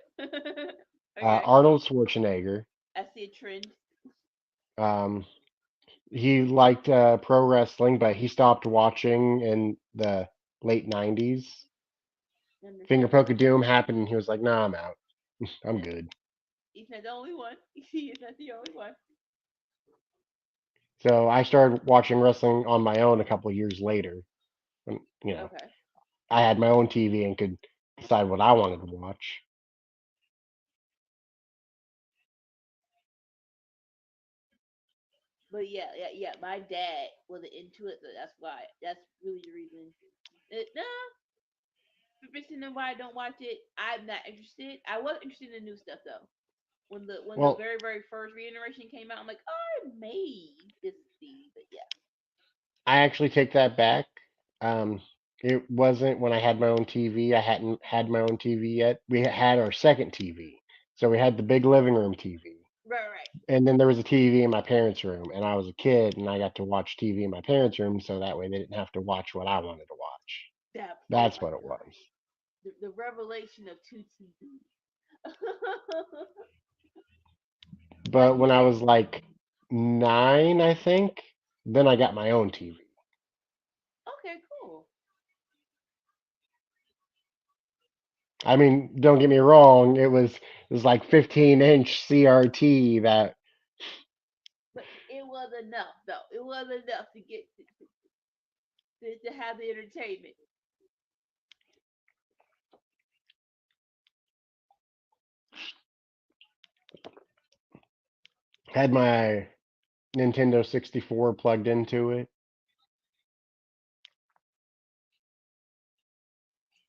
B: okay.
A: Arnold Schwarzenegger.
B: I see a trend.
A: Um, he liked pro wrestling, but he stopped watching in the late '90s. Finger Poke of
B: Understandable.
A: Doom happened, and he was like, "Nah, I'm out. I'm
B: Eh,
A: good."
B: he's not the only one. He's not the only one.
A: So I started watching wrestling on my own a couple of years later. When,
B: Okay.
A: I had my own TV and could decide what I wanted to watch.
B: But yeah, yeah, yeah. My dad wasn't into it, so that's why. That's really the reason. Nah, the reason why I don't watch it, I'm not interested. I was interested in the new stuff though. When the
A: Well,
B: very first reiteration came out, I'm like, oh, I may just see, but yeah.
A: I actually take that back. Um, it wasn't when I had my own TV. I hadn't had my own TV yet. We had our second TV. So we had the big living room TV.
B: Right, right.
A: And then there was a TV in my parents' room. And I was a kid and I got to watch TV in my parents' room so that way they didn't have to watch what I wanted to watch.
B: Oh
A: That's
B: my
A: what it
B: god,
A: was.
B: the revelation of two TVs. Like
A: But when
B: you
A: I
B: had.
A: was like 9, I think, then I got my own TV.
B: Okay, cool.
A: I mean, don't get me wrong, it was like 15-inch CRT that
B: But it was enough, though. It was enough to get to have the entertainment.
A: had my Nintendo 64 plugged into it.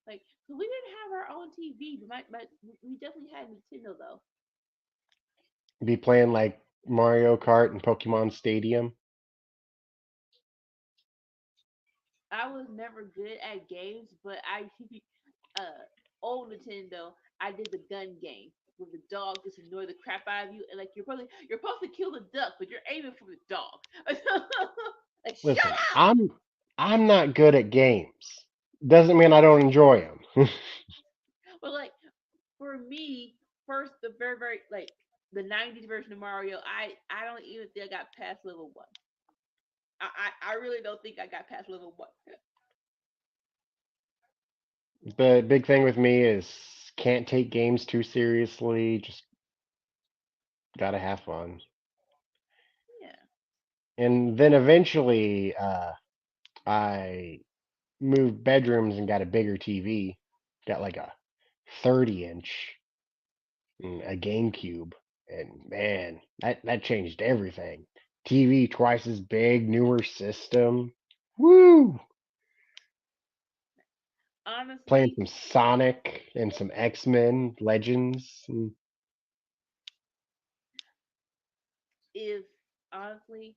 B: Like, so we didn't have our own TV, but we definitely had Nintendo though.
A: Be playing like Mario Kart and Pokemon Stadium.
B: I was never good at games, but I uh old Nintendo, I did the gun game where the dog just annoy the crap out of you, and like you're supposed to kill the duck, but you're aiming for the dog. Like shut
A: Listen,
B: up.
A: I'm not good at games. Doesn't mean I don't enjoy them.
B: But like for me, first the very like the '90s version of Mario, I don't even think I got past level one. I really don't think I got past level one.
A: The big thing with me is can't take games too seriously. Just gotta have fun.
B: Yeah.
A: And then eventually, I moved bedrooms and got a bigger TV. Got like a 30-inch, a GameCube, and man, that changed everything. TV twice as big, newer system. Woo! Playing
B: Honestly,
A: some Sonic and some X-Men Legends. And
B: if honestly,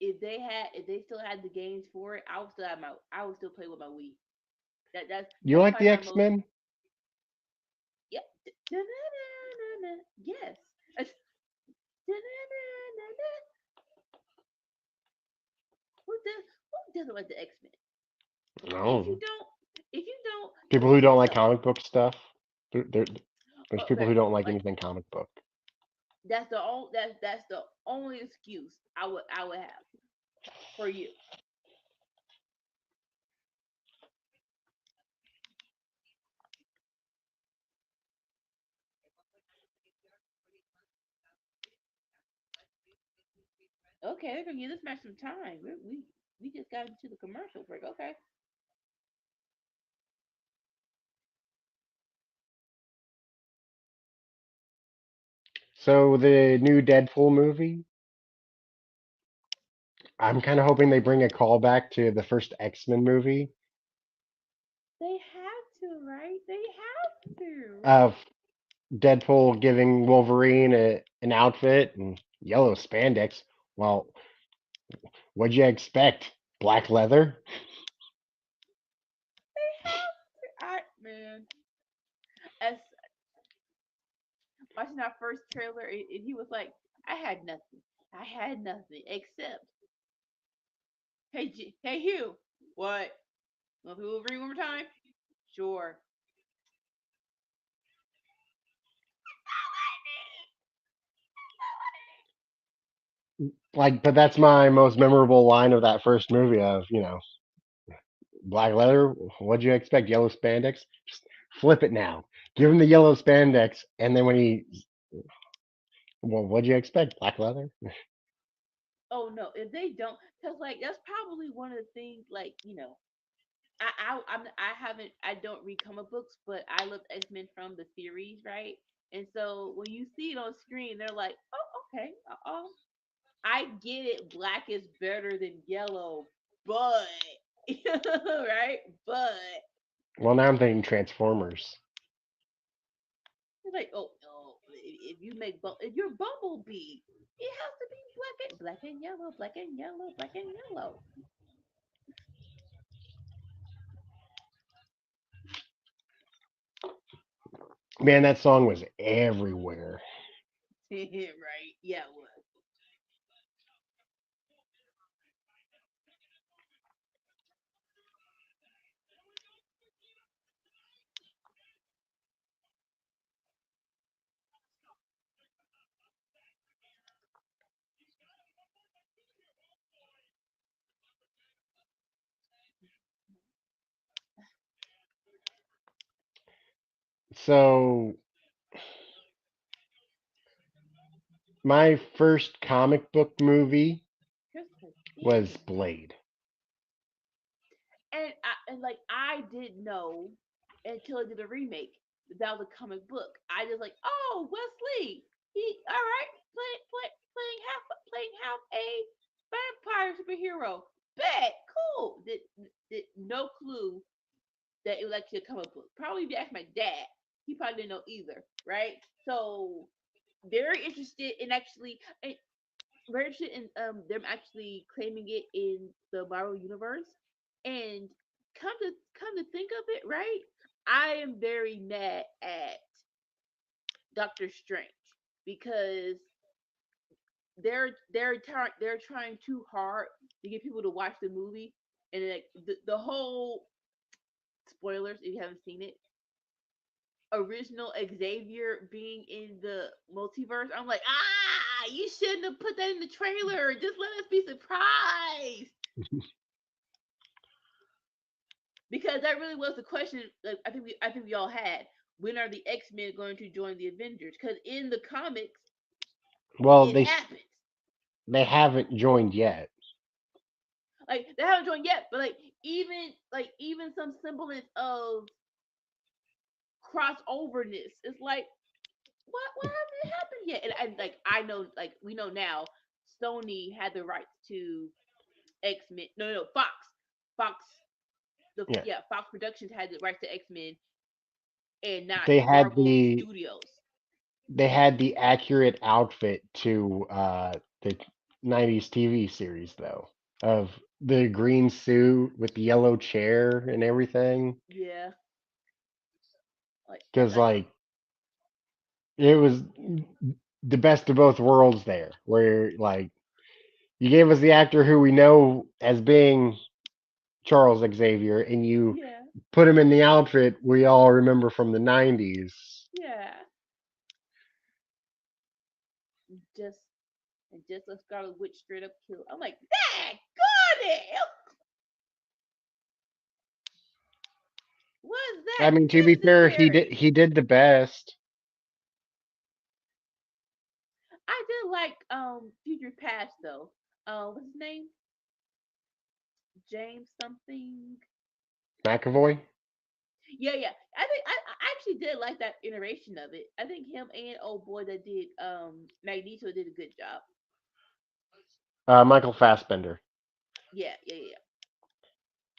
B: if they still had the games for it, I would still play with my Wii.
A: you
B: That's
A: like
B: probably
A: the
B: my most.
A: X-Men?
B: Yeah. Yes. Who does who doesn't like the X Men? If you
A: No.
B: don't, if you don't,
A: People
B: go
A: who
B: get
A: don't like
B: yourself.
A: comic book stuff. There's people
B: Okay,
A: who don't like
B: like
A: anything comic book.
B: that's the only excuse I would have for you. Okay, they're gonna give this match some time. We just got into the commercial break. Okay.
A: So the new Deadpool movie, I'm kind of hoping they bring a callback to the first X-Men movie
B: They have to, right? They have to.
A: of Deadpool giving Wolverine an outfit, and Yellow spandex. Well, what'd you expect? Black leather?
B: They have I man, as watching our first trailer, and he was like, "I had nothing. I had nothing except, hey Hugh, what? Want to Wolverine one more time? Sure.
A: Like, but that's my most memorable line of that first movie of, black leather. What'd you expect? Yellow spandex? Just flip it now. Give him the yellow spandex, and then when he, well, what'd you expect? Black leather?
B: Oh no, if they don't, because like that's probably one of the things. Like I haven't I don't read comic books, but I love X-Men from the series, right? And so when you see it on screen, they're like, oh okay, I get it. Black is better than yellow, but right, but
A: Well, now I'm thinking Transformers.
B: it's like, oh no, if you make if you're Bumblebee, it has to be black and yellow, black and yellow, black and yellow.
A: Man, that song was everywhere.
B: Right? Yeah, it was.
A: So, my first comic book movie
B: Christopher
A: was
B: King.
A: Blade.
B: And like I didn't know until I did a remake that was a comic book. I just like, oh, Wesley, he all right, playing half a vampire superhero. Bet, cool. Did no clue that it was actually a comic book. Probably if you ask my dad, he probably didn't know either, right? So very interested in actually very interested in them actually claiming it in the Marvel universe. And come to think of it, right? I am very mad at Doctor Strange because they're trying too hard to get people to watch the movie, and like the whole spoilers if you haven't seen it, original Xavier being in the multiverse. I'm like, you shouldn't have put that in the trailer. Just let us be surprised. Because that really was the question that I think we all had. When are the X-Men going to join the Avengers? Because in the comics,
A: Well,
B: it happens.
A: they haven't joined yet.
B: Like they haven't joined yet, but like even some semblance of crossoverness. It's like what hasn't happened yet? And like I know, like we know now, Sony had the rights to X-Men. No, Fox.
A: Yeah,
B: Fox Productions had the rights to X-Men, and not
A: they had
B: Marvel
A: the
B: Studios.
A: they had the accurate outfit to the '90s TV series though, of the green suit with the yellow chair and everything.
B: Yeah, like
A: Because
B: like
A: like it was the best of both worlds there, where like you gave us the actor who we know as being Charles Xavier, and you
B: yeah,
A: put him in the outfit we all remember from the '90s.
B: yeah. Just and just let Scarlet Witch straight up kill. I'm like, dang, got it. What's
A: I
B: that
A: mean, to be fair,
B: necessary?
A: he did the best.
B: I did like Future Past though. What's his name? James something.
A: McAvoy,
B: Yeah. I actually did like that iteration of it. I think him and old boy that did Magneto did a good job.
A: Michael Fassbender.
B: Yeah.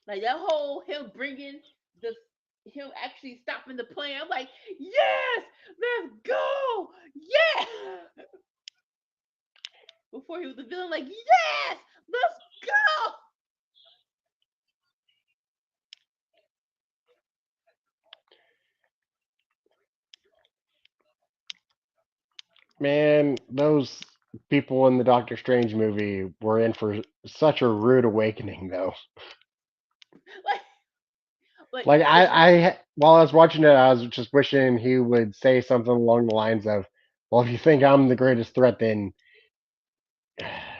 B: Like that whole him bringing the him actually stopping the plane. I'm like, yes, let's go, yeah. before he was the villain. Like, yes, let's go.
A: Man, those people in the Doctor Strange movie were in for such a rude awakening, though.
B: Like, but
A: Like
B: but you know,
A: while I was watching it, I was just wishing he would say something along the lines of, "Well, if you think I'm the greatest threat, then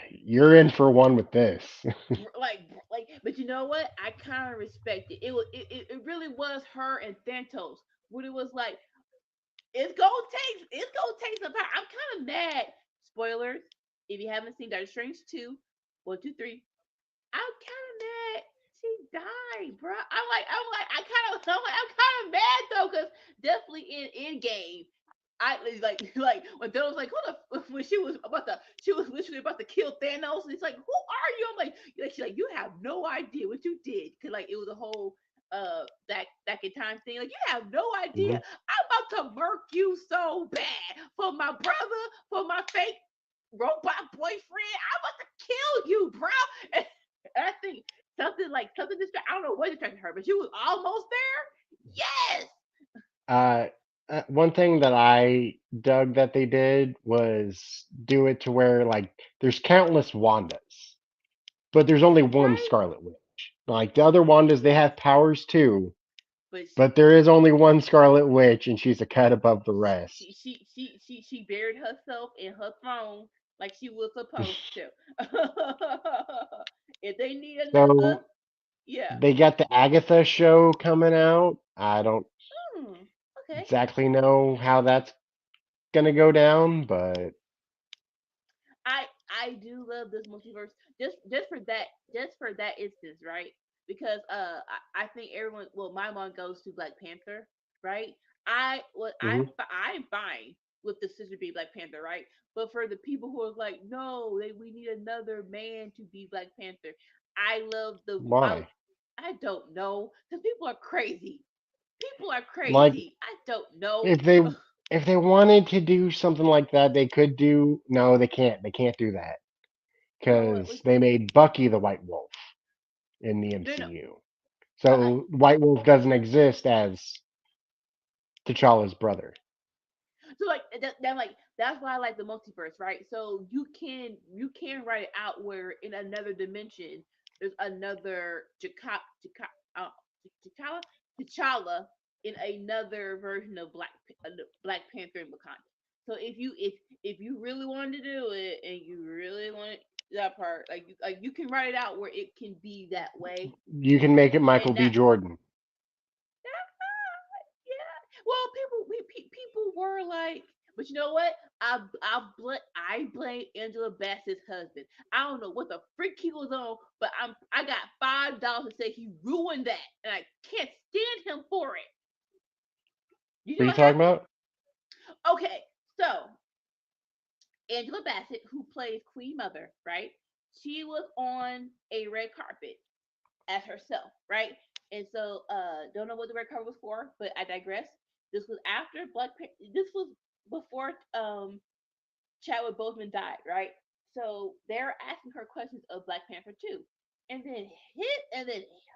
A: you're in for one with this."
B: but you know what? I kind of respect it. It really was her and Thanos. When it was like, it's gonna take some time. I'm kind of mad. Spoilers. If you haven't seen Doctor Strange 2, 1, 2, 3, I'm kind of mad. She died, bro. I'm mad though, cause definitely in game, I like when Thanos was like, who the when she was literally about to kill Thanos, and it's like, who are you? I'm like, she's like, you have no idea what you did, cause like it was a whole back in time thing. Like, you have no idea.
A: Hmm.
B: I'm about to murk you so bad for my brother, for my fake robot boyfriend. I'm about to kill you, bro. And I think something distracted. I don't know what distracted her, but she was almost there. Yes.
A: Uh, One thing that I dug that they did was do it to where like there's countless Wandas, but there's only one
B: Right.
A: Scarlet Witch. Like the other Wandas, they have powers too,
B: But
A: but there is only one Scarlet Witch, and she's a cut above the rest.
B: she buried herself in her throne like she was supposed to. If they need another,
A: So
B: yeah.
A: they got the Agatha show coming out. I don't
B: Hmm. Okay.
A: exactly know how that's gonna go down, but
B: I I do love this multiverse just for that instance, right? Because I think everyone, well, my mom goes to Black Panther, right?
A: mhm.
B: I'm fine with the sister being Black Panther, right? But for the people who are like, no, we need another man to be Black Panther. I love the
A: Why?
B: I don't know, because people are crazy. People are
A: Like
B: crazy. I don't know.
A: if they if they wanted to do something like that, they could do. No, they can't. They can't do that
B: What
A: because they made Bucky the White Wolf in the
B: no, no.
A: MCU.
B: Uh,
A: So White Wolf doesn't exist as T'Challa's brother.
B: So like that's why I like the multiverse, right? So you can write it out where in another dimension there's another uh, T'Challa T'Challa in another version of Black Panther and Wakanda. So if you really wanted to do it and you really want that part, like you can write it out where it can be that way,
A: You can make it Michael
B: and
A: B.
B: that
A: Jordan.
B: yeah. Well, people were like, but you know what? I blame Angela Bassett's husband. I don't know what the freak he was on, but I got $5 to say he ruined that, and I can't stand him for it. You know
A: What are you
B: what
A: talking
B: happened?
A: about?
B: Okay, so Angela Bassett, who plays Queen Mother, right? She was on a red carpet as herself, right? And so, don't know what the red carpet was for, but I digress. This was after This was before Chadwick Boseman died, right? So they're asking her questions of Black Panther 2, and then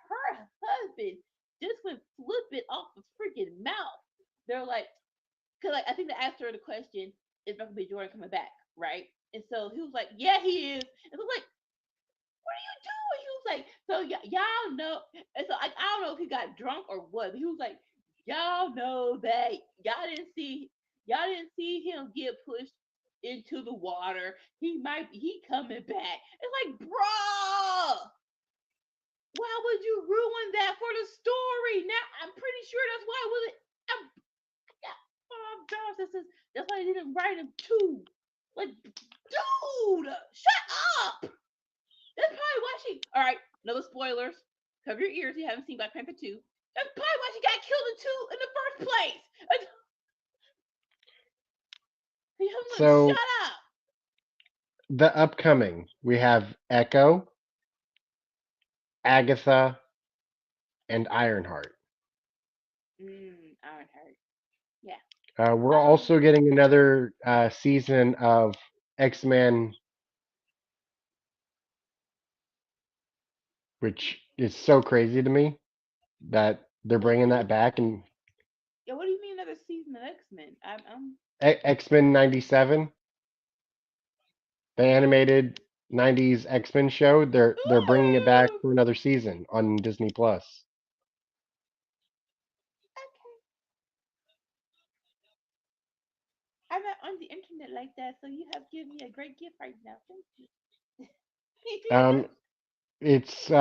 B: her husband just went flipping off the freaking mouth. They're like, cause like I think they asked her the question, "Is Michael B. Jordan coming back?" Right? And so he was like, "Yeah, he is." And I'm like, what are you doing? He was like, so y'all know. And so I don't know if he got drunk or what. But he was like, y'all know that y'all didn't see him get pushed into the water. He coming back. It's like, bruh, why would you ruin that for the story? Now I'm pretty sure that's why it was it. I'm, yeah, $5. That's why they didn't write him two. Like, dude, shut up. That's probably why she. All right, another spoilers. Cover your ears. If you haven't seen Black Panther 2. That's probably why she got killed in the first place. I'm like,
A: So
B: shut up.
A: the upcoming, we have Echo, Agatha, and Ironheart.
B: Ironheart. Yeah.
A: We're
B: Um.
A: also getting another season of X Men which is so crazy to me that they're bringing
B: What do
A: that
B: you,
A: back. And
B: yeah, what do you mean another season of X-Men? I'm
A: X-Men '97, the animated '90s X-Men show, they're bringing it back
B: Ooh,
A: for another season on Disney Plus.
B: okay. I'm not on the internet like that, so you have given me a great gift right now. Thank you.
A: Um, it's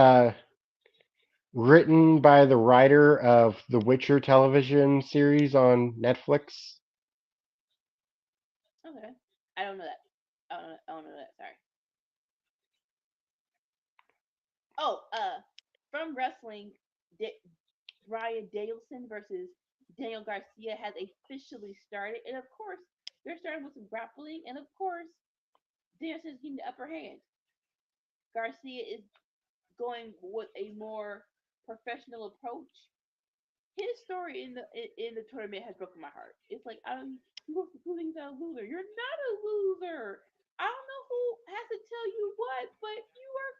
A: written by the writer of the Witcher television series on Netflix.
B: Okay. I don't know that. I don't know that. Sorry. Oh, from wrestling, Ryan Danielson versus Daniel Garcia has officially started, and of course, they're starting with some grappling, and of course, Danielson's getting the upper hand. Garcia is going with a more professional approach. His story in the tournament has broken my heart. It's like I don't. He wants to prove he's not a loser. You're not a loser. I don't know who has to tell you what, but you are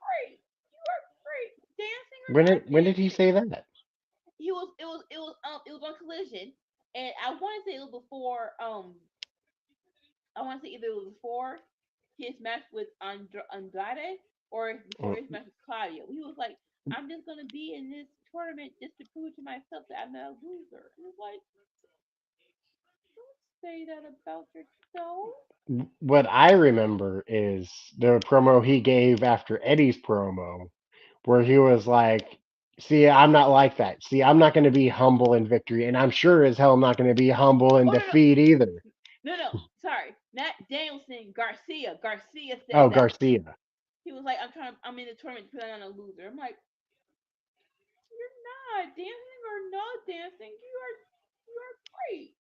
B: great. You are great, dancing or not
A: When did he
B: dancing.
A: say that?
B: It was on Collision, and I want to say it was before I want to say either it was before his match with Andrade or before his match with Claudio. He was like, I'm just gonna be in this tournament just to prove to myself that I'm not a loser. And it's like, don't say that about yourself.
A: What I remember is the promo he gave after Eddie's promo, where he was like, "See, I'm not like that. See, I'm not going to be humble in victory, and I'm sure as hell not going to be humble in
B: Oh no,
A: defeat either."
B: no, sorry, not Danielson. Garcia. Garcia
A: Oh,
B: said that.
A: Garcia.
B: He was like, I'm in the tournament because I'm not a loser. I'm like, you're not dancing or not dancing. You are great.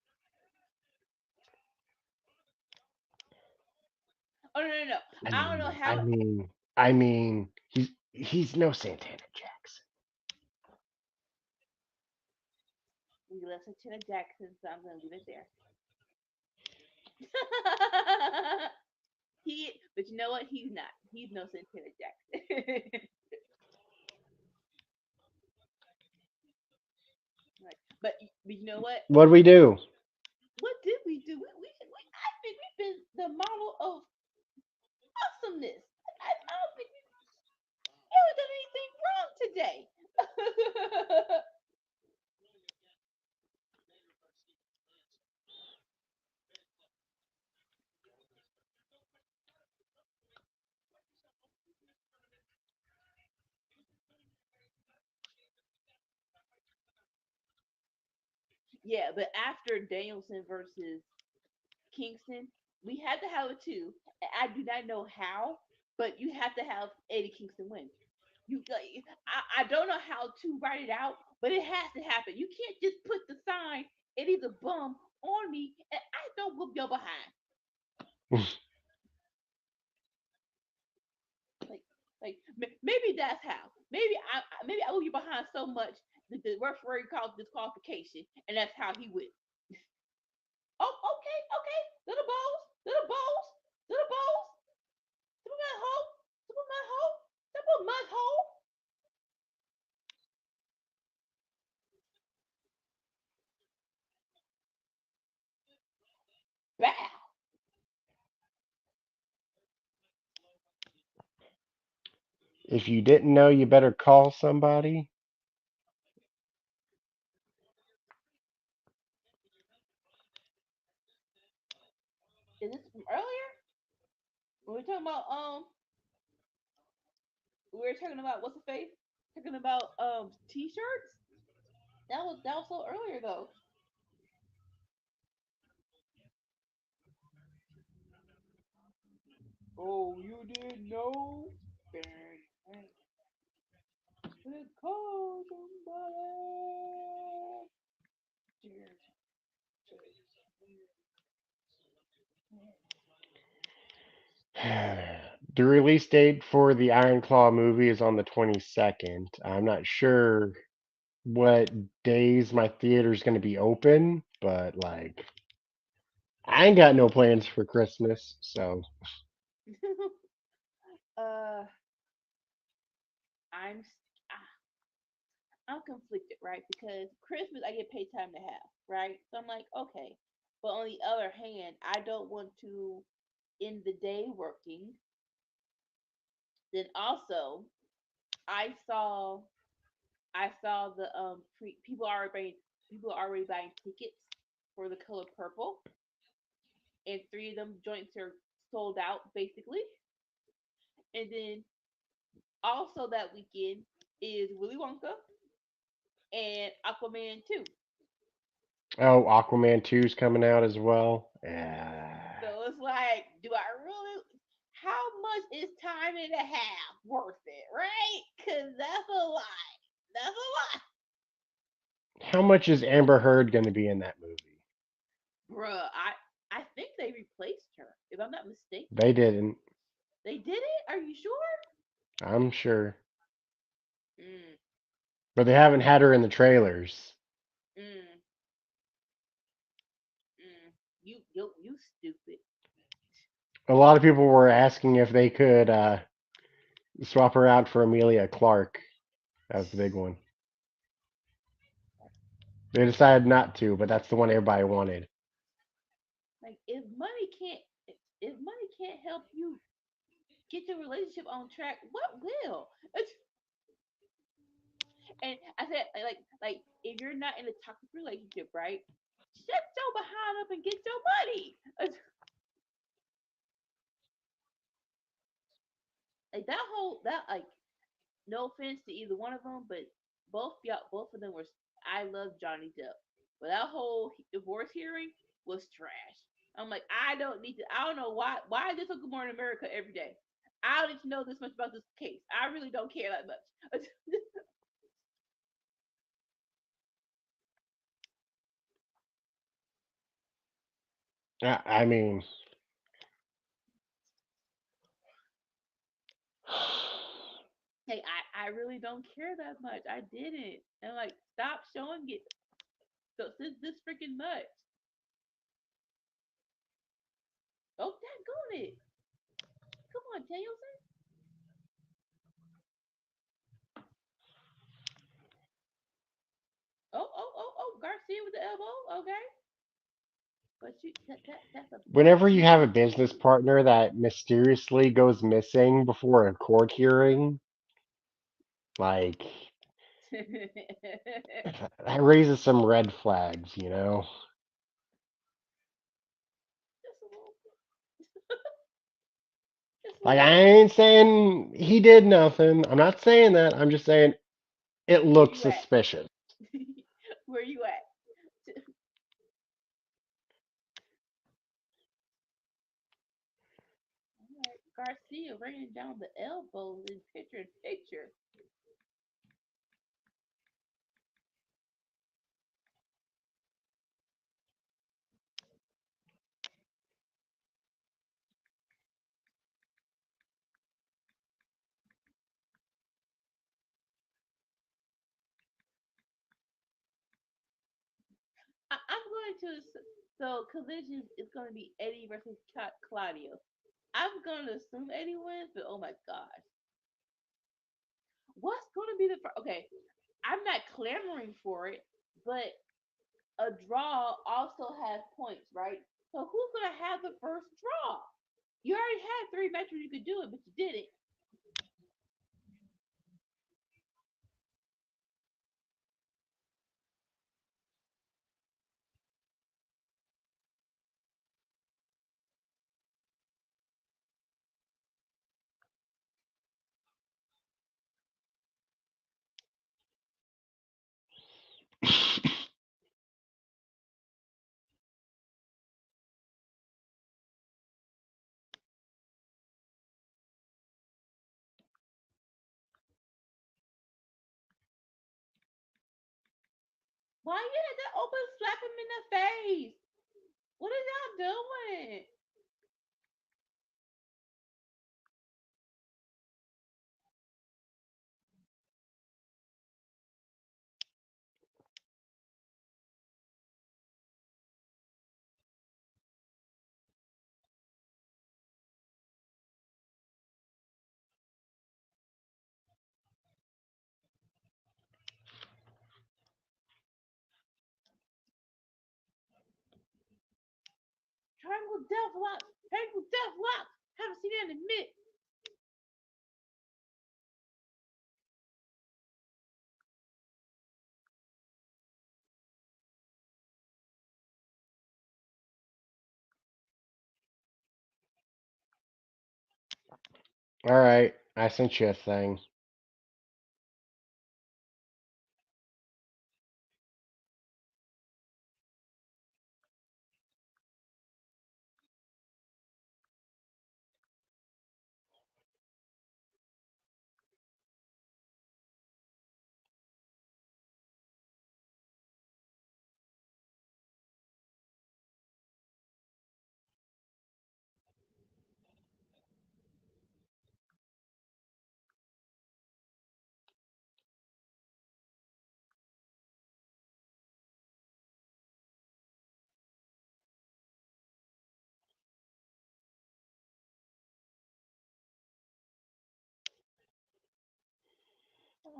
B: Oh no.
A: I
B: I don't know
A: mean, I
B: how.
A: mean, I mean, he's no Santana Jackson.
B: We listen to the Jackson, so I'm gonna leave it there. But you know what? He's not. He's no Santana Jackson. Like, but you know what?
A: What do we do?
B: What did we do? I think we've been the model of awesomeness. I don't think we ever done anything wrong today. Yeah, but after Danielson versus Kingston, we had to have it too. I do not know how, but you have to have Eddie Kingston win. You like, I don't know how to write it out, but it has to happen. You can't just put the sign Eddie's a bum on me and I don't whoop your behind. Like maybe that's how. Maybe I whoop you behind so much that the referee calls disqualification, and that's how he wins. Oh, okay. Little balls, little balls, little balls. Super mud hole, super mud hole, super mud hole. Bow.
A: If you didn't know, you better call somebody.
B: Is this from earlier? When we were talking about we were talking about what's the face? Talking about t-shirts. That was so earlier though. Oh, you didn't know? Bang, bang. Let's call somebody. Cheers.
A: The release date for the Iron Claw movie is on the 22nd. I'm not sure what days my theater's going to be open, but like I ain't got no plans for Christmas, so
B: uh, I'm I'm conflicted, right? Because Christmas I get paid time to have, right? So I'm like, okay. But on the other hand, I don't want to end the day working. Then also, I saw I saw the people are already buying tickets for the color purple, and three of them joints are sold out basically. And then also that weekend is Willy Wonka and Aquaman 2.
A: Oh, Aquaman 2's coming out as well. Yeah.
B: So it's like, do I really? How much is time and a half worth it, right? Because that's a lot. That's a lot.
A: How much is Amber Heard going to be in that movie?
B: Bruh, I think they replaced her, if I'm not mistaken.
A: They didn't.
B: They did it? Are you sure?
A: I'm sure.
B: Mm,
A: But they haven't had her in the trailers.
B: mm, mm. You stupid.
A: A lot of people were asking if they could swap her out for Amelia Clark. That was the big one. They decided not to, but that's the one everybody wanted.
B: Like, if money can't help you get your relationship on track, what will? And I said, if you're not in a toxic relationship, right? Shut your behind up and get your money. Like that whole that like no offense to either one of them, but both of them were. I love Johnny Depp, but that whole divorce hearing was trash. I'm like, I don't need to. I don't know why is this on Good Morning America every day. I don't need to know this much about this case. I really don't care that much.
A: I mean,
B: Hey, I really don't care that much. I didn't. And like, stop showing it. So this freaking much. Oh, that going it. Come on, Danielson. Garcia with the elbow. Okay, but that's a
A: whenever you have a
B: huge.
A: business partner that mysteriously goes missing before a court hearing, like that raises some red flags, you know?
B: Just a little, just a
A: Like,
B: little
A: I
B: bit.
A: ain't saying he did nothing. I'm not saying that. I'm just saying it
B: Where
A: looks
B: you at?
A: suspicious.
B: Where you at? All right, Garcia raining down the elbows in picture in picture. I'm going to so collisions is going to be Eddie versus Claudio. I'm going to assume Eddie wins, but oh my gosh, what's going to be the okay? I'm not clamoring for it, but a draw also has points, right? So who's going to have the first draw? You already had three matches you could do it, but you did it. Why you had to open slap him in the face? What are y'all doing? Triangle Death Lock. Triangle Death Lock. Haven't seen that in a minute.
A: All right, I sent you a thing.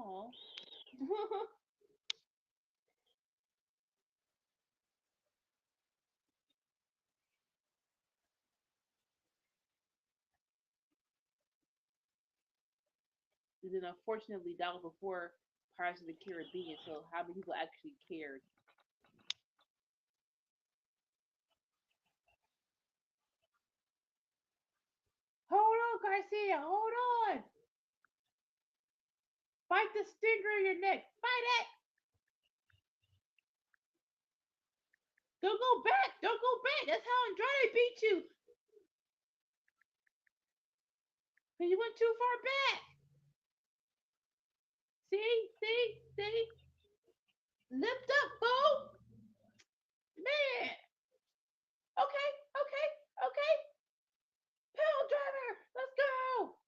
B: Oh. And then unfortunately that was before Pirates of the Caribbean, so how many people actually cared? Hold on, Garcia, hold on. Fight the stinger in your neck. Fight it. Don't go back. Don't go back. That's how Andrade beat you. Because you went too far back. See? Lift up, fool. Man. Okay. Power driver. Let's go.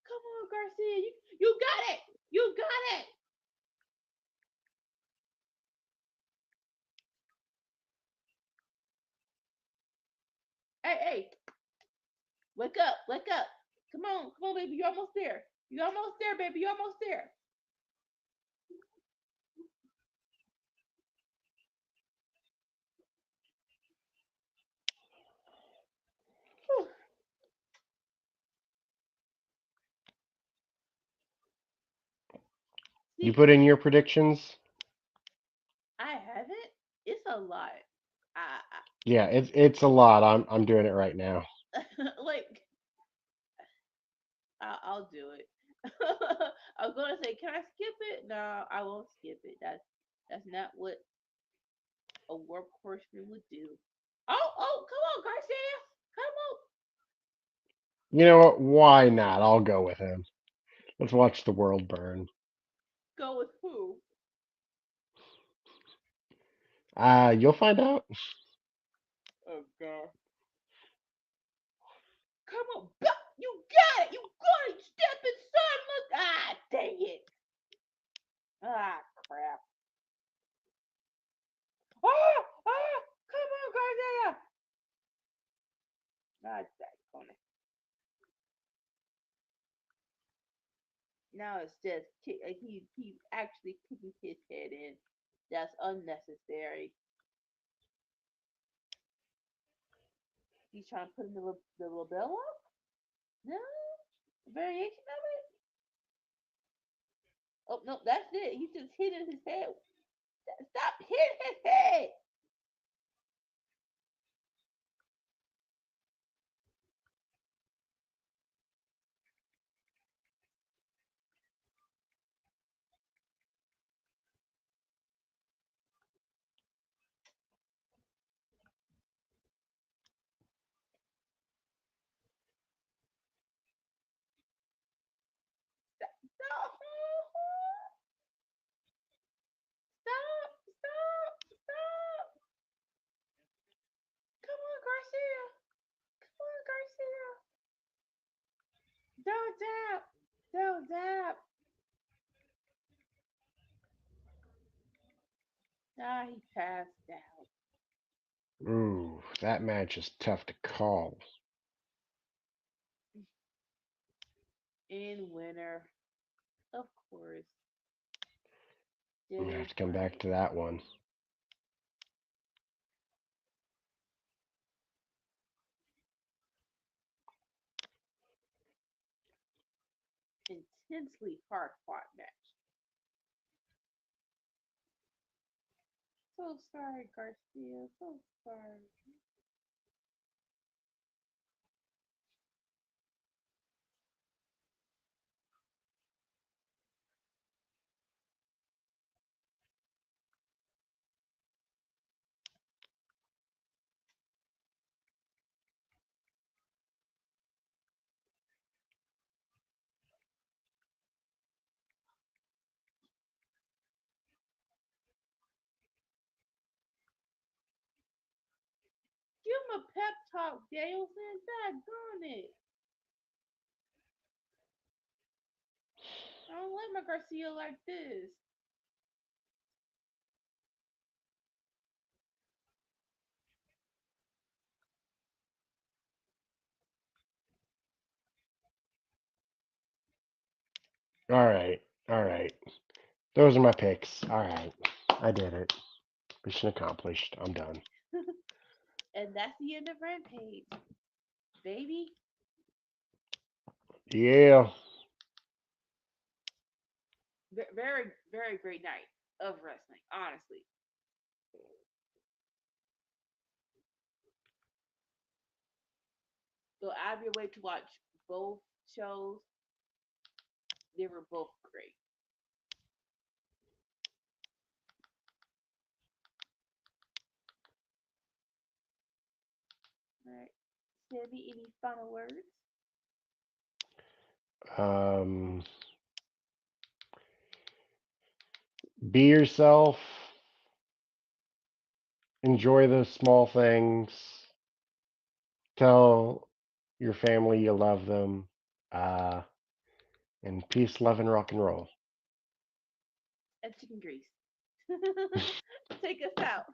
B: Come on, Garcia. You got it. You got it. Hey. Wake up. Wake up. Come on, baby. You're almost there. You're almost there, baby. You're almost there. Whew.
A: You
B: See,
A: put in your predictions?
B: I haven't. It's a lot. I,
A: Yeah, it's a lot. I'm doing it right now.
B: like I'll do it. I'm gonna say, can I skip it? No, I won't skip it. That's not what a work horseman would do. Come on, Garcia, come on.
A: You know what? Why not? I'll go with him. Let's watch the world burn.
B: Go with who?
A: You'll find out.
B: Oh God. Come on, you got it. You got it. Step inside. Look. Dang it. Crap. Come on, Garcia. That's funny. Now it's just he's actually kicking his head in. That's unnecessary. He's trying to put in the labella? No? A variation of it? Oh, no, that's it. He just hit in his head. Stop hitting his head! Stop! Stop! Come on, Garcia! Come on, Garcia! Don't dap! Don't dap! He passed out.
A: Ooh, that match is tough to call.
B: In winner. Of course.
A: I'm gonna
B: Dang
A: have to come back
B: right.
A: to that one.
B: Intensely hard fought match. So sorry, Garcia. So sorry. Give him a pep talk, Danielson. Daggone it. I don't like my Garcia like this.
A: All right, all right. Those are my picks. All right, I did it. Mission accomplished. I'm done.
B: And that's the end of Rampage. Baby,
A: Yeah.
B: very, very great night of wrestling, honestly. Go out of your way to watch both shows. They were both great. All right. Sammy, any final words?
A: Um, be yourself. Enjoy the small things. Tell your family you love them. Uh, and peace, love, and rock and roll.
B: And chicken grease. Take us out.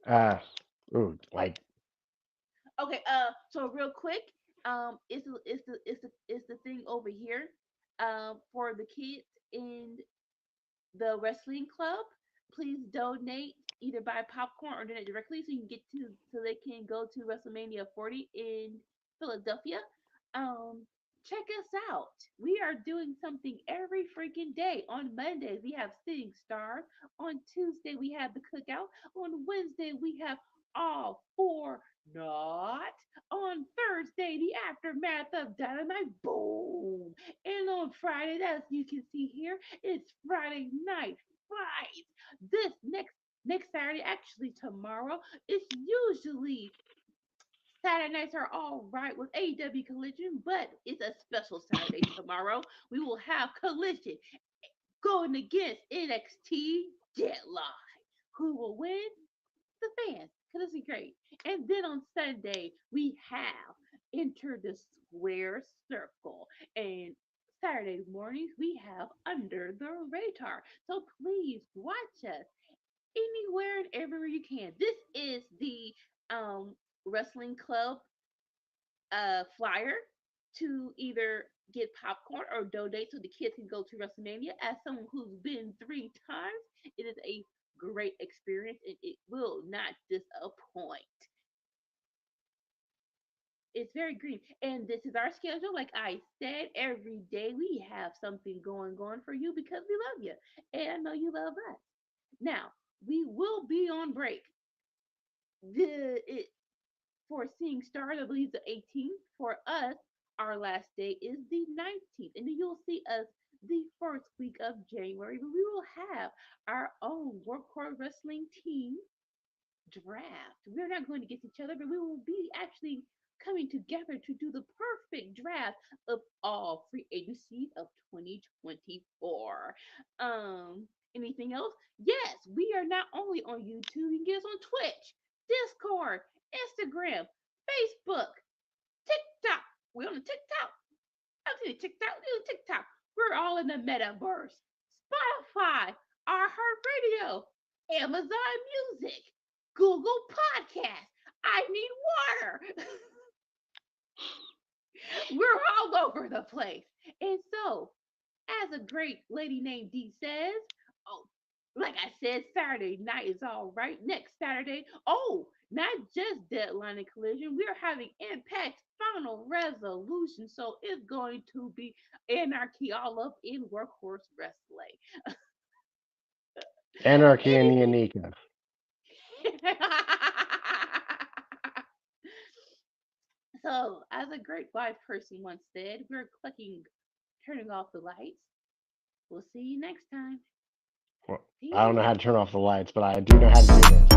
A: Uh, ooh, like,
B: Okay, so real quick, it's the thing over here, for the kids in the wrestling club. Please donate, either buy popcorn or donate directly so you can get to so they can go to WrestleMania 40 in Philadelphia. Um, check us out. We are doing something every freaking day. On Mondays we have Sitting Stars. On Tuesday we have the Cookout. On Wednesday we have All for Not. On Thursday the aftermath of Dynamite. Boom. And on Friday, as you can see here, it's Friday night fight. This next Saturday, actually tomorrow, it's usually Saturday nights are all right with AEW Collision, but it's a special Saturday tomorrow. We will have Collision going against NXT Deadline. Who will win? The fans, because it's great. And then on Sunday, we have Enter the Square Circle. And Saturday mornings, we have Under the Radar. So please watch us anywhere and everywhere you can. This is the wrestling club flyer to either get popcorn or donate so the kids can go to WrestleMania. As someone who's been 3 times, it is a great experience and it will not disappoint. It's very green. And this is our schedule. Like I said, every day we have something going on for you because we love you. And I know you love us. Now, we will be on break. For Seeing Stars, I believe the 18th. For us, our last day is the 19th. And then you'll see us the first week of January. But we will have our own Workhorse Wrestling team draft. We're not going to get each other, but we will be actually coming together to do the perfect draft of all free agencies of 2024. Anything else? Yes, we are not only on YouTube, you can get us on Twitch, Discord, Instagram, Facebook, TikTok. We're on the TikTok. I'm saying TikTok. We're on TikTok. We're all in the metaverse. Spotify, iHeartRadio, Amazon Music, Google Podcast. I need water. We're all over the place. And so, As a great lady named Dee says, oh, like I said, Saturday night is all right. Next Saturday, oh, not just Deadline and Collision, we're having Impact's final resolution. So it's going to be anarchy all up in Workhorse Wrestling.
A: Anarchy and the
B: Anything.
A: Anika.
B: So, as a great wise person once said, we're clicking, turning off the lights. We'll see you next time.
A: Well, I don't know
B: Peace.
A: how to turn off the lights, but I do know how to do this.